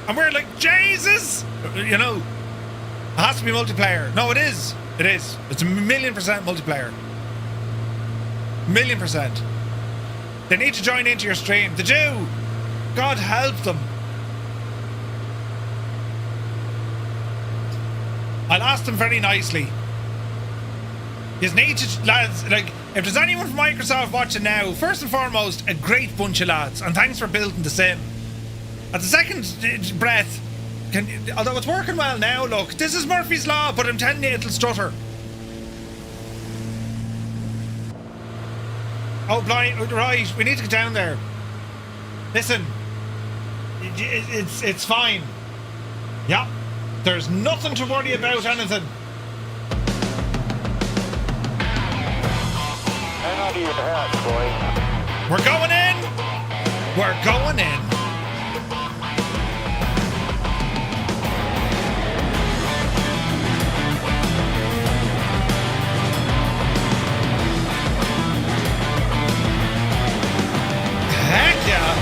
And we're like, Jesus! You know, it has to be multiplayer. No, it is. It is. It's 1,000,000% multiplayer. 1,000,000%. They need to join into your stream. They do. God help them. I'll ask them very nicely. You need to, lads, like, if there's anyone from Microsoft watching now, first and foremost, a great bunch of lads, and thanks for building the sim. At the second breath, although it's working well now, look, this is Murphy's Law, but I'm telling you, it'll stutter. Oh, blind, right, we need to get down there. Listen, it's fine. Yeah, there's nothing to worry about, anything. We're going in. We're going in. Heck yeah.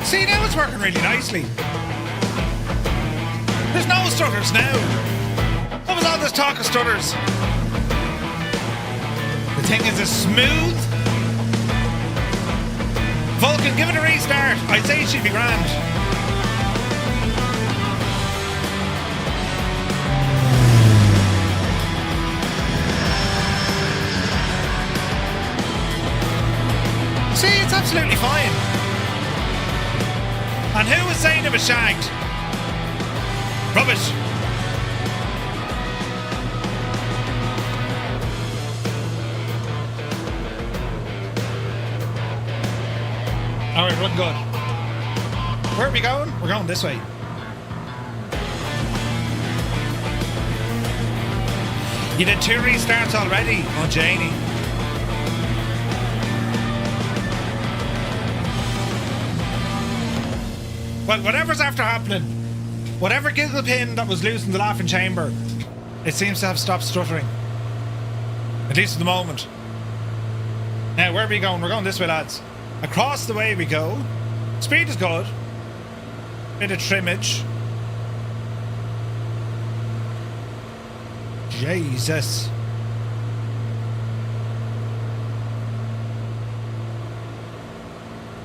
See, now it's working really nicely. There's no stutters now. What was all this talk of stutters? The thing is as smooth. Vulcan, give it a restart. I'd say it should be grand. See, it's absolutely fine. And who was saying it was shagged? Rubbish. Alright, run good. Where are we going? We're going this way. You did 2 restarts already. Oh, Janie. Well, whatever's after happening, whatever giggle pin that was loose in the laughing chamber, it seems to have stopped stuttering. At least at the moment. Now, where are we going? We're going this way, lads. Across the way we go. Speed is good. Bit of trimmage. Jesus.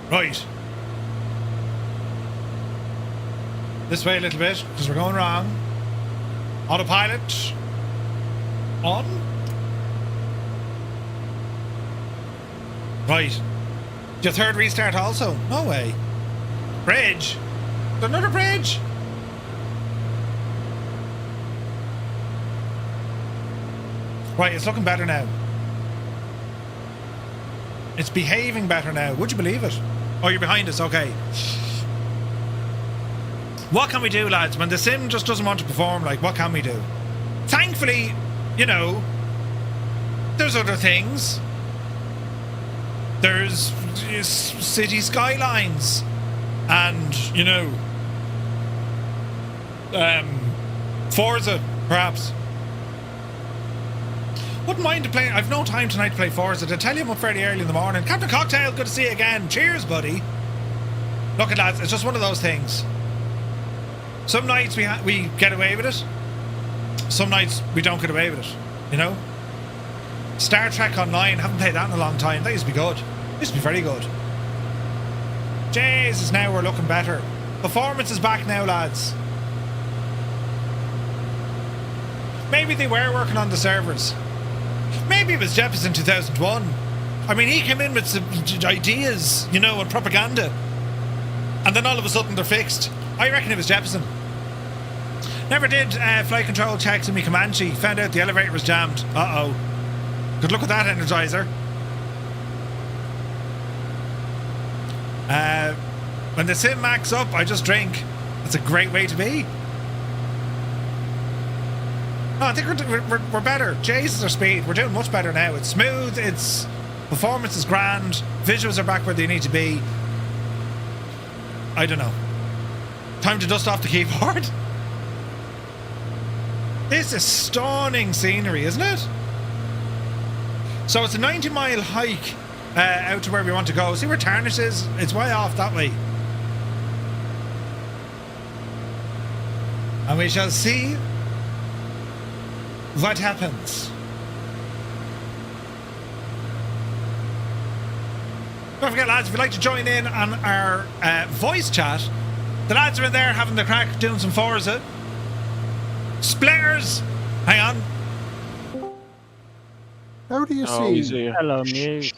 Right. This way a little bit, because we're going wrong. Autopilot. On. Right. Your 3rd restart also? No way. Bridge? Is there another bridge? Right, it's looking better now. It's behaving better now. Would you believe it? Oh, you're behind us. Okay. What can we do, lads? When the sim just doesn't want to perform, like, what can we do? Thankfully, you know, there's other things. There's city skylines and, you know, Forza, perhaps. Wouldn't mind to play. I've no time tonight to play Forza. To tell you, I'm up fairly early in the morning. Captain Cocktail, good to see you again. Cheers, buddy. Look at lads, it's just one of those things. Some nights we get away with it. Some nights we don't get away with it. You know? Star Trek Online, haven't played that in a long time. That used to be good. Used to be very good. Jesus, now we're looking better. Performance is back now, lads. Maybe they were working on the servers. Maybe it was Jefferson 2001. I mean, he came in with some ideas, you know, and propaganda. And then all of a sudden they're fixed. I reckon it was Jefferson. Never did flight control checks in me Comanche. Found out the elevator was jammed. Uh-oh. Good luck with that, Energizer. When the sim max up, I just drink. That's a great way to be. No, I think we're better. Jesus, our speed. We're doing much better now. It's smooth. It's performance is grand. Visuals are back where they need to be. I don't know. Time to dust off the keyboard. This is stunning scenery, isn't it? So it's a 90-mile hike out to where we want to go. See where Tarnish is? It's way off that way. And we shall see what happens. Don't forget, lads, if you'd like to join in on our voice chat, the lads are in there having the crack, doing some Forza. Splitters! Hang on. How do you see? Hello, mute.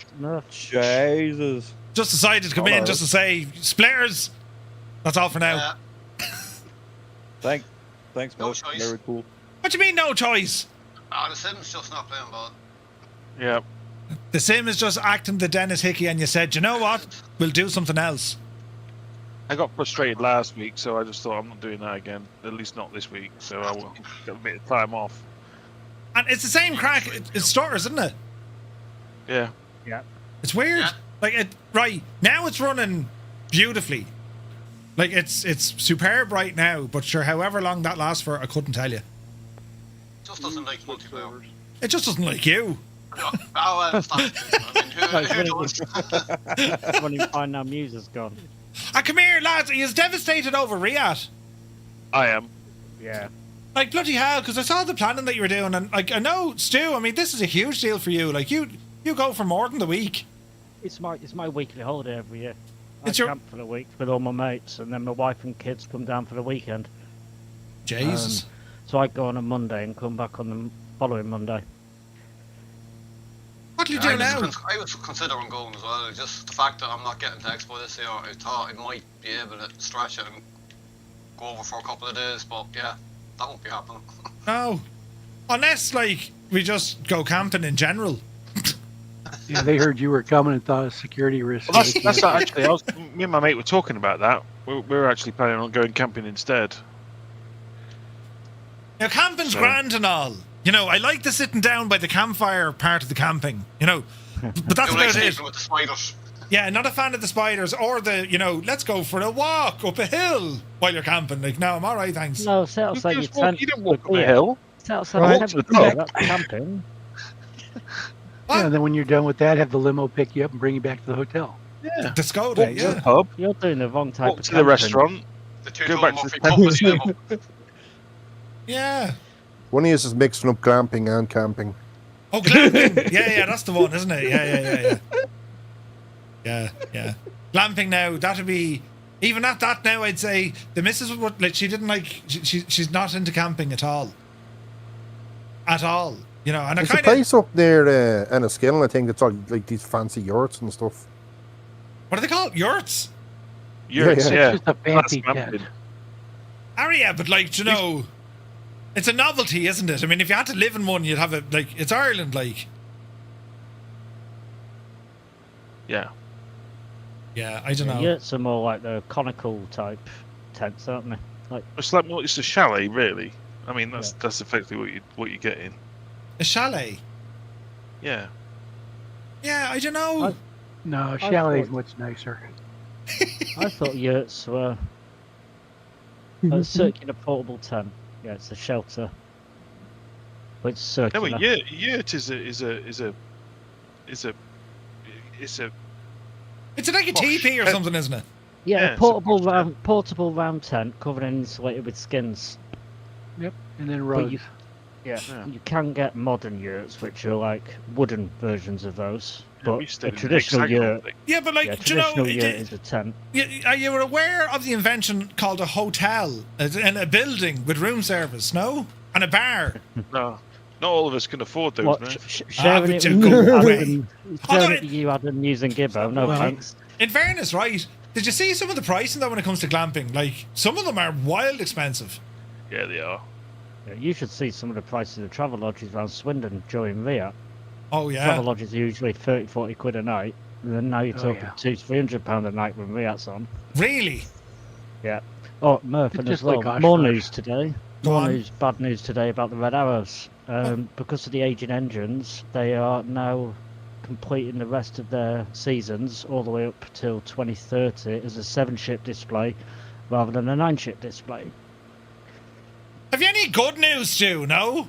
Jesus. Just decided to come in just to say, Splitters! That's all for now. Thanks, No Mo. choice. Very cool. What do you mean, no choice? The Sim's just not playing ball. Yeah. The sim is just acting the Dennis Hickey, and you said, you know what? We'll do something else. I got frustrated last week, so I just thought I'm not doing that again. At least not this week. So I will get a bit of time off. And it's the same crack. It stutters, isn't it? Yeah. Yeah. It's weird. Yeah. Like it right now, it's running beautifully. Like it's superb right now. But sure, however long that lasts for, I couldn't tell you. Just doesn't like multiplayer. It just doesn't like you. Oh, well, stop. I mean, who does? When you find our muse's gone. Ah, come here, lads. He is devastated over Riyadh. I am. Yeah. Like bloody hell, because I saw the planning that you were doing, and like I know, Stu. I mean, this is a huge deal for you. Like you go for more than the week. It's my weekly holiday every year. It's I your- camp for the week with all my mates, and then my wife and kids come down for the weekend. Jesus. So I go on a Monday and come back on the following Monday. What do you do now? I was considering going as well. Just the fact that I'm not getting to Expo this year, I thought I might be able to stretch it and go over for a couple of days, but yeah, that won't be happening. No. Unless, like, we just go camping in general. Yeah, they heard you were coming and thought it was security risk. Well, that's not actually. Me and my mate were talking about that. We're actually planning on going camping instead. Now, camping's So- grand and all. You know, I like the sitting down by the campfire part of the camping, you know. But that's You like about it. sleeping with the spiders. Yeah, not a fan of the spiders or the, you know, let's go for a walk up a hill while you're camping. Like, no, I'm all right, thanks. No, sit outside your tent. You didn't walk up Yeah. a hill. Sit outside Right. the tent. To the top. That's camping. Yeah, and then when you're done with that, have the limo pick you up and bring you back to the hotel. Yeah. The Skoda, Walk to the yeah. pub. You're doing the wrong type Walk of to the camping. restaurant. The Go back to TwoToneMurphy the pub with the limo. Yeah. One of us is mixing up glamping and camping. Oh, glamping. Yeah, that's the one, isn't it? Yeah. Yeah. Glamping now, that'd be... Even at that now, I'd say the missus would... Like, she didn't like... She's not into camping at all. At all. You know, and I There's a kind of... place up near Enniskillen, I think, it's all like these fancy yurts and stuff. What are they called? Yurts? Yurts, yeah. yeah. It's just a fancy That's tent. camping. Oh, yeah, but like, you know... It's a novelty, isn't it? I mean, if you had to live in one, you'd have it... Like, it's Ireland, like... Yeah. Yeah, I don't know. Yurts are more like the conical type tents, aren't they? Like, It's like it's a chalet, really. I mean, that's effectively what you get in. A chalet? Yeah. Yeah, I don't know. No, chalet's thought- much nicer. I thought yurts were a circular portable tent. Yeah, it's a shelter. But it's circular. No, a yurt is a It's like a Posh. teepee or something, isn't it? Yeah, Yeah, a it's a portable round tent covered and insulated with skins. Yep, and then But rugs. you, Yeah. you can get modern yurts, which are like wooden versions of those. But we a stayed in the traditional hexagonal yurt, thing. Yeah, but like, yeah, do you know... traditional yurt is a tent. Are you aware of the invention called a hotel and a building with room service? No, and a bar. No, not all of us can afford those, What, man. sharing but it you with go you, away. Adam, Hold sharing on. it with you, Adam, using Gibbo. No Well, thanks. In fairness, right? Did you see some of the pricing though when it comes to glamping? Like, some of them are wild expensive. Yeah, they are. Yeah, you should see some of the prices of travel lodges around Swindon during RIA. Oh yeah. Travel lodges are usually 30-40 quid a night. And then now you're Oh, talking yeah. £200-300 a night when RIA's on. Really? Yeah. Oh, Murph, and Just as well, like Oshkosh. more news today. Go More on. news, bad news today about the Red Arrows. Because of the aging engines, they are now completing the rest of their seasons all the way up till 2030 as a 7-ship display rather than a 9-ship display. Have you any good news, Stu? No.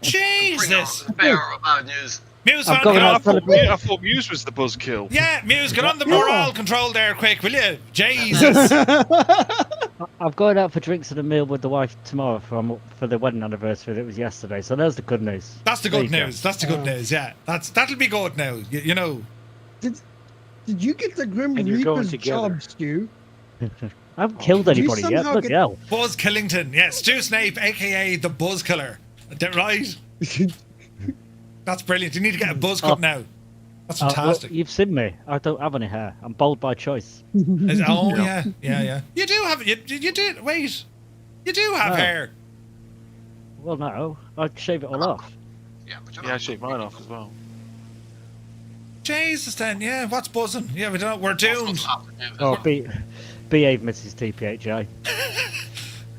Jesus. Bear of bad news. Muse, I've man, got get it on. up for the- I thought Muse was the buzzkill. Yeah, Muse, get on the morale control there, quick, will you? Jesus. I'm going out for drinks and a meal with the wife tomorrow for the wedding anniversary that was yesterday. So there's the good news. That's the There good you go. news. That's the good news. Yeah, that'll be good now. You know. Did you get the Grim And you're going Reaper's together. job, Stu? I haven't killed Did you anybody yet. somehow Bloody get- hell. Buzz Killington, yes, Stu Snape, aka the Buzz Killer. Right? That's brilliant. You need to get a buzz cut now. That's Look, fantastic. you've seen me. I don't have any hair. I'm bald by choice. Oh yeah. You do have you do wait. You do have No. hair. Well, no. I'd shave it all off. Yeah, but you're Yeah, I not. shaved mine off as well. Jesus, then yeah. What's buzzing? Yeah, we don't know. We're doomed. Oh, behave, Mrs. TPHI.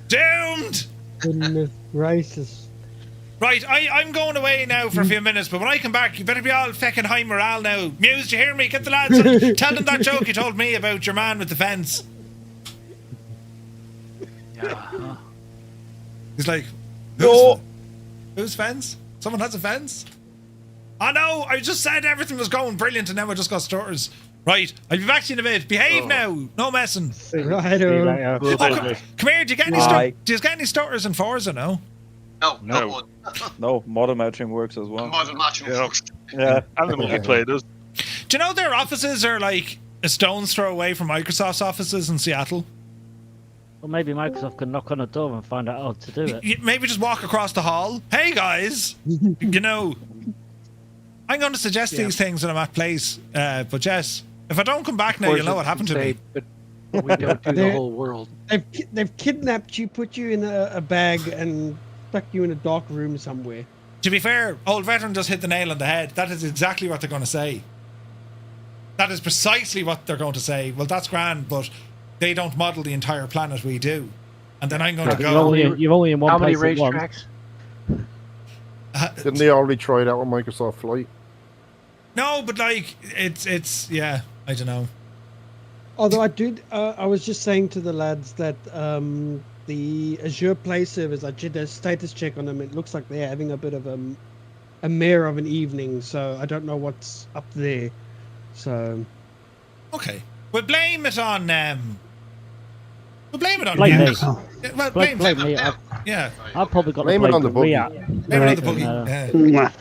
Doomed. Goodness gracious. Right, I'm going away now for a few minutes, but when I come back, you better be all feckin' high morale now. Muse, do you hear me? Get the lads and tell them that joke you told me about your man with the fence. Yeah. He's like, No. Whose fence? Someone has a fence? I know, I just said everything was going brilliant and now I just got stutters. Right, I'll be back to you in a bit. Behave now. No messing. Righto. Oh, come here, do you get any stutters in Forza, no? No, No. that would. No, model matching works as well. Model matching Yeah. works. Yeah. And the multiplayer does. Do you know their offices are like a stone's throw away from Microsoft's offices in Seattle? Well, maybe Microsoft can knock on a door and find out how to do it. Maybe just walk across the hall. Hey guys, you know, I'm going to suggest these things when I'm at place. But yes, if I don't come back now, you'll know what happened to me. But we don't do the whole world. They've kidnapped you, put you in a bag, and stuck you in a dark room somewhere. To be fair, old veteran just hit the nail on the head. That is exactly what they're going to say. That is precisely what they're going to say. Well, that's grand, but they don't model the entire planet, we do. And then I'm going to go. You're only in one How many place at once. racetracks? Didn't they already try that with Microsoft Flight? No, but like it's yeah, I don't know. Although I was just saying to the lads that the Azure Play servers, I did a status check on them. It looks like they're having a bit of a mare of an evening, so I don't know what's up there. So Okay, we'll blame it on we'll blame it on Blame you. me. Yeah, well, Blame blame me. yeah. I've probably got Blame to it on the boogie. Blame it on the boogie. Yeah. Mwah.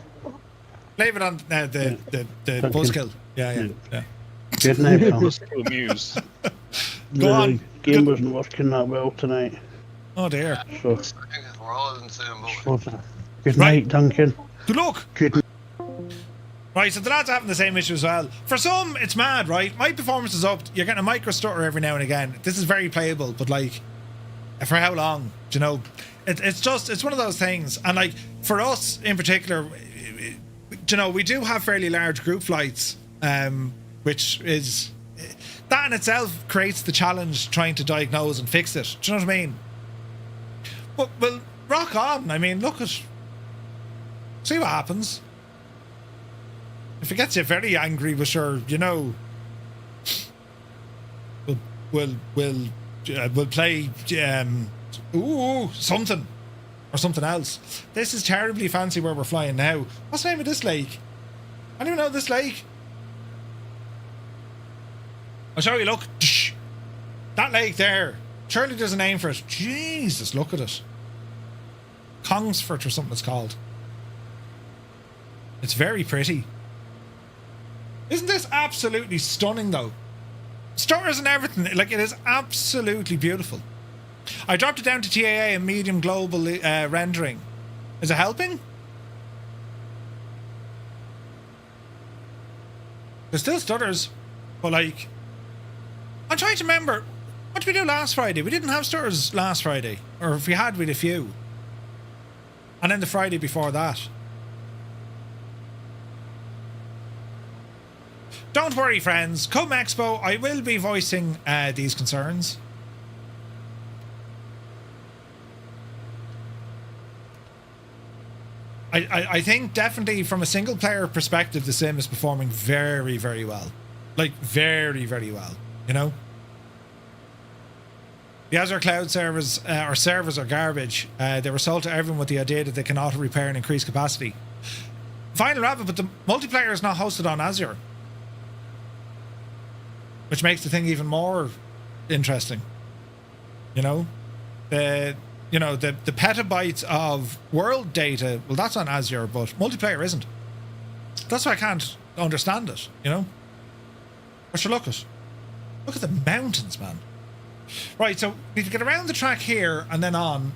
Blame it on the buzzkill. Yeah. Good night, pal. Still amused. Go on. Game wasn't working that well tonight. Oh dear. So, I think we're all in the same boat. good Right. night, Duncan. Good luck. Good Right, so the lads are having the same issue as well. For some, it's mad, right? My performance is up. You're getting a micro stutter every now and again. This is very playable, but like, for how long? Do you know? It's one of those things. And like, for us in particular, you know, we do have fairly large group flights, which is that in itself creates the challenge trying to diagnose and fix it. Do you know what I mean? But well, rock on. I mean, look at, see what happens. If it gets you very angry, we're sure, you know, we'll play something or something else. This is terribly fancy where we're flying now. What's the name of this lake? I don't even know this lake. I'll show you. Look, that lake there. Surely there's a name for it. Jesus, look at it. Kongsford or something it's called. It's very pretty. Isn't this absolutely stunning though? Stutters and everything, like it is absolutely beautiful. I dropped it down to TAA and medium global rendering. Is it helping? There's still stutters, but like, I'm trying to remember, what did we do last Friday? We didn't have stutters last Friday, or if we had, we had a few. And then the Friday before that. Don't worry, friends. Come Expo, I will be voicing these concerns. I think definitely from a single player perspective, the sim is performing very, very well. Like, very, very well. You know? The Azure Cloud servers are garbage. They were sold to everyone with the idea that they can auto-repair and increase capacity. Final wrap, but the multiplayer is not hosted on Azure. Which makes the thing even more interesting. You know? The petabytes of world data, well, that's on Azure, but multiplayer isn't. That's why I can't understand it, you know? But sure, look at the mountains, man. Right, so we need to get around the track here and then on.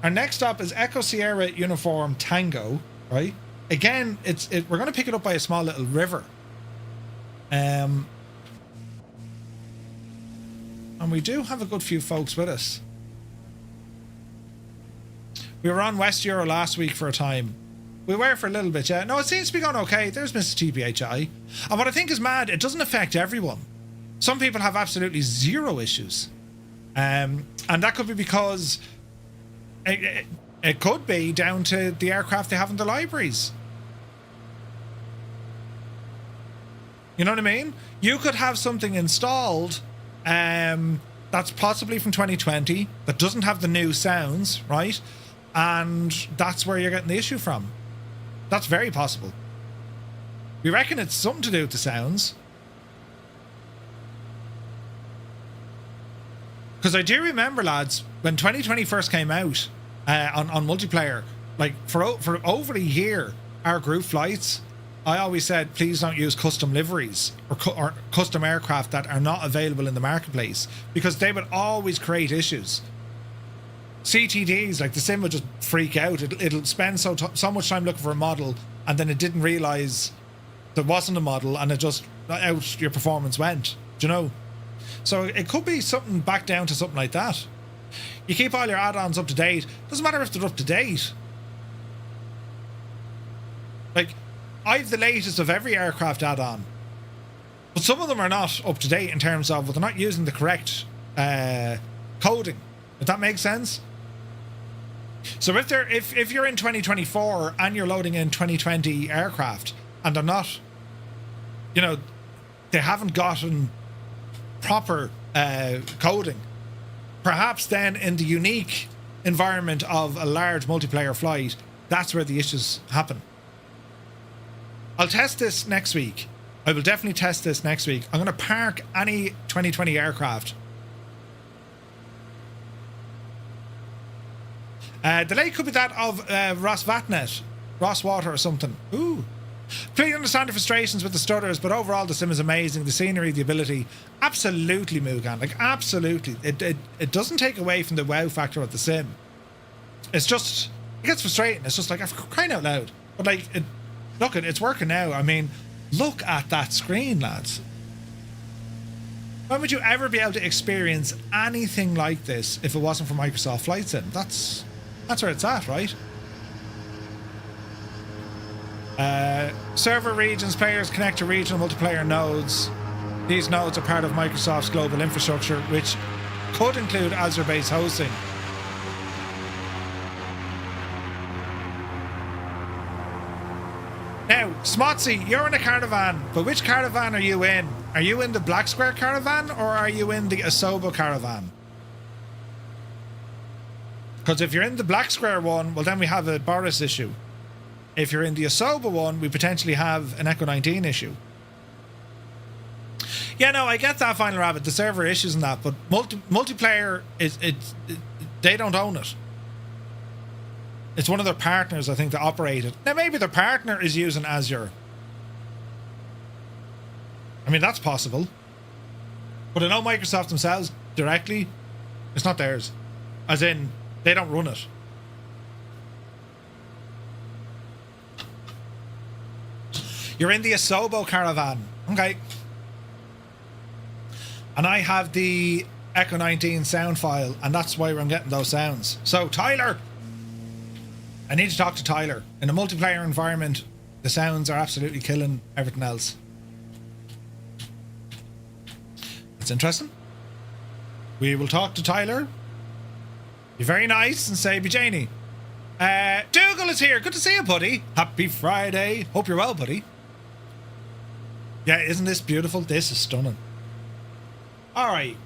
Our next stop is Echo Sierra Uniform Tango, right? Again, we're going to pick it up by a small little river. And we do have a good few folks with us. We were on West Euro last week for a time. We were for a little bit, yeah. No, it seems to be going okay. There's Mrs. TPHI. And what I think is mad, it doesn't affect everyone. Some people have absolutely zero issues. And that could be because it could be down to the aircraft they have in the libraries. You know what I mean? You could have something installed that's possibly from 2020 that doesn't have the new sounds, right? And that's where you're getting the issue from. That's very possible. We reckon it's something to do with the sounds. Because I do remember, lads, when 2020 first came out on multiplayer, like for over a year, our group flights, I always said, please don't use custom liveries or custom aircraft that are not available in the marketplace, because they would always create issues. CTDs, like the sim would just freak out. It'll spend so much time looking for a model, and then it didn't realize there wasn't a model, and it just out your performance went. Do you know? So it could be something back down to something like that. You keep all your add-ons up to date. Doesn't matter if they're up to date. Like, I've the latest of every aircraft add-on, but some of them are not up to date in terms of, well, they're not using the correct coding. If that makes sense. So if you're in 2024 and you're loading in 2020 aircraft and they're not, you know, they haven't gotten proper coding, perhaps then in the unique environment of a large multiplayer flight, that's where the issues happen. I'll test this next week. I will definitely test this next week. I'm going to park any 2020 aircraft. Delay could be that of Ross Water or something. Ooh. Completely understand the frustrations with the stutters, but overall the sim is amazing. The scenery, the ability, absolutely, Mugan. Like, absolutely. It doesn't take away from the wow factor of the sim. It's just, it gets frustrating. It's just like, I'm crying out loud. But like, look, it's working now. I mean, look at that screen, lads. When would you ever be able to experience anything like this if it wasn't for Microsoft Flight Sim? That's where it's at, right? Server regions, players connect to regional multiplayer nodes. These nodes are part of Microsoft's global infrastructure, which could include Azure-based hosting. Now, Smotsy, you're in a caravan, but which caravan are you in? Are you in the Black Square caravan or are you in the Asobo caravan? Because if you're in the Black Square one, well, then we have a Boris issue. If you're in the Asobo one, we potentially have an Echo 19 issue. Yeah, no, I get that, Final Rabbit, the server issues and that, but multiplayer, they don't own it. It's one of their partners, I think, that operate it. Now, maybe their partner is using Azure. I mean, that's possible. But I know Microsoft themselves directly, it's not theirs. As in, they don't run it. You're in the Asobo caravan. Okay. And I have the Echo 19 sound file, and that's why I'm getting those sounds. So, Tyler! I need to talk to Tyler. In a multiplayer environment, the sounds are absolutely killing everything else. That's interesting. We will talk to Tyler. Be very nice and say, be Janie. Dougal is here. Good to see you, buddy. Happy Friday. Hope you're well, buddy. Yeah, isn't this beautiful? This is stunning. All right.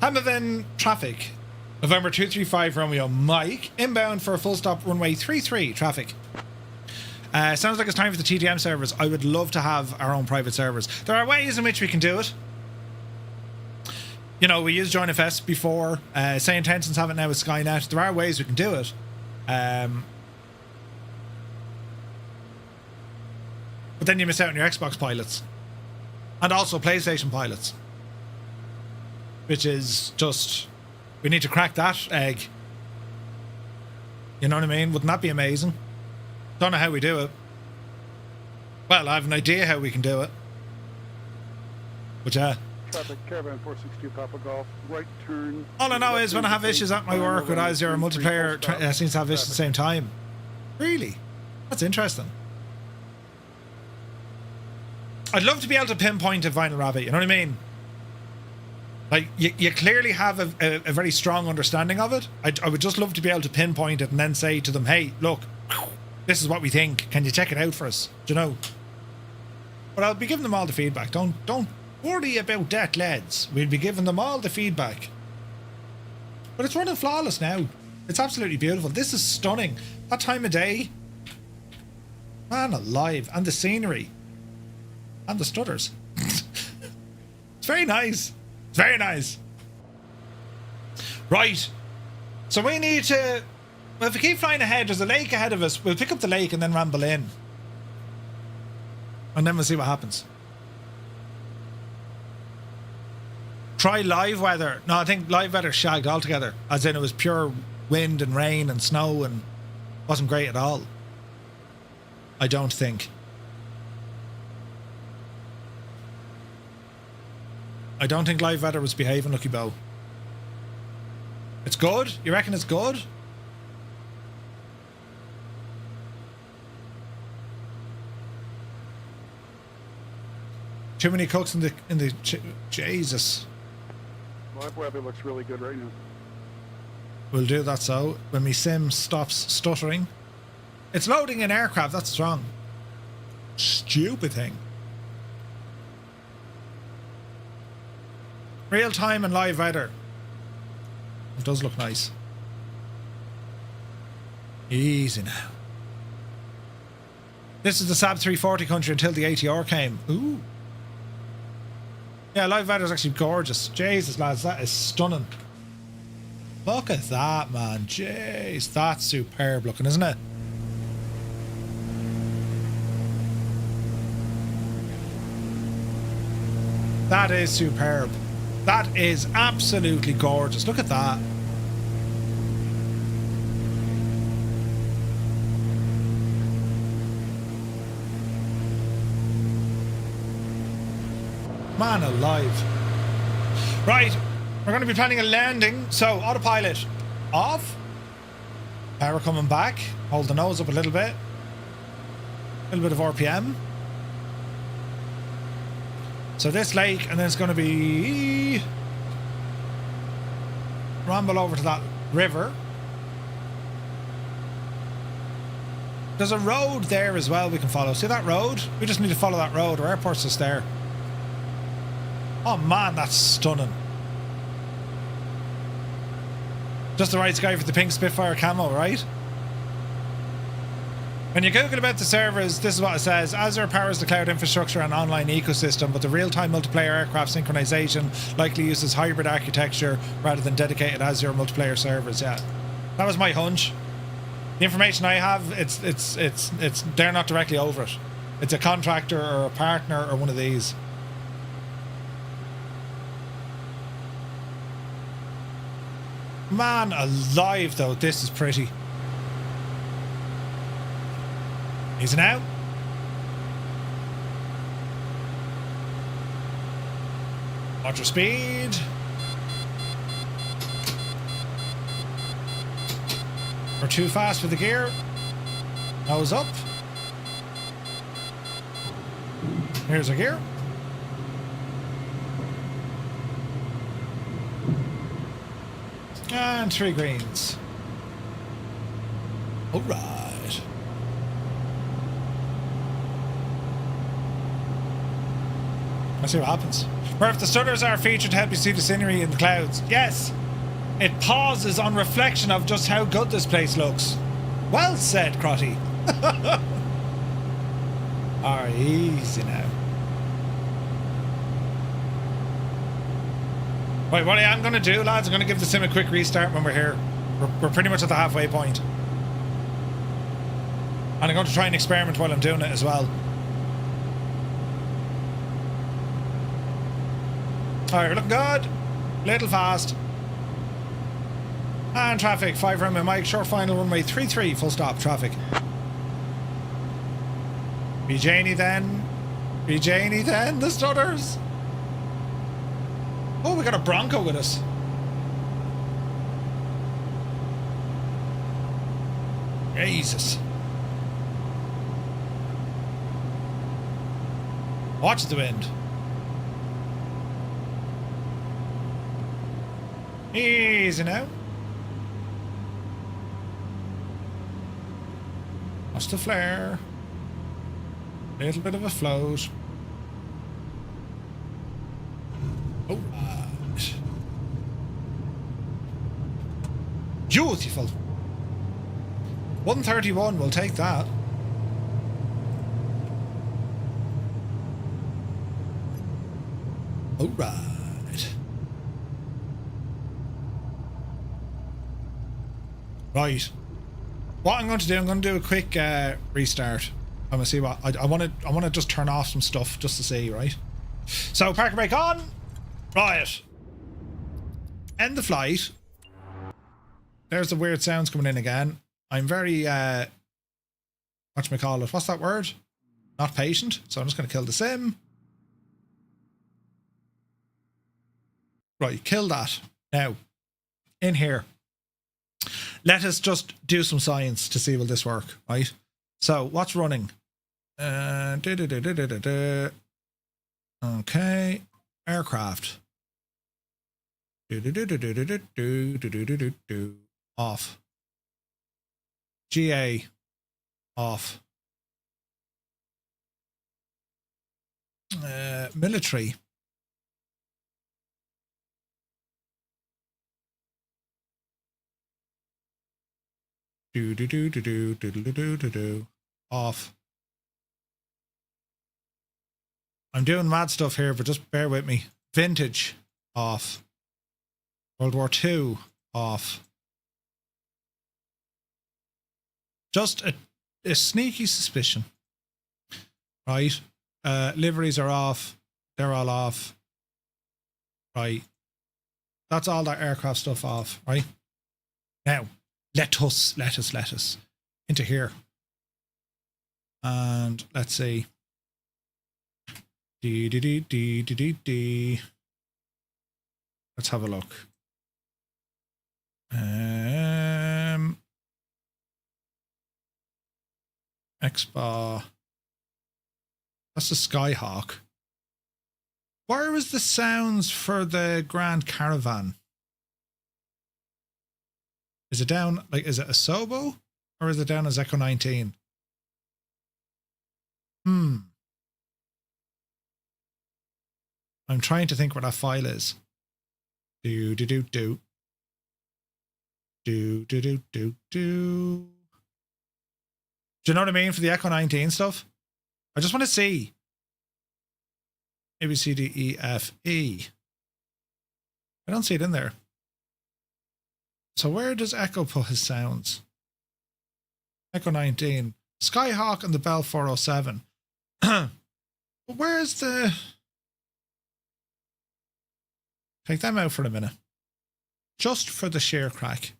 Hamilton traffic. November 235 Romeo Mike. Inbound for a full stop runway 33 traffic. Sounds like it's time for the TTM servers. I would love to have our own private servers. There are ways in which we can do it. You know, we used Joinfest before. Say Intentions have it now with Skynet. There are ways we can do it. But then you miss out on your Xbox pilots. And also PlayStation pilots. Which is just... We need to crack that egg. You know what I mean? Wouldn't that be amazing? Don't know how we do it. Well, I have an idea how we can do it. But yeah. Traffic, Caravan 462 Papa Golf, right turn. All I know is when I have issues at my work with Azure and multiplayer seems to have issues at the same time. Really? That's interesting. I'd love to be able to pinpoint a Vinyl Rabbit, you know what I mean? Like, you clearly have a very strong understanding of it. I would just love to be able to pinpoint it and then say to them, hey, look, this is what we think. Can you check it out for us? Do you know? But I'll be giving them all the feedback. Don't worry about that, lads. We'll be giving them all the feedback. But it's running flawless now. It's absolutely beautiful. This is stunning. That time of day. Man alive. And the scenery. And the stutters. It's very nice. It's very nice. Right. So we need to... Well, if we keep flying ahead, there's a lake ahead of us. We'll pick up the lake and then ramble in. And then we'll see what happens. Try live weather. No, I think live weather shagged altogether. As in it was pure wind and rain and snow and wasn't great at all. I don't think. I don't think live weather was behaving, Lucky Bo. It's good? You reckon it's good? Too many cooks in the Jesus. Live weather looks really good right now. We'll do that so when my sim stops stuttering. It's loading in aircraft, that's wrong. Stupid thing. Real time and live weather. It does look nice. Easy now. This is the SAB 340 country until the ATR came. Ooh. Yeah, live weather is actually gorgeous. Jesus, lads, that is stunning. Look at that, man. Jeez, that's superb looking, isn't it? That is superb. That is absolutely gorgeous. Look at that. Man alive. Right, we're going to be planning a landing. So, autopilot off. Power coming back. Hold the nose up a little bit. A little bit of RPM. So this lake, and then it's going to be... ramble over to that river. There's a road there as well we can follow. See that road? We just need to follow that road. Our airport's just there. Oh man, that's stunning. Just the right sky for the pink Spitfire camo, right? When you Google about the servers, this is what it says. Azure powers the cloud infrastructure and online ecosystem, but the real-time multiplayer aircraft synchronization likely uses hybrid architecture rather than dedicated Azure multiplayer servers. Yeah, that was my hunch. The information I have, it's they're not directly over it. It's a contractor or a partner or one of these. Man alive, though, this is pretty. Easy now. Watch your speed. We're too fast for the gear. Nose up. Here's a gear. And 3 greens. All right. Let's see what happens. Where if the stutters are featured to help you see the scenery in the clouds. Yes. It pauses on reflection of just how good this place looks. Well said, Crotty. Alright, easy now. Right, what I am going to do, lads, I'm going to give the sim a quick restart when we're here. We're pretty much at the halfway point. And I'm going to try and experiment while I'm doing it as well. Alright, we're looking good. Little fast. And traffic, 5 round my mic, short final runway 33, full stop, traffic. Be Janie then. Be Janie then, the stutters. Oh, we got a Bronco with us. Jesus. Watch the wind. Easy now. Watch the flare. Little bit of a float. All right. Beautiful. 131, we'll take that. All right. Right. What I'm going to do, I'm going to do a quick restart. I'm going to see what I want to just turn off some stuff just to see, right? So park brake on. Right. End the flight. There's the weird sounds coming in again. I'm very whatchamacallit, what's that word? Not patient. So I'm just going to kill the sim. Right, kill that. Now, in here. Let us just do some science to see will this work, right? So, what's running? Okay, aircraft. Off. GA. Off. Military. Off. I'm doing mad stuff here, but just bear with me. Vintage. Off. World War II. Off. Just a sneaky suspicion. Right. Liveries are off. They're all off. Right. That's all that aircraft stuff off, right? Now, let us into here. And let's see. Let's have a look. Expo. That's the Skyhawk. Where was the sounds for the Grand Caravan? Is it down, like, is it a Sobo? Or is it down as Echo 19? I'm trying to think where that file is. Do. Do you know what I mean for the Echo 19 stuff? I just want to see. A, B, C, D, E, F, E. I don't see it in there. So where does Echo put his sounds? Echo 19. Skyhawk and the Bell 407. But where's the... Take them out for a minute. Just for the sheer crack.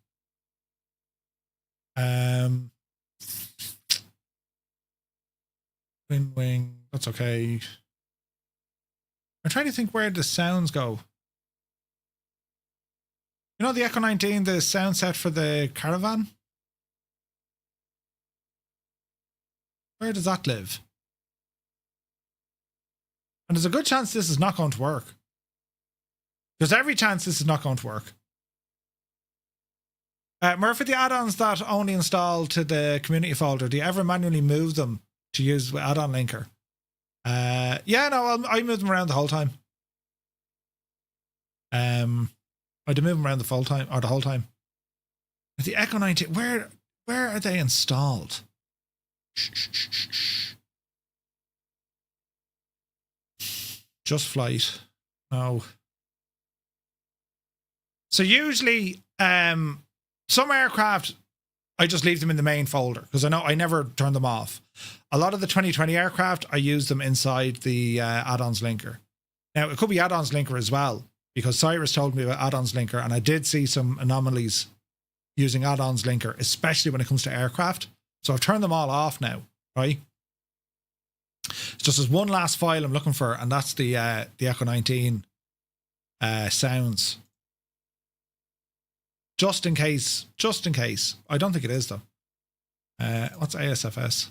Wing. That's okay. I'm trying to think where the sounds go. You know the Echo 19, the sound set for the Caravan? Where does that live? And there's a good chance this is not going to work. There's every chance this is not going to work. Murphy, the add-ons that only install to the community folder, do you ever manually move them to use with add-on linker? Yeah, no, I move them around the whole time. I do move them around the full time or the whole time. But the Echo 19, where are they installed? Just flight. No. So usually, some aircraft, I just leave them in the main folder because I know I never turn them off. A lot of the 2020 aircraft, I use them inside the add-ons linker. Now, it could be add-ons linker as well, because Cyrus told me about add-ons linker, and I did see some anomalies using add-ons linker, especially when it comes to aircraft. So I've turned them all off now, right? It's just there's one last file I'm looking for, and that's the Echo 19 sounds. Just in case. I don't think it is, though. What's ASFS?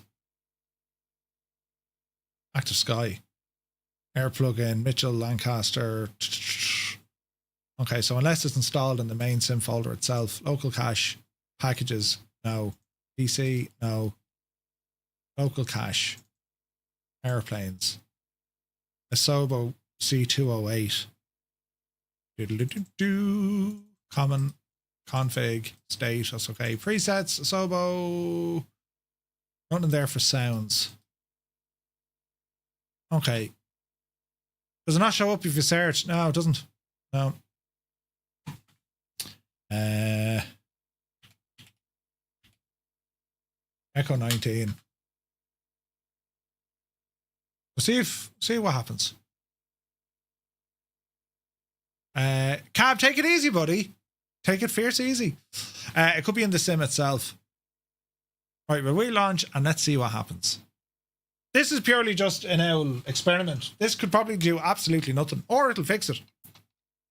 Active Sky. Air plugin, Mitchell, Lancaster. Okay, so unless it's installed in the main sim folder itself, local cache, packages, no. PC, no. Local cache, airplanes. Asobo C208. Common, config, state, that's okay. Presets, Asobo. Nothing there for sounds. Okay. Does it not show up if you search? No, it doesn't. No. Echo 19. We'll see what happens. Cab, take it easy, buddy. Take it fierce easy. It could be in the sim itself. Right, well, we launch and let's see what happens. This is purely just an owl experiment. This could probably do absolutely nothing, or it'll fix it.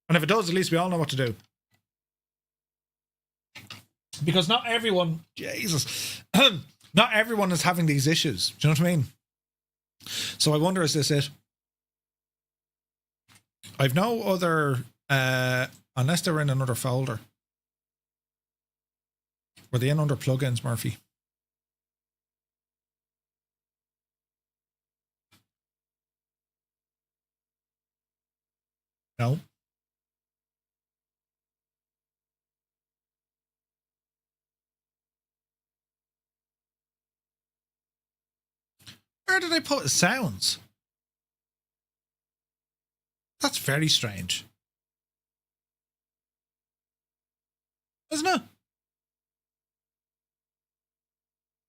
And if it does, at least we all know what to do. Because not everyone, Jesus, not everyone is having these issues. Do you know what I mean? So I wonder, is this it? I've no other, unless they're in another folder. Were they in under plugins, Murphy? No. Where did I put sounds? That's very strange. Isn't it?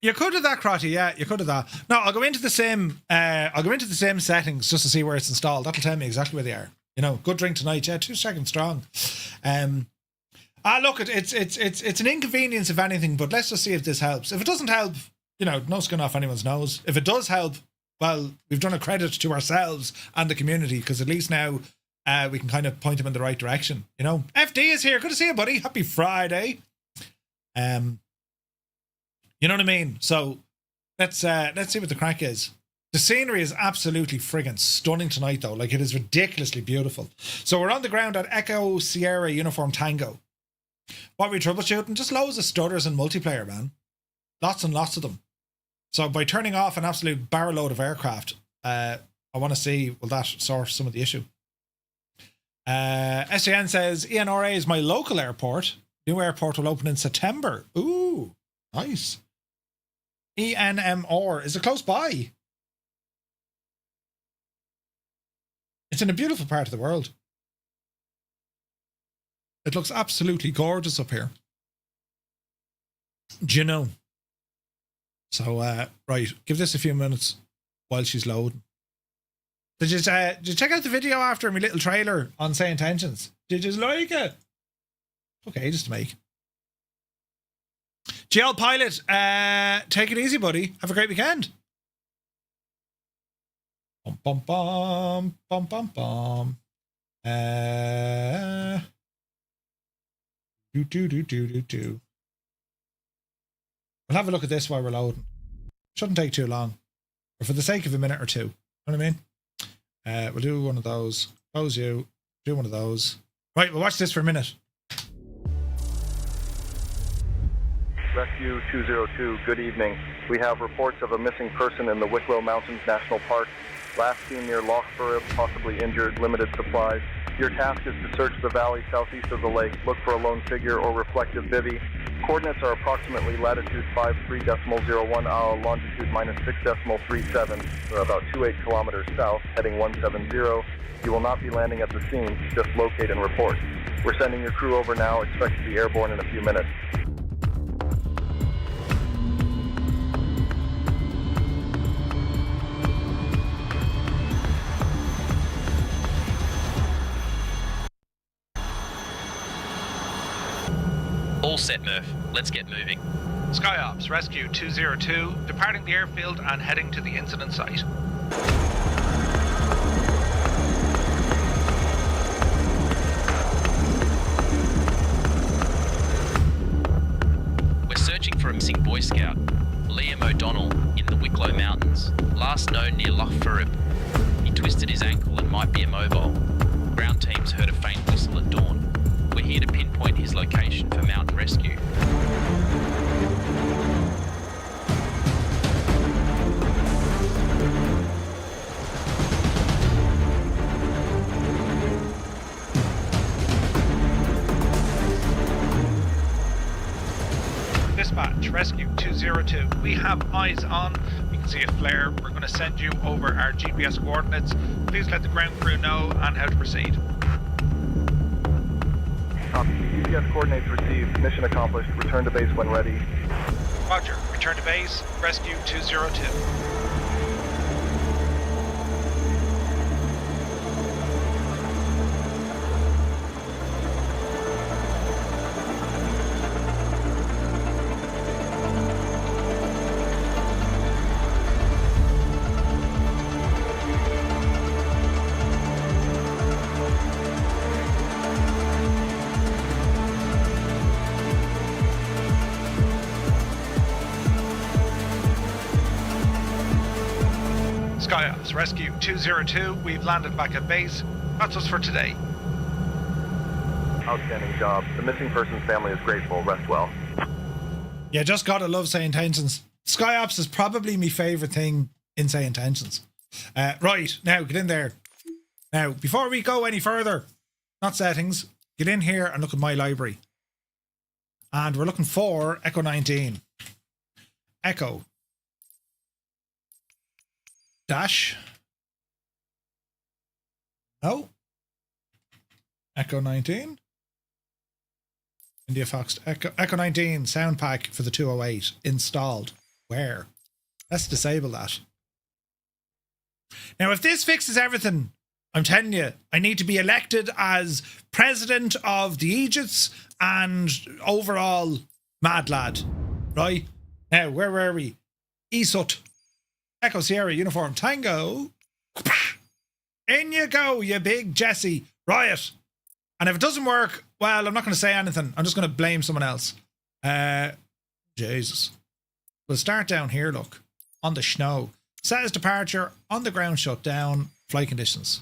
You could have that, Crotty. Yeah, you could have that. No, I'll go into the same. I'll go into the same settings just to see where it's installed. That'll tell me exactly where they are. You know, good drink tonight. Yeah, 2 seconds strong. Look, it's an inconvenience if anything, but let's just see if this helps. If it doesn't help, you know, no skin off anyone's nose. If it does help, well, we've done a credit to ourselves and the community, because at least now we can kind of point them in the right direction. You know, FD is here. Good to see you, buddy. Happy Friday. You know what I mean? So let's see what the crack is. The scenery is absolutely friggin' stunning tonight, though. Like, it is ridiculously beautiful. So we're on the ground at Echo Sierra Uniform Tango. What are we troubleshooting? Just loads of stutters and multiplayer, man. Lots and lots of them. So by turning off an absolute barrel load of aircraft, I want to see, will that sort some of the issue? SJN says, ENRA is my local airport. New airport will open in September. Ooh, nice. ENMR, is it close by? It's in a beautiful part of the world. It looks absolutely gorgeous up here. Do you know? So, right, give this a few minutes while she's loading. Did you check out the video after my little trailer on Say Intentions? Did you like it? Okay, just to make. GL Pilot, take it easy, buddy. Have a great weekend. Bum, bum, bum, bum, bum, bum. Do. We'll have a look at this while we're loading. Shouldn't take too long. Or for the sake of a minute or two. You know what I mean? We'll do one of those. Close you. Do one of those. Right, we'll watch this for a minute. Rescue 202, good evening. We have reports of a missing person in the Wicklow Mountains National Park. Last seen near Loch Burrib, possibly injured, limited supplies. Your task is to search the valley southeast of the lake, look for a lone figure or reflective bivvy. Coordinates are approximately latitude 53.01, longitude -6.37, about 28 kilometers south, heading 170. You will not be landing at the scene, just locate and report. We're sending your crew over now, expect to be airborne in a few minutes. All set, Murph. Let's get moving. SkyOps, Rescue 202, departing the airfield and heading to the incident site. We're searching for a missing Boy Scout, Liam O'Donnell, in the Wicklow Mountains, last known near Loch Burrib. He twisted his ankle and might be immobile. Ground teams heard a faint whistle at dawn. We're here to pinpoint his location for mountain rescue. Dispatch, Rescue 202. We have eyes on. We can see a flare. We're going to send you over our GPS coordinates. Please let the ground crew know and how to proceed. GPS coordinates received. Mission accomplished. Return to base when ready. Roger. Return to base. Rescue 202. Skyops, Rescue 202, we've landed back at base. That's us for today. Outstanding job. The missing person's family is grateful. Rest well. Yeah, just gotta love Say Intentions. Skyops is probably my favourite thing in Say Intentions. Right, now get in there. Now, before we go any further, not settings, get in here and look at my library. And we're looking for Echo 19. Echo. Dash. No. Echo 19. India Fox. Echo 19 sound pack for the 208 installed. Where? Let's disable that. Now, if this fixes everything, I'm telling you, I need to be elected as president of the ESUT and overall mad lad. Right? Now, where were we? ESUT. Echo Sierra Uniform Tango. In you go, you big Jesse. Riot. And if it doesn't work, well, I'm not going to say anything. I'm just going to blame someone else. Jesus. We'll start down here, look. On the snow. Set as departure. On the ground shutdown. Flight conditions.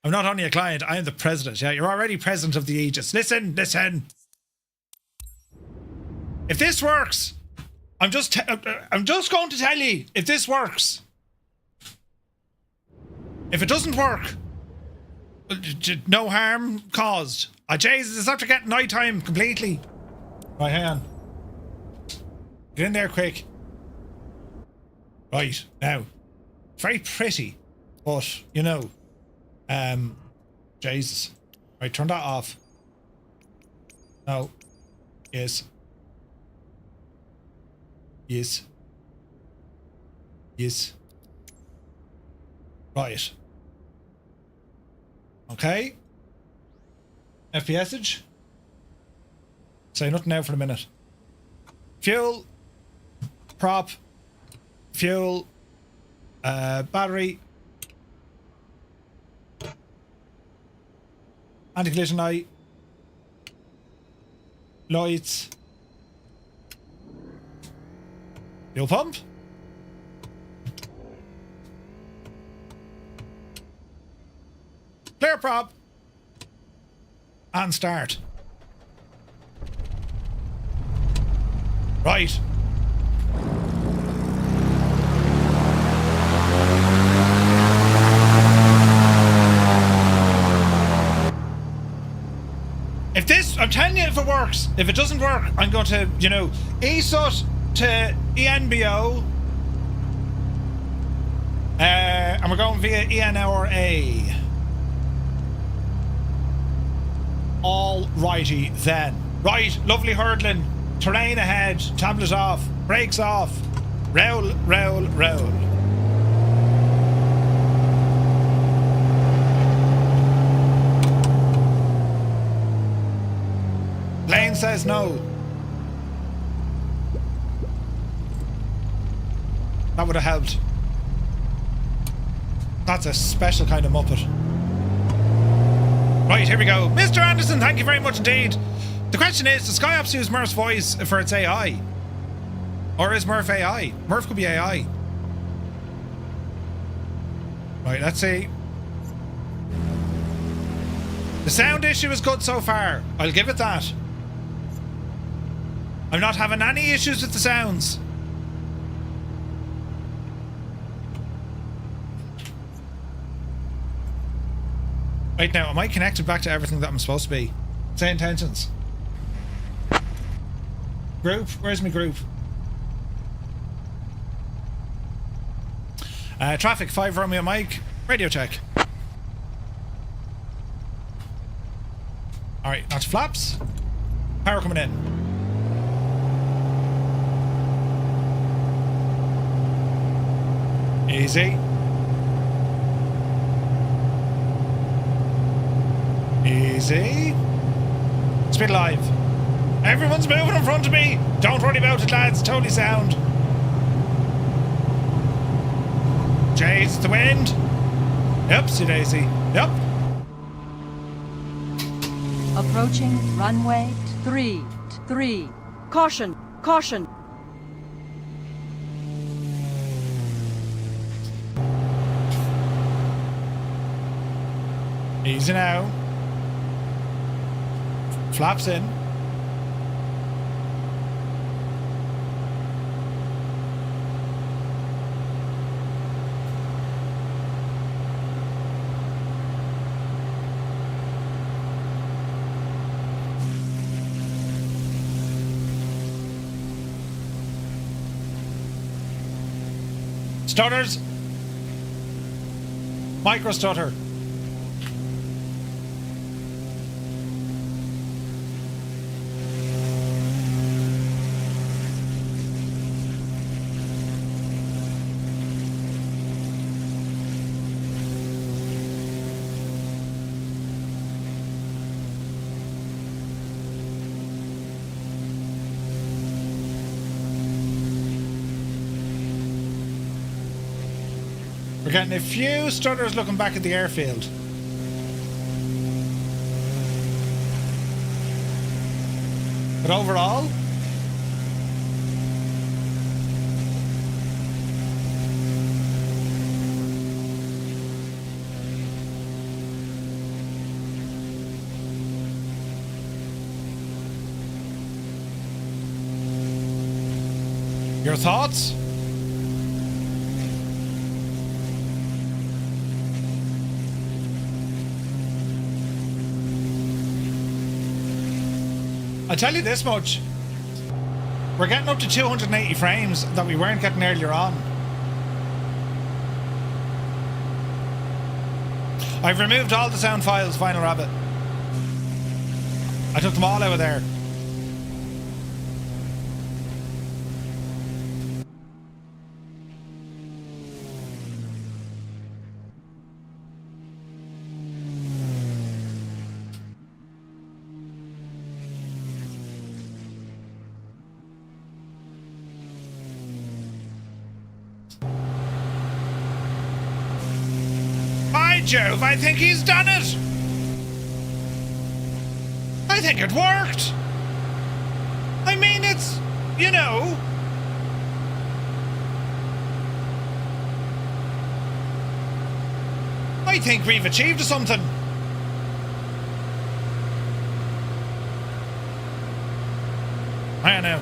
I'm not only a client, I am the president. Yeah, you're already president of the Aegis. Listen. If this works, I'm just going to tell you, if this works. If it doesn't work, no harm caused. Jesus, it's after getting night time completely. Right, hang on. Get in there quick. Right, now. Very pretty, but, you know, Jesus. Right, turn that off. No. Yes. Right. Okay. FPSage. Say nothing now for a minute. Fuel. Prop. Fuel. Battery. Anti-collision light. Lights. Fuel pump. Clear prop. And start. Right. If this, I'm telling you, if it works. If it doesn't work, I'm going to, you know, ESUT to ENBO. And we're going via ENRA. All righty then. Right, lovely hurdling. Terrain ahead. Tablet off. Brakes off. Roll. Lane says no. That would have helped. That's a special kind of Muppet. Right, here we go. Mr. Anderson, thank you very much indeed. The question is, does SkyOps use Murph's voice for its AI? Or is Murph AI? Murph could be AI. Right, let's see. The sound issue is good so far. I'll give it that. I'm not having any issues with the sounds. Right now, am I connected back to everything that I'm supposed to be? Say intentions. Group? Where's my group? Traffic, 5 Romeo Mike. Radio check. Alright, not to flaps. Power coming in. Easy. Easy. Speed alive. Everyone's moving in front of me. Don't worry about it, lads. Totally sound. Jays, the wind. Oopsie daisy. Yep. Approaching runway 3. Caution, caution. Easy now. Flaps in. Stutters. Micro stutter. We're getting a few stutters looking back at the airfield. But overall, your thoughts? I'll tell you this much. We're getting up to 280 frames that we weren't getting earlier on. I've removed all the sound files, Final Rabbit. I took them all out of there. Jove, I think he's done it! I think it worked! I mean, it's, you know... I think we've achieved something. I don't know.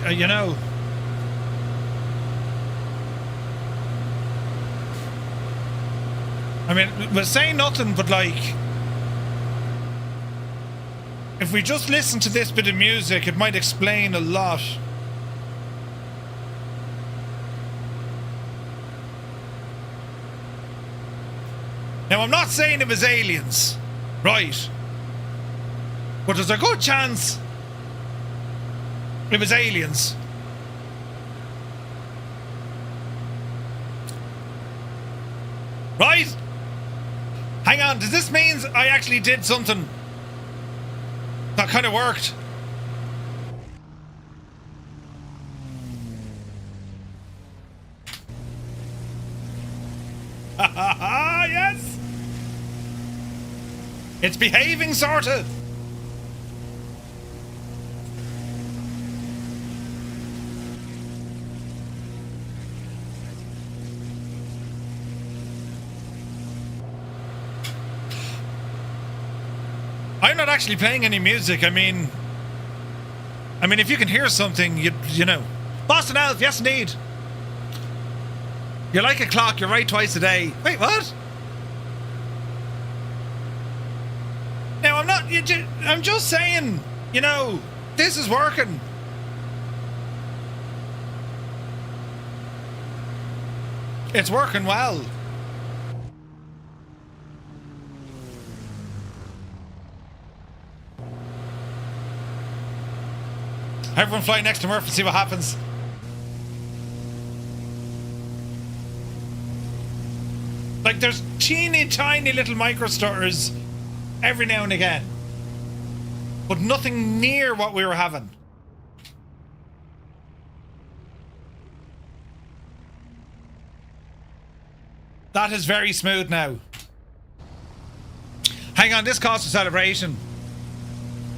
You know, I mean, we're saying nothing, but like, if we just listen to this bit of music, it might explain a lot. Now, I'm not saying it was aliens, right? But there's a good chance it was aliens. Right? Hang on, does this mean I actually did something that kind of worked? Yes! It's behaving, sort of. I'm not actually playing any music. I mean, if you can hear something, you know. Boston Elf, yes indeed. You're like a clock, you're right twice a day. Wait, what? Now, I'm just saying, you know, this is working. It's working well. Everyone fly next to Murph and see what happens. Like, there's teeny tiny little micro stutters every now and again. But nothing near what we were having. That is very smooth now. Hang on, this calls for celebration.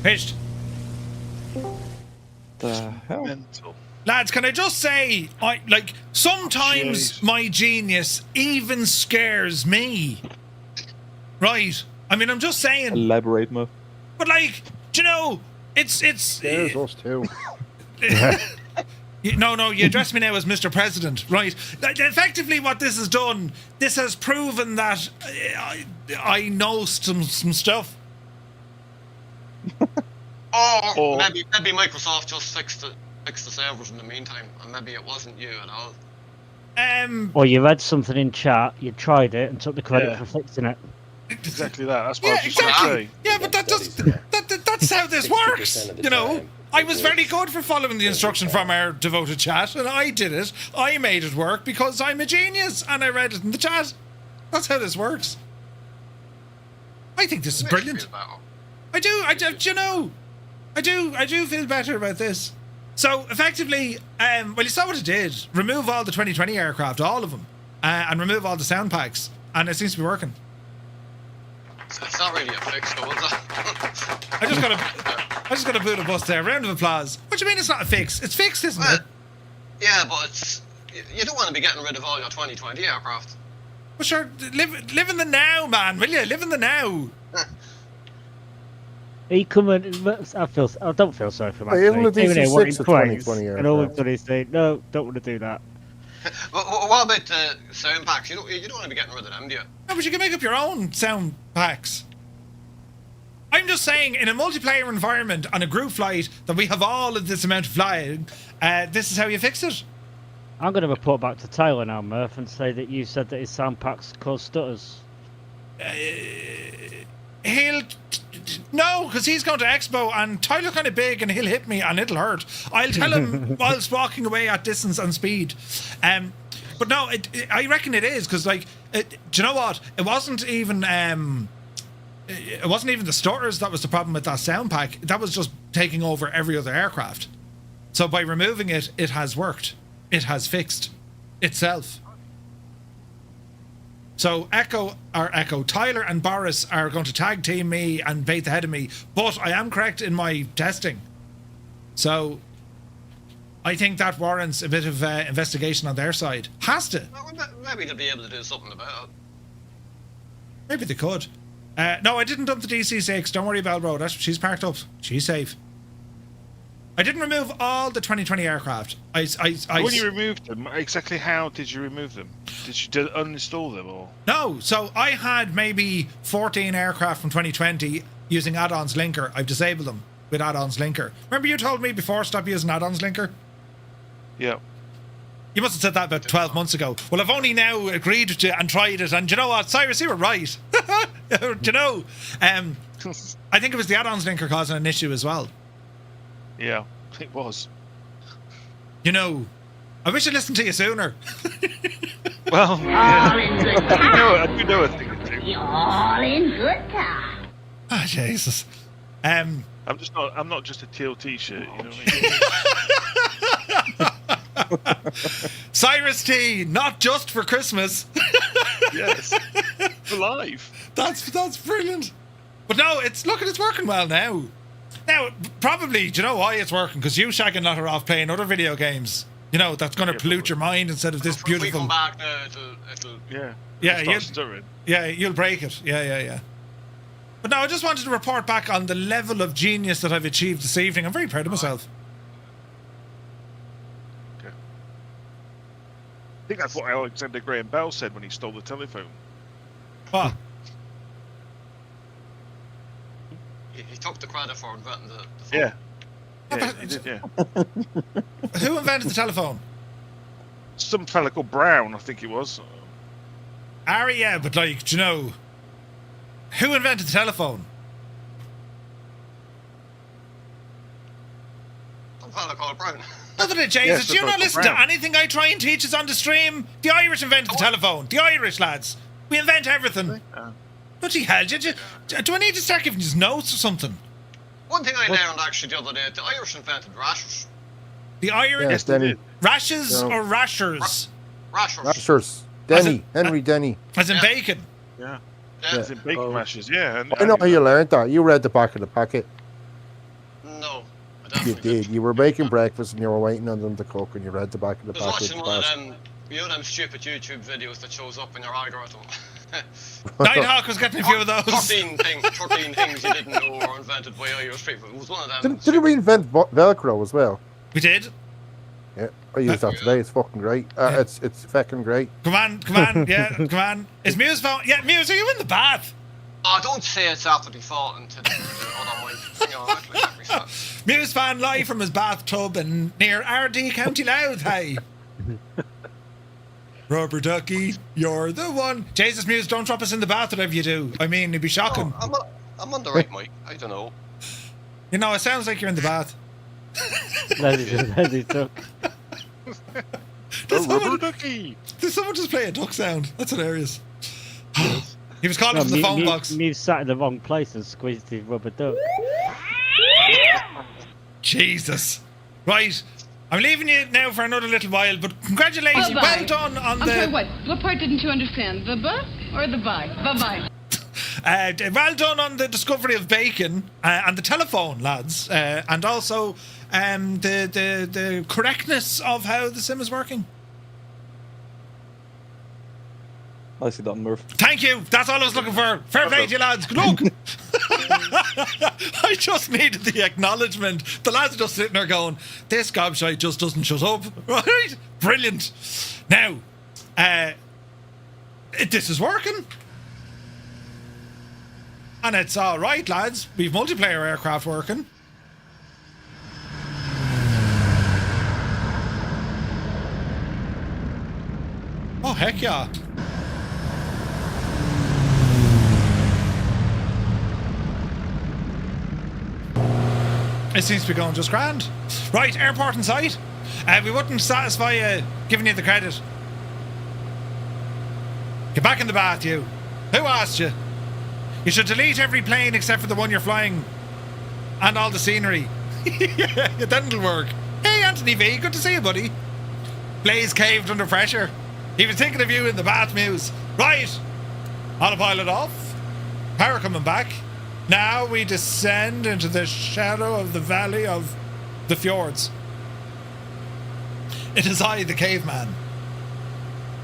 Pitched. The hell? Mental. Lads, can I just say, sometimes my genius even scares me. Right? I mean, I'm just saying. Elaborate, Murph. But do you know, it's. Scares us too. No, you address me now as Mr. President, right? Effectively, what this has done, this has proven that I know some stuff. Or maybe Microsoft just fixed the servers in the meantime, and maybe it wasn't you at all. Or you read something in chat, you tried it, and took the credit for fixing it. Exactly that. That's what I was just going to say. Yeah, but that's how this works. You know, I was very good for following the instruction from our devoted chat, and I did it. I made it work because I'm a genius, and I read it in the chat. That's how this works. I think this is brilliant. I do feel better about this. So effectively, well, you saw what it did. Remove all the 2020 aircraft, all of them, and remove all the sound packs, and it seems to be working. It's not really a fix, though, is it? I just got a boot of bus there. Round of applause. What do you mean it's not a fix? It's fixed, isn't it? Yeah, but you don't want to be getting rid of all your 2020 aircraft. Well, sure, live in the now, man, will you? Live in the now. He coming. I don't feel sorry for Hey, isn't Matt. the Even DC6 though a he 2020 and all aircraft? we've done is say, no, don't want to do that. What about the sound packs? You don't want to be getting rid of them, do you? No, but you can make up your own sound packs. I'm just saying, in a multiplayer environment on a group flight that we have all of this amount of flying, this is how you fix it. I'm going to report back to Tyler now, Murph, and say that you said that his sound packs cause stutters. No, because he's going to Expo and Tyler's kind of big and he'll hit me and it'll hurt. I'll tell him whilst walking away at distance and speed. But no, I reckon it is because, do you know what? It wasn't even the stutters that was the problem with that sound pack. That was just taking over every other aircraft. So by removing it, it has worked. It has fixed itself. So Tyler and Boris are going to tag team me and bait the head of me, but I am correct in my testing. So I think that warrants a bit of investigation on their side. Has to. Well, maybe they'll be able to do something about it. Maybe they could. No, I didn't dump the DC6. Don't worry about Road. She's parked up. She's safe. I didn't remove all the 2020 aircraft. When you removed them, exactly how did you remove them? Did you uninstall them or? No, so I had maybe 14 aircraft from 2020 using add-ons linker. I've disabled them with add-ons linker. Remember you told me before stop using add-ons linker? Yeah. You must have said that about 12 months ago. Well, I've only now agreed to and tried it, and do you know what, Cyrus, you were right. Do you know? I think it was the add-ons linker causing an issue as well. Yeah, it was. You know, I wish I listened to you sooner. Well, yeah. I do know a thing or two. You're all in good time. Ah, Jesus. I'm not just a teal t-shirt, you know what I mean? Cyrus T, not just for Christmas. Yes, for life. That's brilliant. But no, it's working well now. Now, probably, do you know why it's working? Because you shagging not her off playing other video games. You know, that's going to pollute your mind instead of this beautiful... If we come back now, you'll break it. Yeah. But no, I just wanted to report back on the level of genius that I've achieved this evening. I'm very proud of myself. Okay. I think that's what Alexander Graham Bell said when he stole the telephone. What? He took the credit for inventing the phone. Yeah. Yeah, he did, yeah. Who invented the telephone? some fella called Brown, I think it was. Ari, yeah, but like, do you know, who invented the telephone? Some fella called Brown. Other than Jesus, do you not listen to anything I try and teach us on the stream? The Irish invented the telephone. The Irish lads. We invent everything. Bloody hell, do I need to start giving you notes or something? One thing I learned actually the other day, the Irish invented rashers. The Irish? Yes, Denny. Rashes or rashers? Rashers. Rashers. Denny. Henry Denny. As in bacon? Yeah. As in bacon rashers, yeah. I know how you learned that. You read the back of the packet. No. You did. You were making breakfast and you were waiting on them to cook and you read the back of the I was packet. watching one of them, you know them stupid YouTube videos that shows up in your algorithm. Nighthawk was getting a few of those. 13 things you didn't know were invented by Irish people. It was one of them. Didn't we invent Velcro as well? We did. Yeah, I used that today. It's fucking great. It's fucking great. Come on, yeah, come on. Is Muse phone? Yeah, Muse, are you in the bath? Oh, don't say it's after defaulting to the other mic. Hang on, actually, let me stop. Muse fan live from his bathtub and near RD County Louth, hey. Rubber ducky, you're the one. Jesus, Muse, don't drop us in the bath, whatever you do. I mean, it'd be shocking. Oh, I'm on the right mic. I don't know. You know, it sounds like you're in the bath. Lazy duck. Rubber ducky. Did someone just play a duck sound? That's hilarious. He was calling from the phone box. Muse sat in the wrong place and squeezed his rubber duck. Jesus. Right. I'm leaving you now for another little while, but congratulations. Well done on I'm sorry, what part didn't you understand? The buh or the bye? Bye-bye. Well done on the discovery of bacon and the telephone, lads. And also the correctness of how the sim is working. Nicely done, Murph. Thank you. That's all I was looking for. Fair play to you, lads. Good luck. I just needed the acknowledgement. The lads are just sitting there going, this gobshite just doesn't shut up. Right? Brilliant. Now, this is working. And it's all right, lads. We've multiplayer aircraft working. Oh, heck yeah. It seems to be going just grand. Right, airport in sight. We wouldn't satisfy giving you the credit. Get back in the bath, you. Who asked you? You should delete every plane except for the one you're flying. And all the scenery. Yeah, then it'll work. Hey, Anthony V, good to see you, buddy. Blaze caved under pressure. He was thinking of you in the bath, Muse. Right. Autopilot off. Power coming back. Now we descend into the shadow of the valley of the fjords. It is I, the caveman.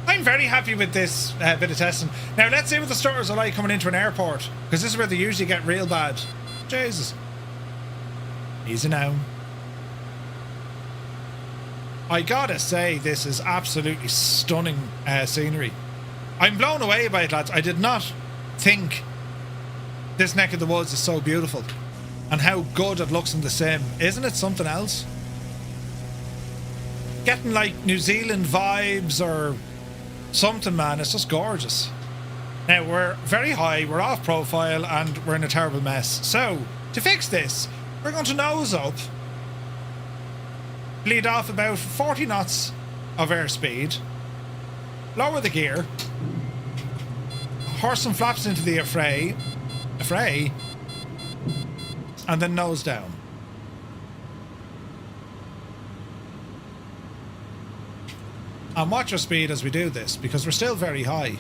I'm very happy with this bit of testing. Now let's see what the stutters are like coming into an airport, because this is where they usually get real bad. Jesus. Easy now. I gotta say, this is absolutely stunning scenery. I'm blown away by it, lads. I did not think this neck of the woods is so beautiful, and how good it looks in the sim. Isn't it something else? Getting like New Zealand vibes or something, man. It's just gorgeous. Now we're very high, we're off profile, and we're in a terrible mess. So to fix this, we're going to nose up, lead off about 40 knots of airspeed, lower the gear, horse some flaps into the affray, and then nose down. And watch our speed as we do this, because we're still very high.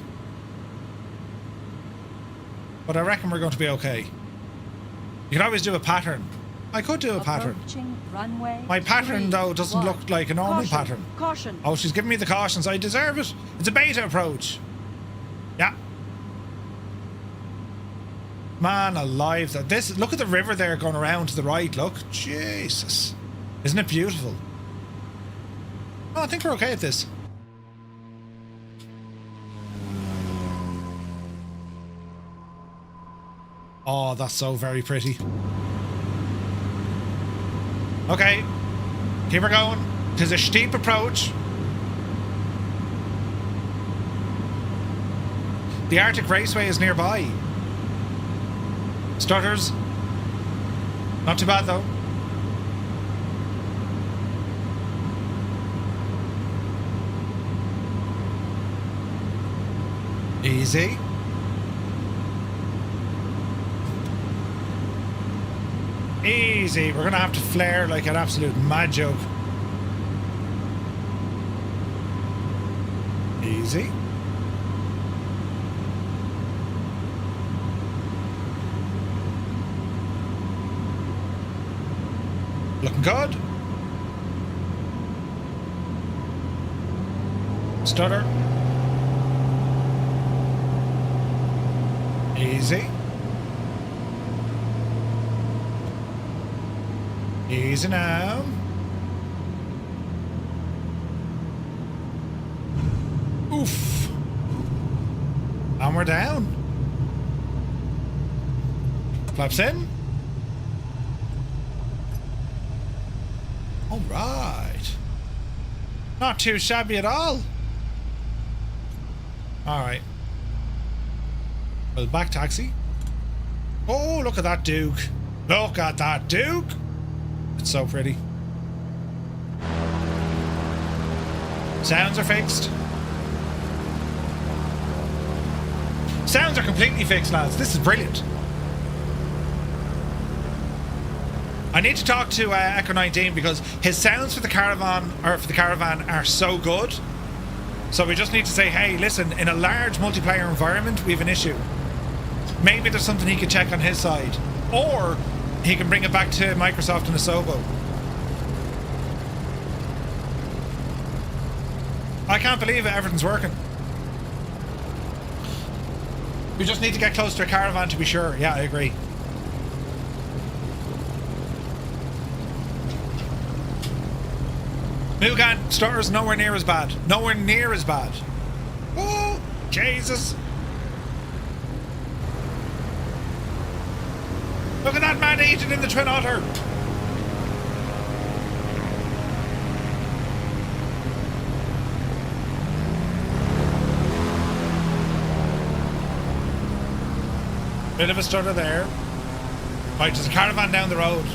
But I reckon we're going to be okay. You can always do a pattern. I could do a pattern. My pattern, though, doesn't look like a normal pattern. Caution. Oh, she's giving me the cautions. I deserve it. It's a beta approach. Yeah. Man alive. Look at the river there going around to the right. Look. Jesus. Isn't it beautiful? Oh, I think we're okay at this. Oh, that's so very pretty. Okay. Keep her going. Tis a steep approach. The Arctic Raceway is nearby. Stutters. Not too bad though. Easy. Easy. We're gonna have to flare like an absolute mad joke. Easy. Looking good. Stutter. Easy. Easy now. Oof. And we're down. Flaps in. All right. Not too shabby at all. All right. Well, back taxi. Oh, look at that Duke. Look at that Duke. It's so pretty. Sounds are fixed. Sounds are completely fixed, lads. This is brilliant. I need to talk to Echo 19 because his sounds for the caravan are so good. So we just need to say, hey, listen, in a large multiplayer environment, we have an issue. Maybe there's something he could check on his side, or he can bring it back to Microsoft and Asobo. I can't believe it. Everything's working. We just need to get close to a caravan to be sure. Yeah, I agree. Mugan, stutters nowhere near as bad. Nowhere near as bad. Oh, Jesus. Look at that man eating in the Twin Otter. Bit of a stutter there. Right, there's a caravan down the road.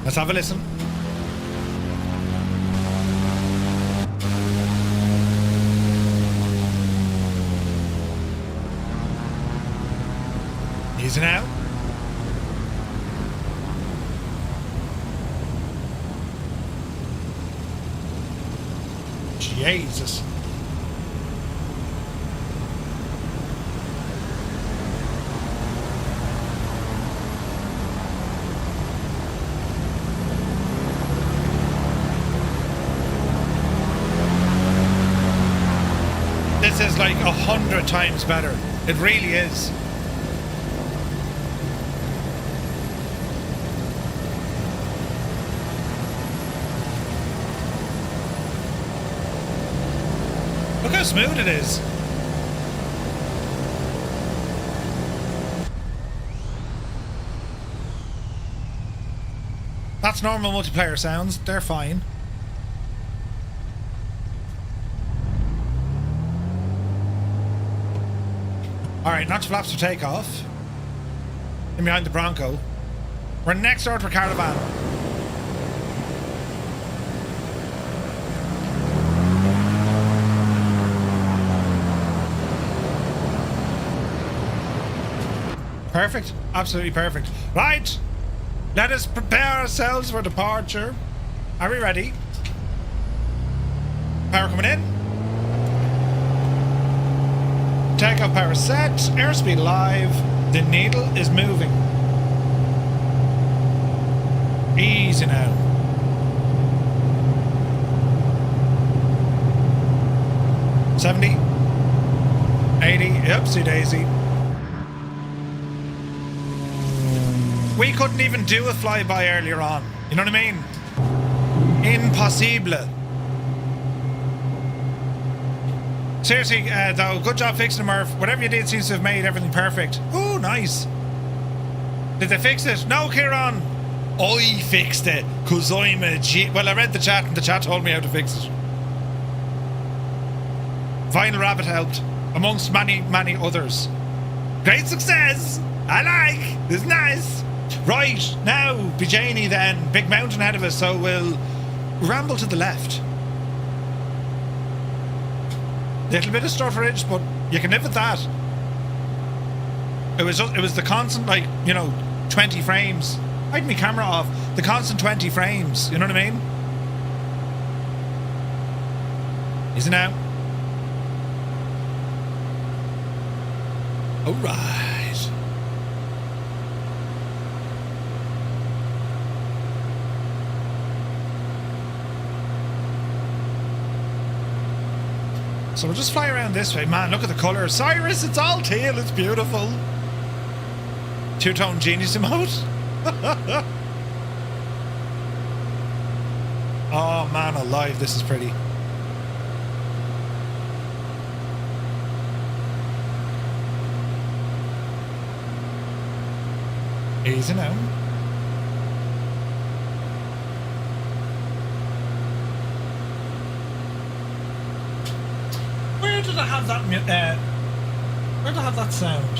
Let's have a listen. Easy now. Jesus. This is like 100 times better. It really is. Look how smooth it is. That's normal multiplayer sounds. They're fine. Alright, notch flaps for takeoff. In behind the Bronco. We're next door to a caravan. Perfect. Absolutely perfect. Right. Let us prepare ourselves for departure. Are we ready? Power coming in. Takeoff power set, airspeed live, the needle is moving. Easy now. $70, $80, oopsie daisy. We couldn't even do a flyby earlier on. You know what I mean? Impossible. Seriously, though, good job fixing it, Murph. Whatever you did seems to have made everything perfect. Oh, nice. Did they fix it? No, Kieran. I fixed it, because I'm a G... Well, I read the chat, and the chat told me how to fix it. Vinyl Rabbit helped, amongst many, many others. Great success! I like! It's nice! Right, now, Bijani then, big mountain ahead of us, so we'll ramble to the left. Little bit of stutterage, but you can live with that. It was the constant, like, you know, 20 frames. I had my camera off. The constant 20 frames, you know what I mean? Is it now? Alright. So we'll just fly around this way. Man, look at the colour. Cyrus, it's all teal. It's beautiful. Two-tone genius emote. Oh man, alive, this is pretty. Easy now. Where did I have that? Where did I have that sound?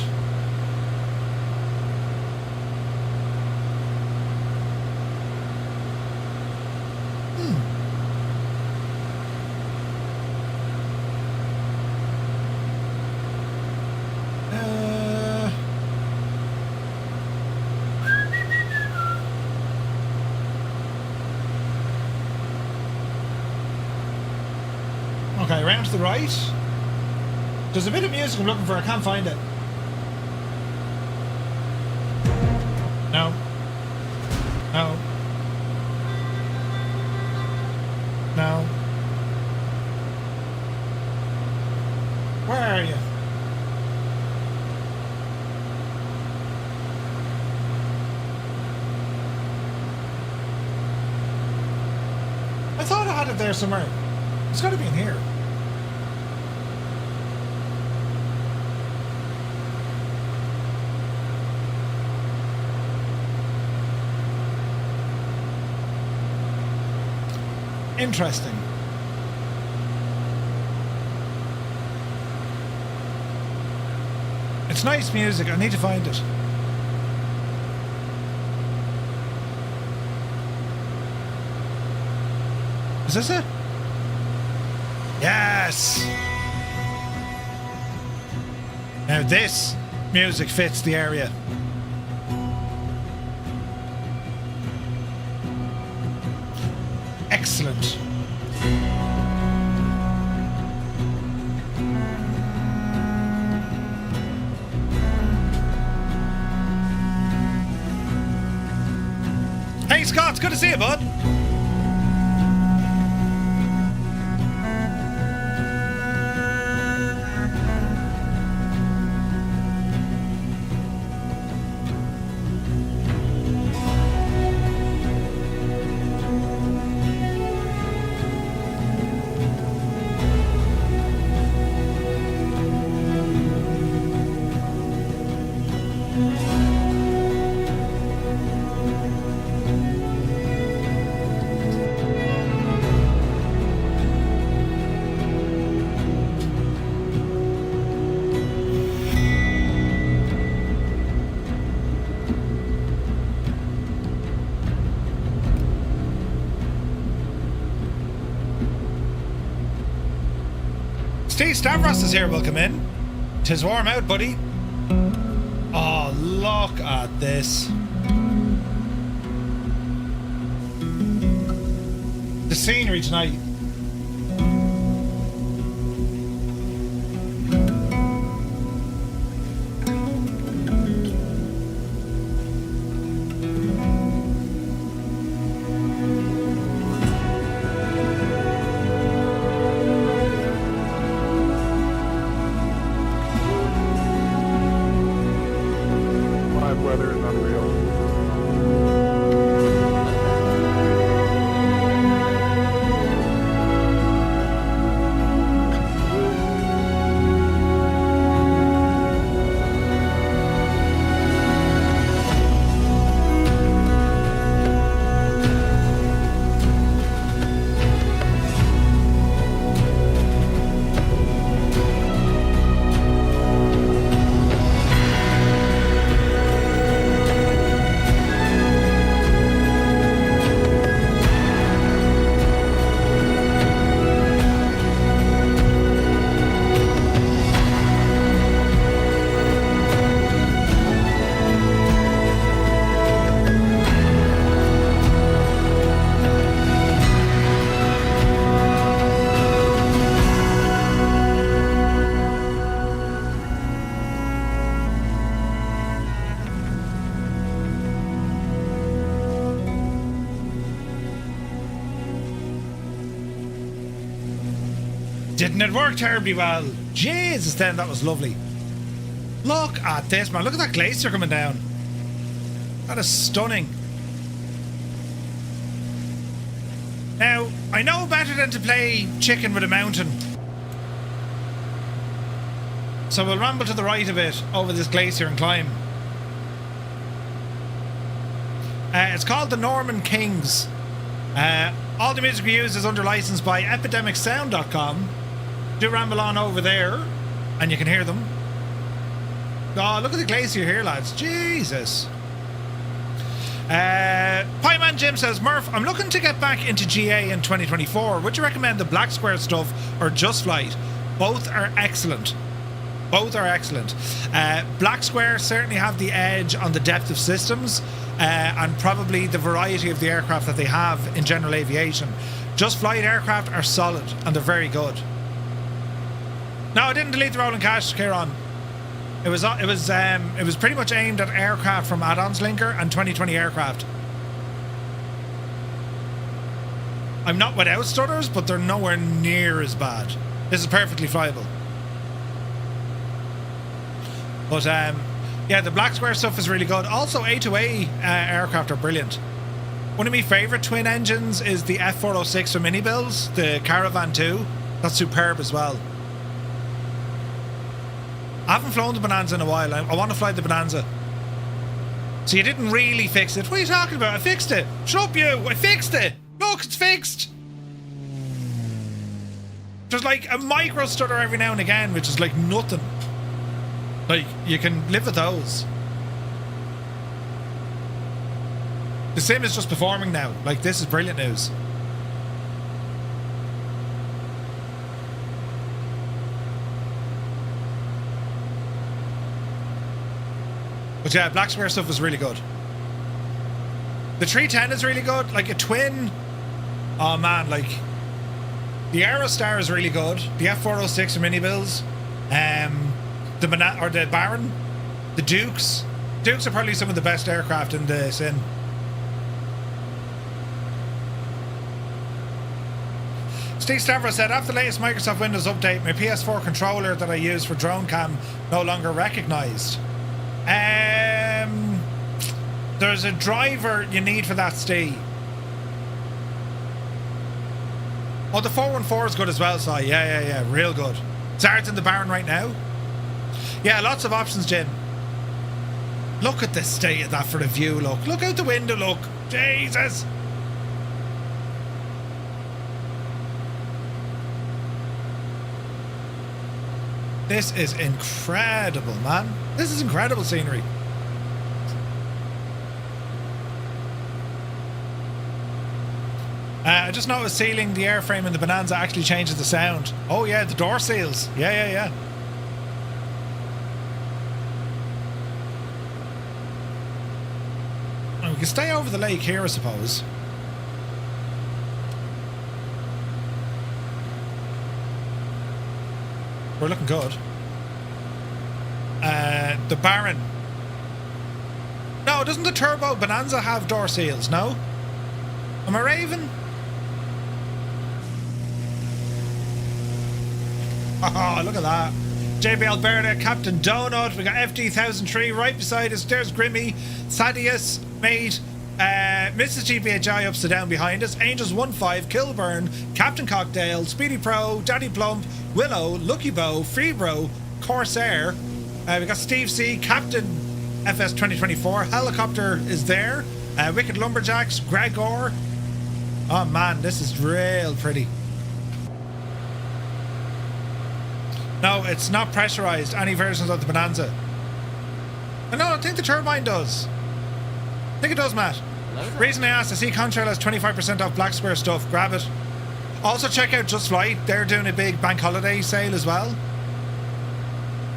Okay, round to the right. There's a bit of music I'm looking for. I can't find it. No. No. No. Where are you? I thought I had it there somewhere. It's got to be in here. Interesting. It's nice music. I need to find it. Is this it? Yes! Now this music fits the area. Excellent. Hey Scott, it's good to see you, bud. Steve Stavros is here, welcome in. 'Tis warm out, buddy. Oh, look at this. The scenery tonight. Weather is unreal. Didn't it work terribly well? Jesus, then that was lovely. Look at this, man. Look at that glacier coming down. That is stunning. Now, I know better than to play chicken with a mountain. So we'll ramble to the right a bit over this glacier and climb. It's called the Norman Kings. All the music we use is under license by epidemicsound.com. Do ramble on over there and you can hear them. Oh, look at the glacier here, lads. Jesus. Pieman Jim says, Murph, I'm looking to get back into GA in 2024. Would you recommend the Black Square stuff or Just Flight? Both are excellent. Both are excellent. Black Square certainly have the edge on the depth of systems and probably the variety of the aircraft that they have in general aviation. Just Flight aircraft are solid and they're very good. No, I didn't delete the rolling cache, Kieran. It was pretty much aimed at aircraft from Add-ons Linker and 2020 aircraft. I'm not without stutters, but they're nowhere near as bad. This is perfectly flyable. But yeah, the Black Square stuff is really good. Also, A2A aircraft are brilliant. One of my favourite twin engines is the F406 from Mini Builds, the Caravan 2. That's superb as well. I haven't flown the Bonanza in a while. I want to fly the Bonanza. So you didn't really fix it. What are you talking about? I fixed it. Shut up, you. I fixed it. Look, it's fixed. There's like a micro stutter every now and again, which is like nothing. Like, you can live with those. The sim is just performing now. Like, this is brilliant news. But yeah, Black Square stuff is really good. The 310 is really good. Like a twin. Oh man, like the Aerostar is really good. The F406 are mini builds. The Baron, the Dukes. Dukes are probably some of the best aircraft in the sim. Steve Stavros said, after the latest Microsoft Windows update, my PS4 controller that I use for drone cam no longer recognised. There's a driver you need for that, Steve. Oh, the 414 is good as well, Si. Yeah, real good. Zard's in the Baron right now. Yeah, lots of options, Jim. Look at the state of that for the view, look. Look out the window, look. Jesus. This is incredible, man. This is incredible scenery. I just noticed sealing the airframe in the Bonanza actually changes the sound. Oh yeah, the door seals. Yeah. And we can stay over the lake here, I suppose. We're looking good. The Baron. No, doesn't the Turbo Bonanza have door seals? No? Am I raving? Oh, look at that. JB Alberta, Captain Donut. We got FD1003 right beside us. There's Grimmy, Thaddeus, Mate, Mrs. GBHI ups and down behind us. Angels 15, Kilburn, Captain Cockdale, Speedy Pro, Daddy Plump, Willow, Lucky Bow, Freebro, Corsair. We got Steve C, Captain FS 2024. Helicopter is there. Wicked Lumberjacks, Gregor. Oh man, this is real pretty. No, it's not pressurized, any versions of the Bonanza. No, I think the turbine does. I think it does, Matt. Reason I asked, I see Contrail has 25% off Black Square stuff. Grab it. Also check out Just Flight. They're doing a big bank holiday sale as well.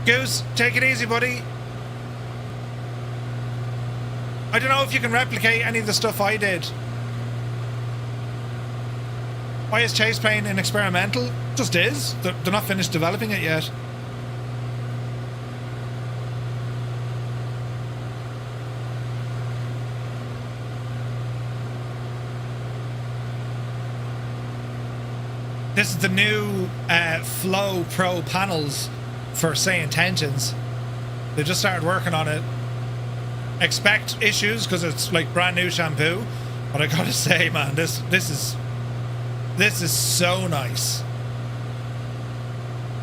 Goose, take it easy, buddy. I don't know if you can replicate any of the stuff I did. Why is Chase Plane in experimental? Just is. They're not finished developing it yet. This is the new Flow Pro panels for say intentions. They just started working on it. Expect issues because it's like brand new shampoo, but I gotta say, man, this is so nice.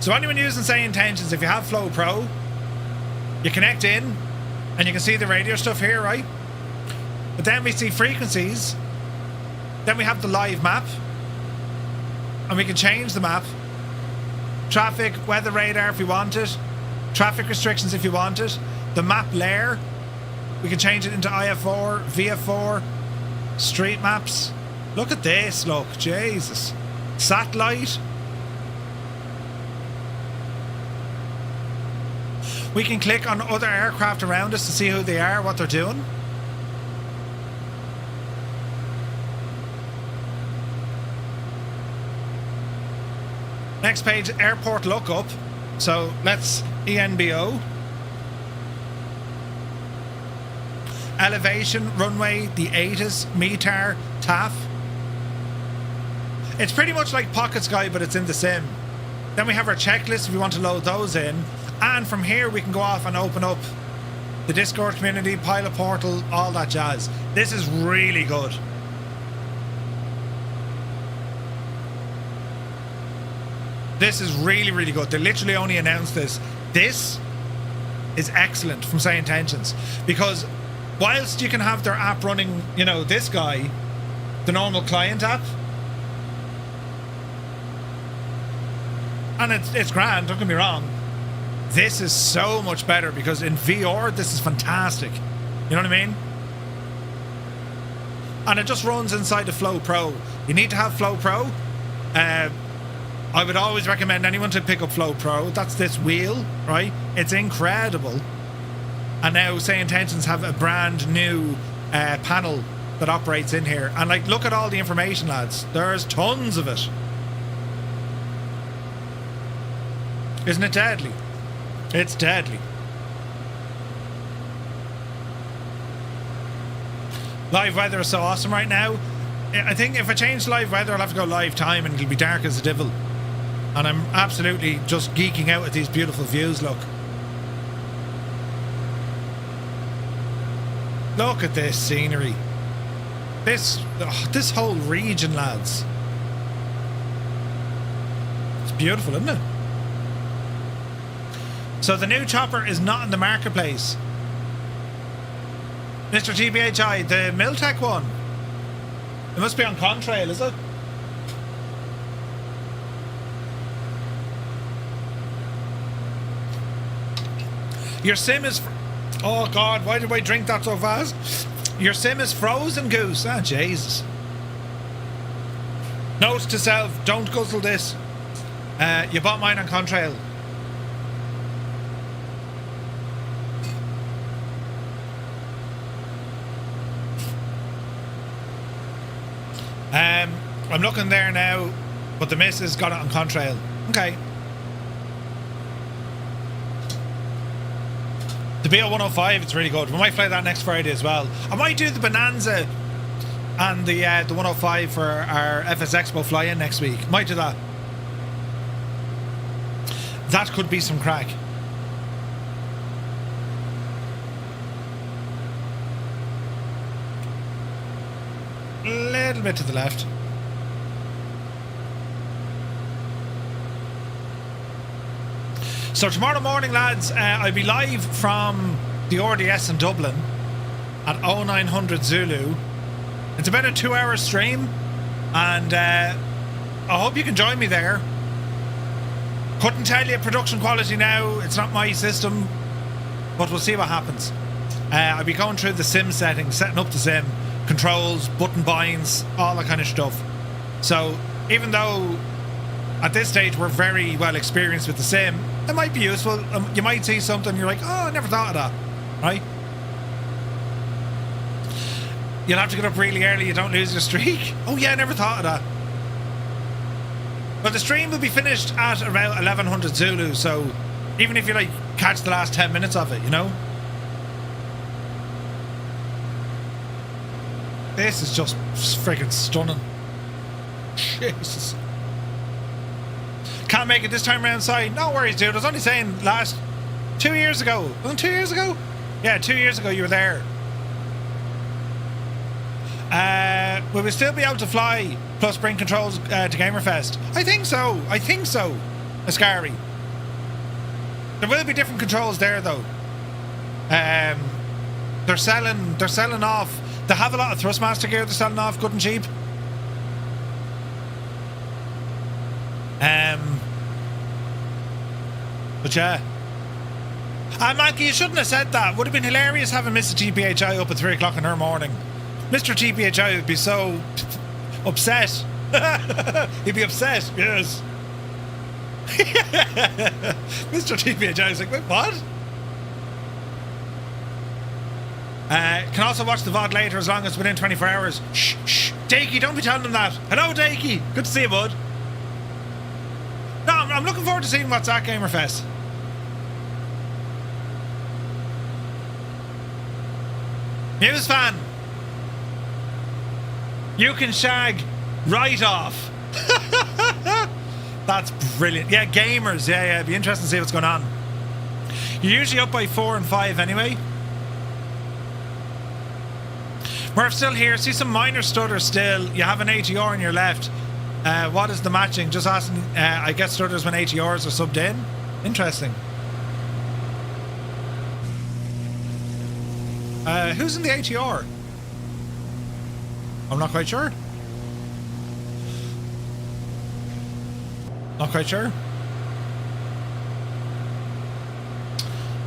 So anyone using say intentions, if you have Flow Pro, you connect in and you can see the radio stuff here, right? But then we see frequencies, then we have the live map, and we can change the map. Traffic, weather radar if you want it, traffic restrictions if you want it, the map layer, we can change it into IF4, VF4, street maps. Look at this, look, Jesus. Satellite. We can click on other aircraft around us to see who they are, what they're doing. Next page, airport lookup. So let's ENBO. Elevation, runway, the ATIS, METAR, TAF. It's pretty much like Pocket Sky, but it's in the sim. Then we have our checklist if we want to load those in. And from here we can go off and open up the Discord community, pilot portal, all that jazz. This is really good. This is really, really good. They literally only announced this. This is excellent from Say Intentions, because whilst you can have their app running, you know, this guy, the normal client app, and it's grand, don't get me wrong, this is so much better because in VR this is fantastic. You know what I mean? And it just runs inside the Flow Pro. You need to have Flow Pro. I would always recommend anyone to pick up Flow Pro. That's this wheel, right? It's incredible. And now Say Intentions have a brand new panel that operates in here. And like, look at all the information, lads. There's tons of it. Isn't it deadly? It's deadly. Live weather is so awesome right now. I think if I change live weather, I'll have to go live time and it'll be dark as a devil. And I'm absolutely just geeking out at these beautiful views, look. Look at this scenery. This whole region, lads. It's beautiful, isn't it? So the new chopper is not in the marketplace. Mr. TBHI, the Miltech one. It must be on Contrail, is it? Your sim is... Oh, God, why did I drink that so fast? Your sim is frozen, Goose. Ah, Jesus. Note to self, don't guzzle this. You bought mine on Contrail. I'm looking there now, but the missus got it on Contrail. Okay. The BO105, it's really good. We might fly that next Friday as well. I might do the Bonanza and the 105 for our FS Expo fly-in next week. Might do that. That could be some crack. A little bit to the left. So tomorrow morning, lads, I'll be live from the RDS in Dublin at 0900 Zulu. It's about a 2-hour stream, and I hope you can join me there. Couldn't tell you production quality now, it's not my system, but we'll see what happens. I'll be going through the sim settings, setting up the sim, controls, button binds, all that kind of stuff. So even though at this stage we're very well experienced with the sim, it might be useful. You might see something you're like, oh, I never thought of that, right? You'll have to get up really early, you don't lose your streak. Oh yeah, I never thought of that. But the stream will be finished at around 1100 Zulu, so even if you like catch the last 10 minutes of it, you know? This is just friggin' stunning. Jesus. can't make it this time around, Si. No worries, dude. I was only saying 2 years ago. Wasn't it 2 years ago? Yeah, 2 years ago you were there. Will we still be able to fly plus bring controls to Gamerfest? I think so. Ascari. There will be different controls there though. They're selling off. They have a lot of Thrustmaster gear they're selling off good and cheap. But yeah. Maggie, you shouldn't have said that. Would have been hilarious having Mr. TPHI up at 3 o'clock in her morning. Mr. TPHI would be so upset. He'd be upset, yes. Mr. TPHI is like, wait, what? Can also watch the VOD later as long as it's within 24 hours. Shh. Dakey, don't be telling them that. Hello, Dakey. Good to see you, bud. No, I'm looking forward to seeing what's at Gamerfest. News fan. You can shag right off. That's brilliant. Yeah, gamers. Yeah. It'd be interesting to see what's going on. You're usually up by 4 and 5 anyway. Murph's still here. See some minor stutters still. You have an ATR on your left. What is the matching? Just asking. I get stutters when ATRs are subbed in. Interesting. Who's in the ATR? I'm not quite sure. Not quite sure.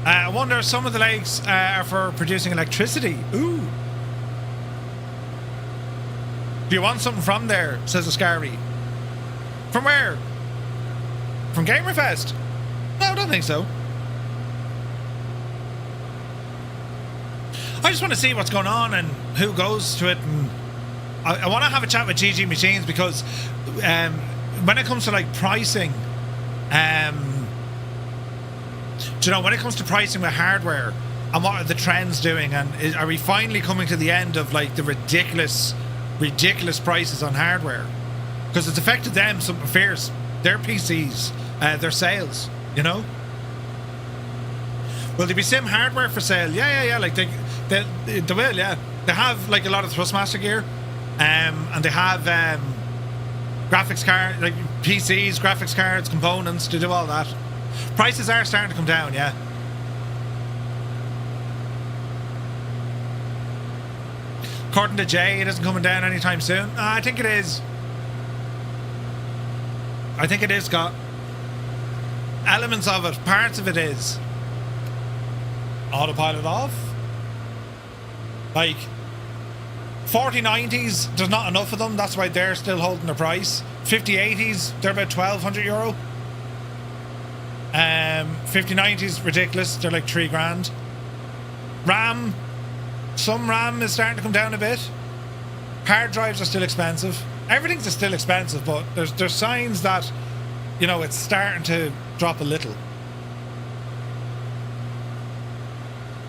I wonder if some of the lakes are for producing electricity. Ooh. Do you want something from there? Says Ascari. From where? From Gamerfest? No, I don't think so. I just want to see what's going on and who goes to it, and I want to have a chat with GG Machines because when it comes to like pricing, do you know, when it comes to pricing with hardware and what are the trends doing, and are we finally coming to the end of like the ridiculous prices on hardware? Because it's affected them something fierce. Their PCs, their sales, you know. Will there be sim hardware for sale? Yeah. Like they will, yeah. They have like a lot of Thrustmaster gear, and they have graphics card, like PCs, graphics cards, components to do all that. Prices are starting to come down, yeah. According to Jay, it isn't coming down anytime soon. I think it is. I think it is, Scott. Elements of it, parts of it is. Autopilot off. Like 4090s, there's not enough of them. That's why they're still holding their price. 5080s, they're about €1,200. 5090s, ridiculous. They're like $3,000. RAM, some RAM is starting to come down a bit. Hard drives are still expensive. Everything's still expensive, but there's signs that, you know, it's starting to drop a little.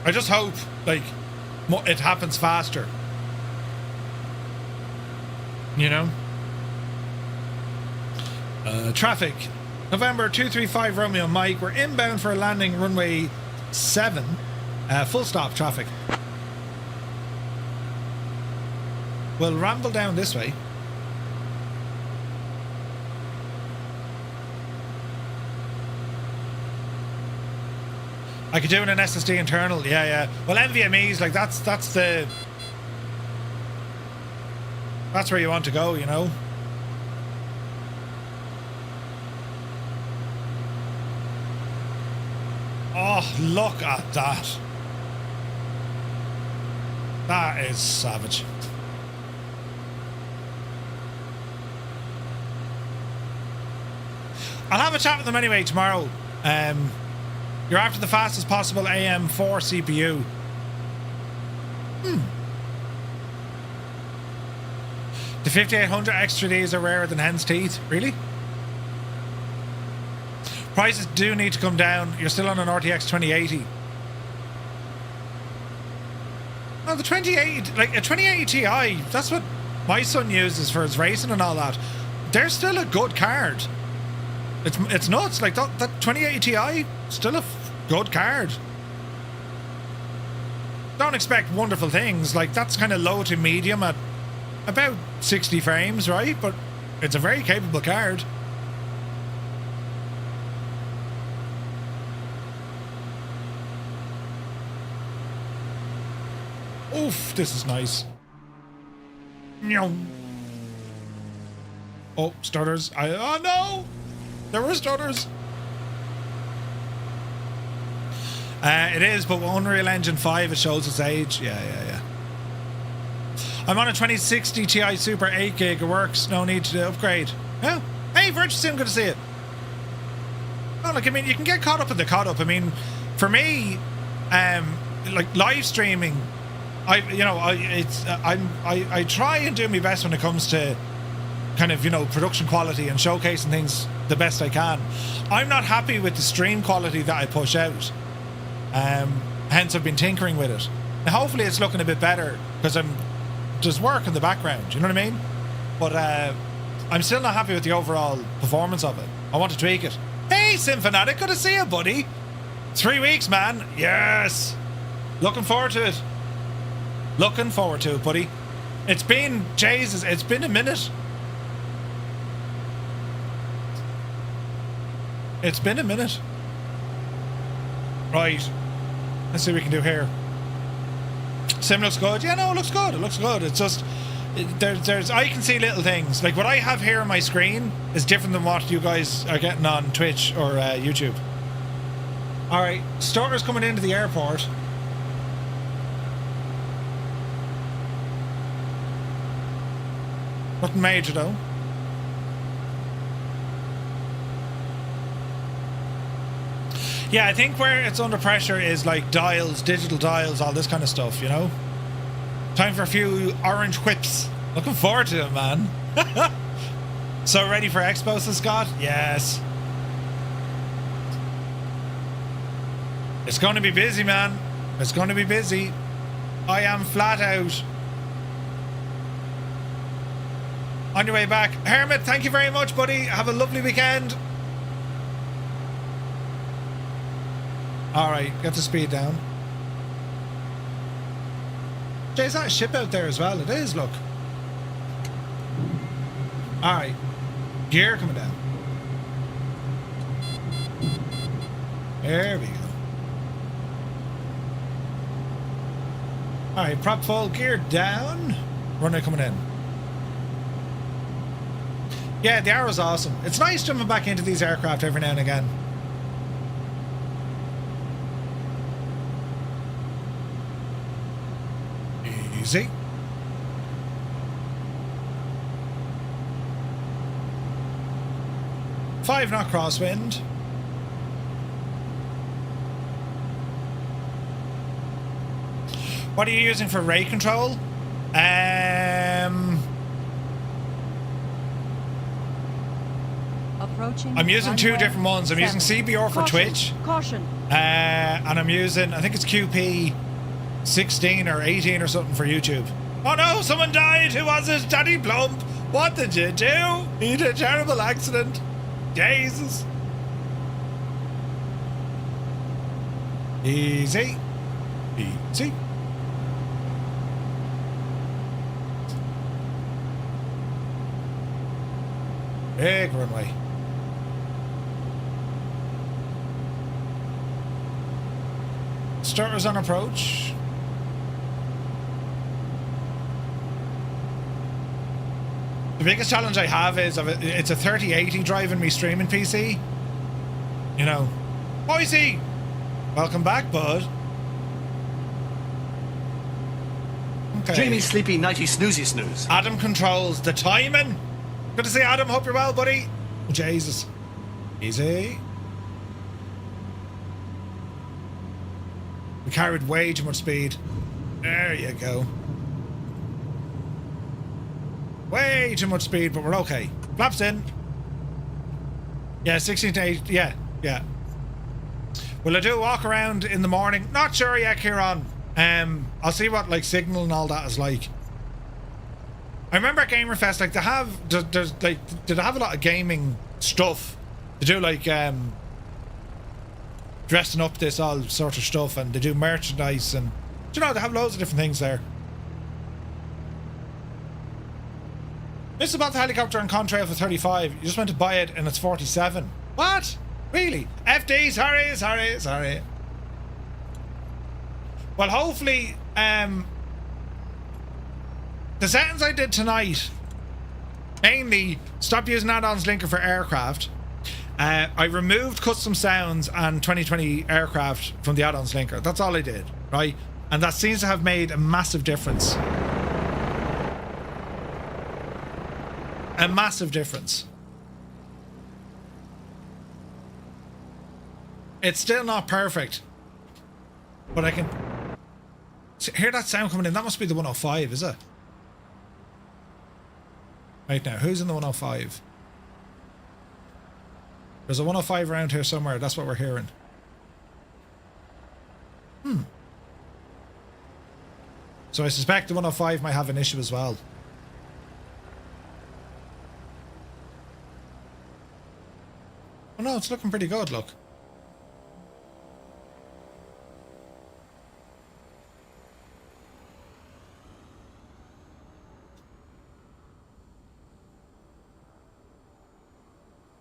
I just hope, like, it happens faster. You know? Traffic. November 235 Romeo Mike. We're inbound for a landing runway 7. Full stop traffic. We'll ramble down this way. I could do an SSD internal, yeah. Well, NVMe's like that's where you want to go, you know. Oh, look at that. That is savage. I'll have a chat with them anyway tomorrow. You're after the fastest possible AM4 CPU. The 5800 X3Ds are rarer than hen's teeth. Really? Prices do need to come down. You're still on an RTX 2080. Oh, the 2080, like a 2080 Ti, that's what my son uses for his racing and all that. They're still a good card. It's nuts. Like that 2080 Ti, still a good card. Don't expect wonderful things. Like that's kind of low to medium at about 60 frames, right? But it's a very capable card. Oof, this is nice. Oh, stutters. Oh no! There were stutters. It is, but Unreal Engine 5, it shows its age. Yeah. I'm on a 2060 Ti Super 8 gig. It works. No need to upgrade. Yeah. Hey, Virtual Sim, good to see you. No, like, I mean, you can get caught up in the caught up. I mean, for me, like live streaming, I try and do my best when it comes to kind of, production quality and showcasing things the best I can. I'm not happy with the stream quality that I push out. Hence I've been tinkering with it. Now hopefully it's looking a bit better because there's work in the background, you know what I mean? But I'm still not happy with the overall performance of it. I want to tweak it. Hey Symphanatic, good to see you, buddy. 3 weeks, man. Yes. Looking forward to it. Looking forward to it, buddy. It's been a minute. It's been a minute. Right. Let's see what we can do here. Sim looks good. Yeah, no, it looks good. It looks good. It's just there's I can see little things. Like what I have here on my screen is different than what you guys are getting on Twitch or YouTube. Alright, starters coming into the airport. Nothing major though. Yeah, I think where it's under pressure is like dials, digital dials, all this kind of stuff, you know? Time for a few orange whips. Looking forward to it, man. So ready for Expo, Scott? Yes. It's going to be busy, man. It's going to be busy. I am flat out. On your way back. Hermit, thank you very much, buddy. Have a lovely weekend. Alright, get the speed down. Jay, is that a ship out there as well? It is, look. Alright. Gear coming down. There we go. Alright, prop full, gear down. Runway coming in. Yeah, the Arrow's awesome. It's nice jumping back into these aircraft every now and again. Easy. Five knot crosswind. What are you using for rate control? Approaching. I'm using two different ones. I'm using CBR for Twitch. Caution. And I'm using, I think it's QP 16 or 18 or something for YouTube. Oh no, someone died. Who was it? Daddy Plump. What did you do? You did a terrible accident. Jesus. Easy. Easy. Big runway. Starters on approach. The biggest challenge I have is it's a 3080 driving me streaming PC. You know. Boise! Welcome back, bud. Okay. Dreamy, sleepy, nighty, snoozy, snooze. Adam controls the timing. Good to see Adam. Hope you're well, buddy. Oh, Jesus. Easy. We carried way too much speed. There you go. Way too much speed, but we're okay. Flaps in. Yeah, 16 to 8. Yeah, yeah. Will I do a walk around in the morning? Not sure yet, Kieran. I'll see what like signal and all that is like. I remember at Gamerfest, like they have, there's like, did they have a lot of gaming stuff They do like dressing up, this all sort of stuff, and they do merchandise, and you know, they have loads of different things there. This is about the helicopter on Contrail for 35. You just went to buy it and it's 47. What? Really? FD, sorry. Well, hopefully, the settings I did tonight, mainly stop using add-ons linker for aircraft. I removed custom sounds and 2020 aircraft from the add-ons linker. That's all I did, right? And that seems to have made a massive difference. A massive difference. It's still not perfect, but I can hear that sound coming in. That must be the 105, is it? Right now, who's in the 105? There's a 105 around here somewhere. That's what we're hearing. So I suspect the 105 might have an issue as well. Oh no, it's looking pretty good, look.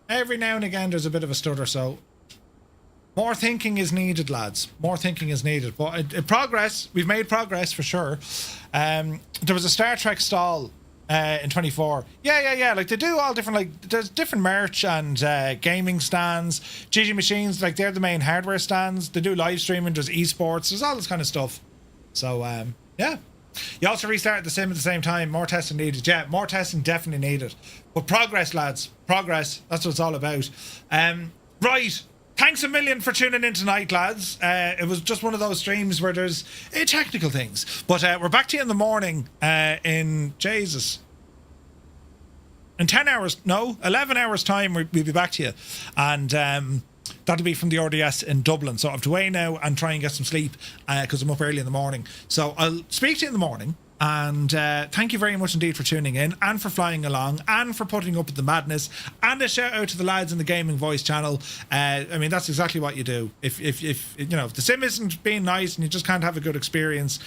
Every now and again there's a bit of a stutter, so more thinking is needed, lads. More thinking is needed. But progress, we've made progress for sure. There was a Star Trek stall in 24. Yeah. Like they do all different, like there's different merch and gaming stands. GG Machines, like they're the main hardware stands. They do live streaming, there's esports, there's all this kind of stuff. So yeah. You also restarted the sim at the same time. More testing needed. Yeah, more testing definitely needed. But progress, lads. Progress. That's what it's all about. Right. Thanks a million for tuning in tonight, lads. It was just one of those streams where there's technical things. But we're back to you in the morning in 10 hours, no, 11 hours time, we'll be back to you. And that'll be from the RDS in Dublin. So I have to away now and try and get some sleep because I'm up early in the morning. So I'll speak to you in the morning. And thank you very much indeed for tuning in and for flying along and for putting up with the madness. And a shout out to the lads in the Gaming Voice channel. I mean, that's exactly what you do. If you know, if the sim isn't being nice and you just can't have a good experience,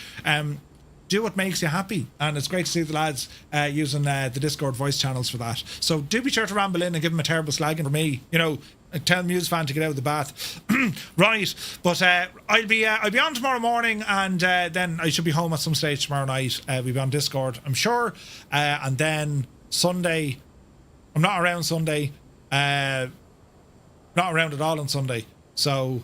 do what makes you happy. And it's great to see the lads using the Discord voice channels for that. So do be sure to ramble in and give them a terrible slagging for me. You know, tell Muse fan to get out of the bath. Right, but I'll be on tomorrow morning, and then I should be home at some stage tomorrow night. We'll be on Discord, I'm sure. And then Sunday, I'm not around Sunday. Not around at all on Sunday. So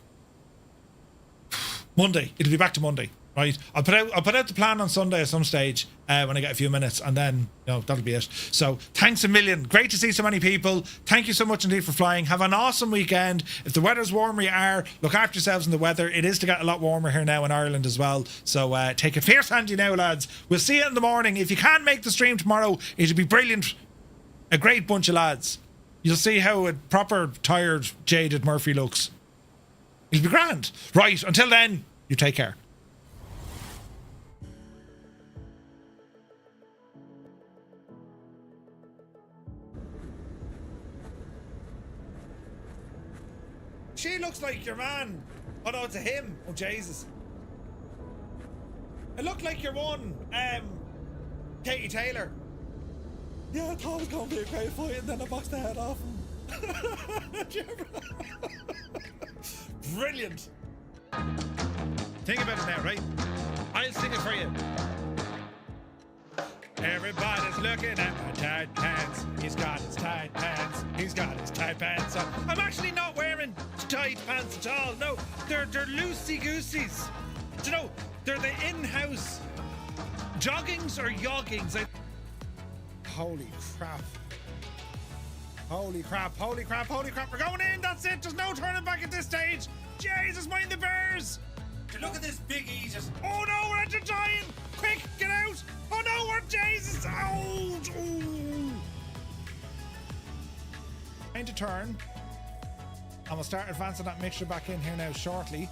Monday, it'll be back to Monday. Right, I'll put out the plan on Sunday at some stage when I get a few minutes, and then that'll be it. So thanks a million. Great to see so many people. Thank you so much indeed for flying. Have an awesome weekend. If the weather's warm where you are, look after yourselves in the weather. It is to get a lot warmer here now in Ireland as well. So take a fierce hand you now, lads. We'll see you in the morning. If you can't make the stream tomorrow, it'll be brilliant. A great bunch of lads. You'll see how a proper tired, jaded Murphy looks. It'll be grand. Right, until then, you take care. She looks like your man. Oh no, it's a him. Oh Jesus. It looked like your one, Katie Taylor. Yeah, I thought it was going to be a great fight, and then I boxed the head off him. Brilliant. Think about it now, right? I'll sing it for you. Everybody's looking at my tight pants. He's got his tight pants. He's got his tight pants on. I'm actually not wearing tight pants at all. No, they're loosey-gooseys. Do you know, they're the in-house joggings or yoggings. Holy crap. Holy crap, holy crap, holy crap. We're going in, that's it. There's no turning back at this stage. Jesus, mind the bears. Look at this big Jesus. Oh no, we're at the giant. Quick, get out. Oh no, we're Jesus. Out. Ooh. Time to turn. And we'll start advancing that mixture back in here now shortly.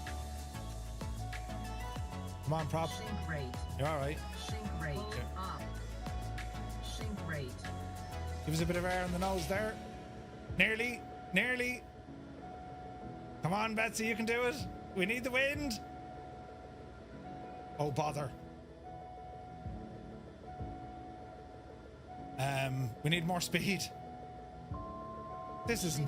Come on, prop. Sink rate. You're alright. Sink rate. Up. Sink rate. Give us a bit of air in the nose there. Nearly. Come on, Betsy, you can do it. We need the wind. Oh, bother. We need more speed. This isn't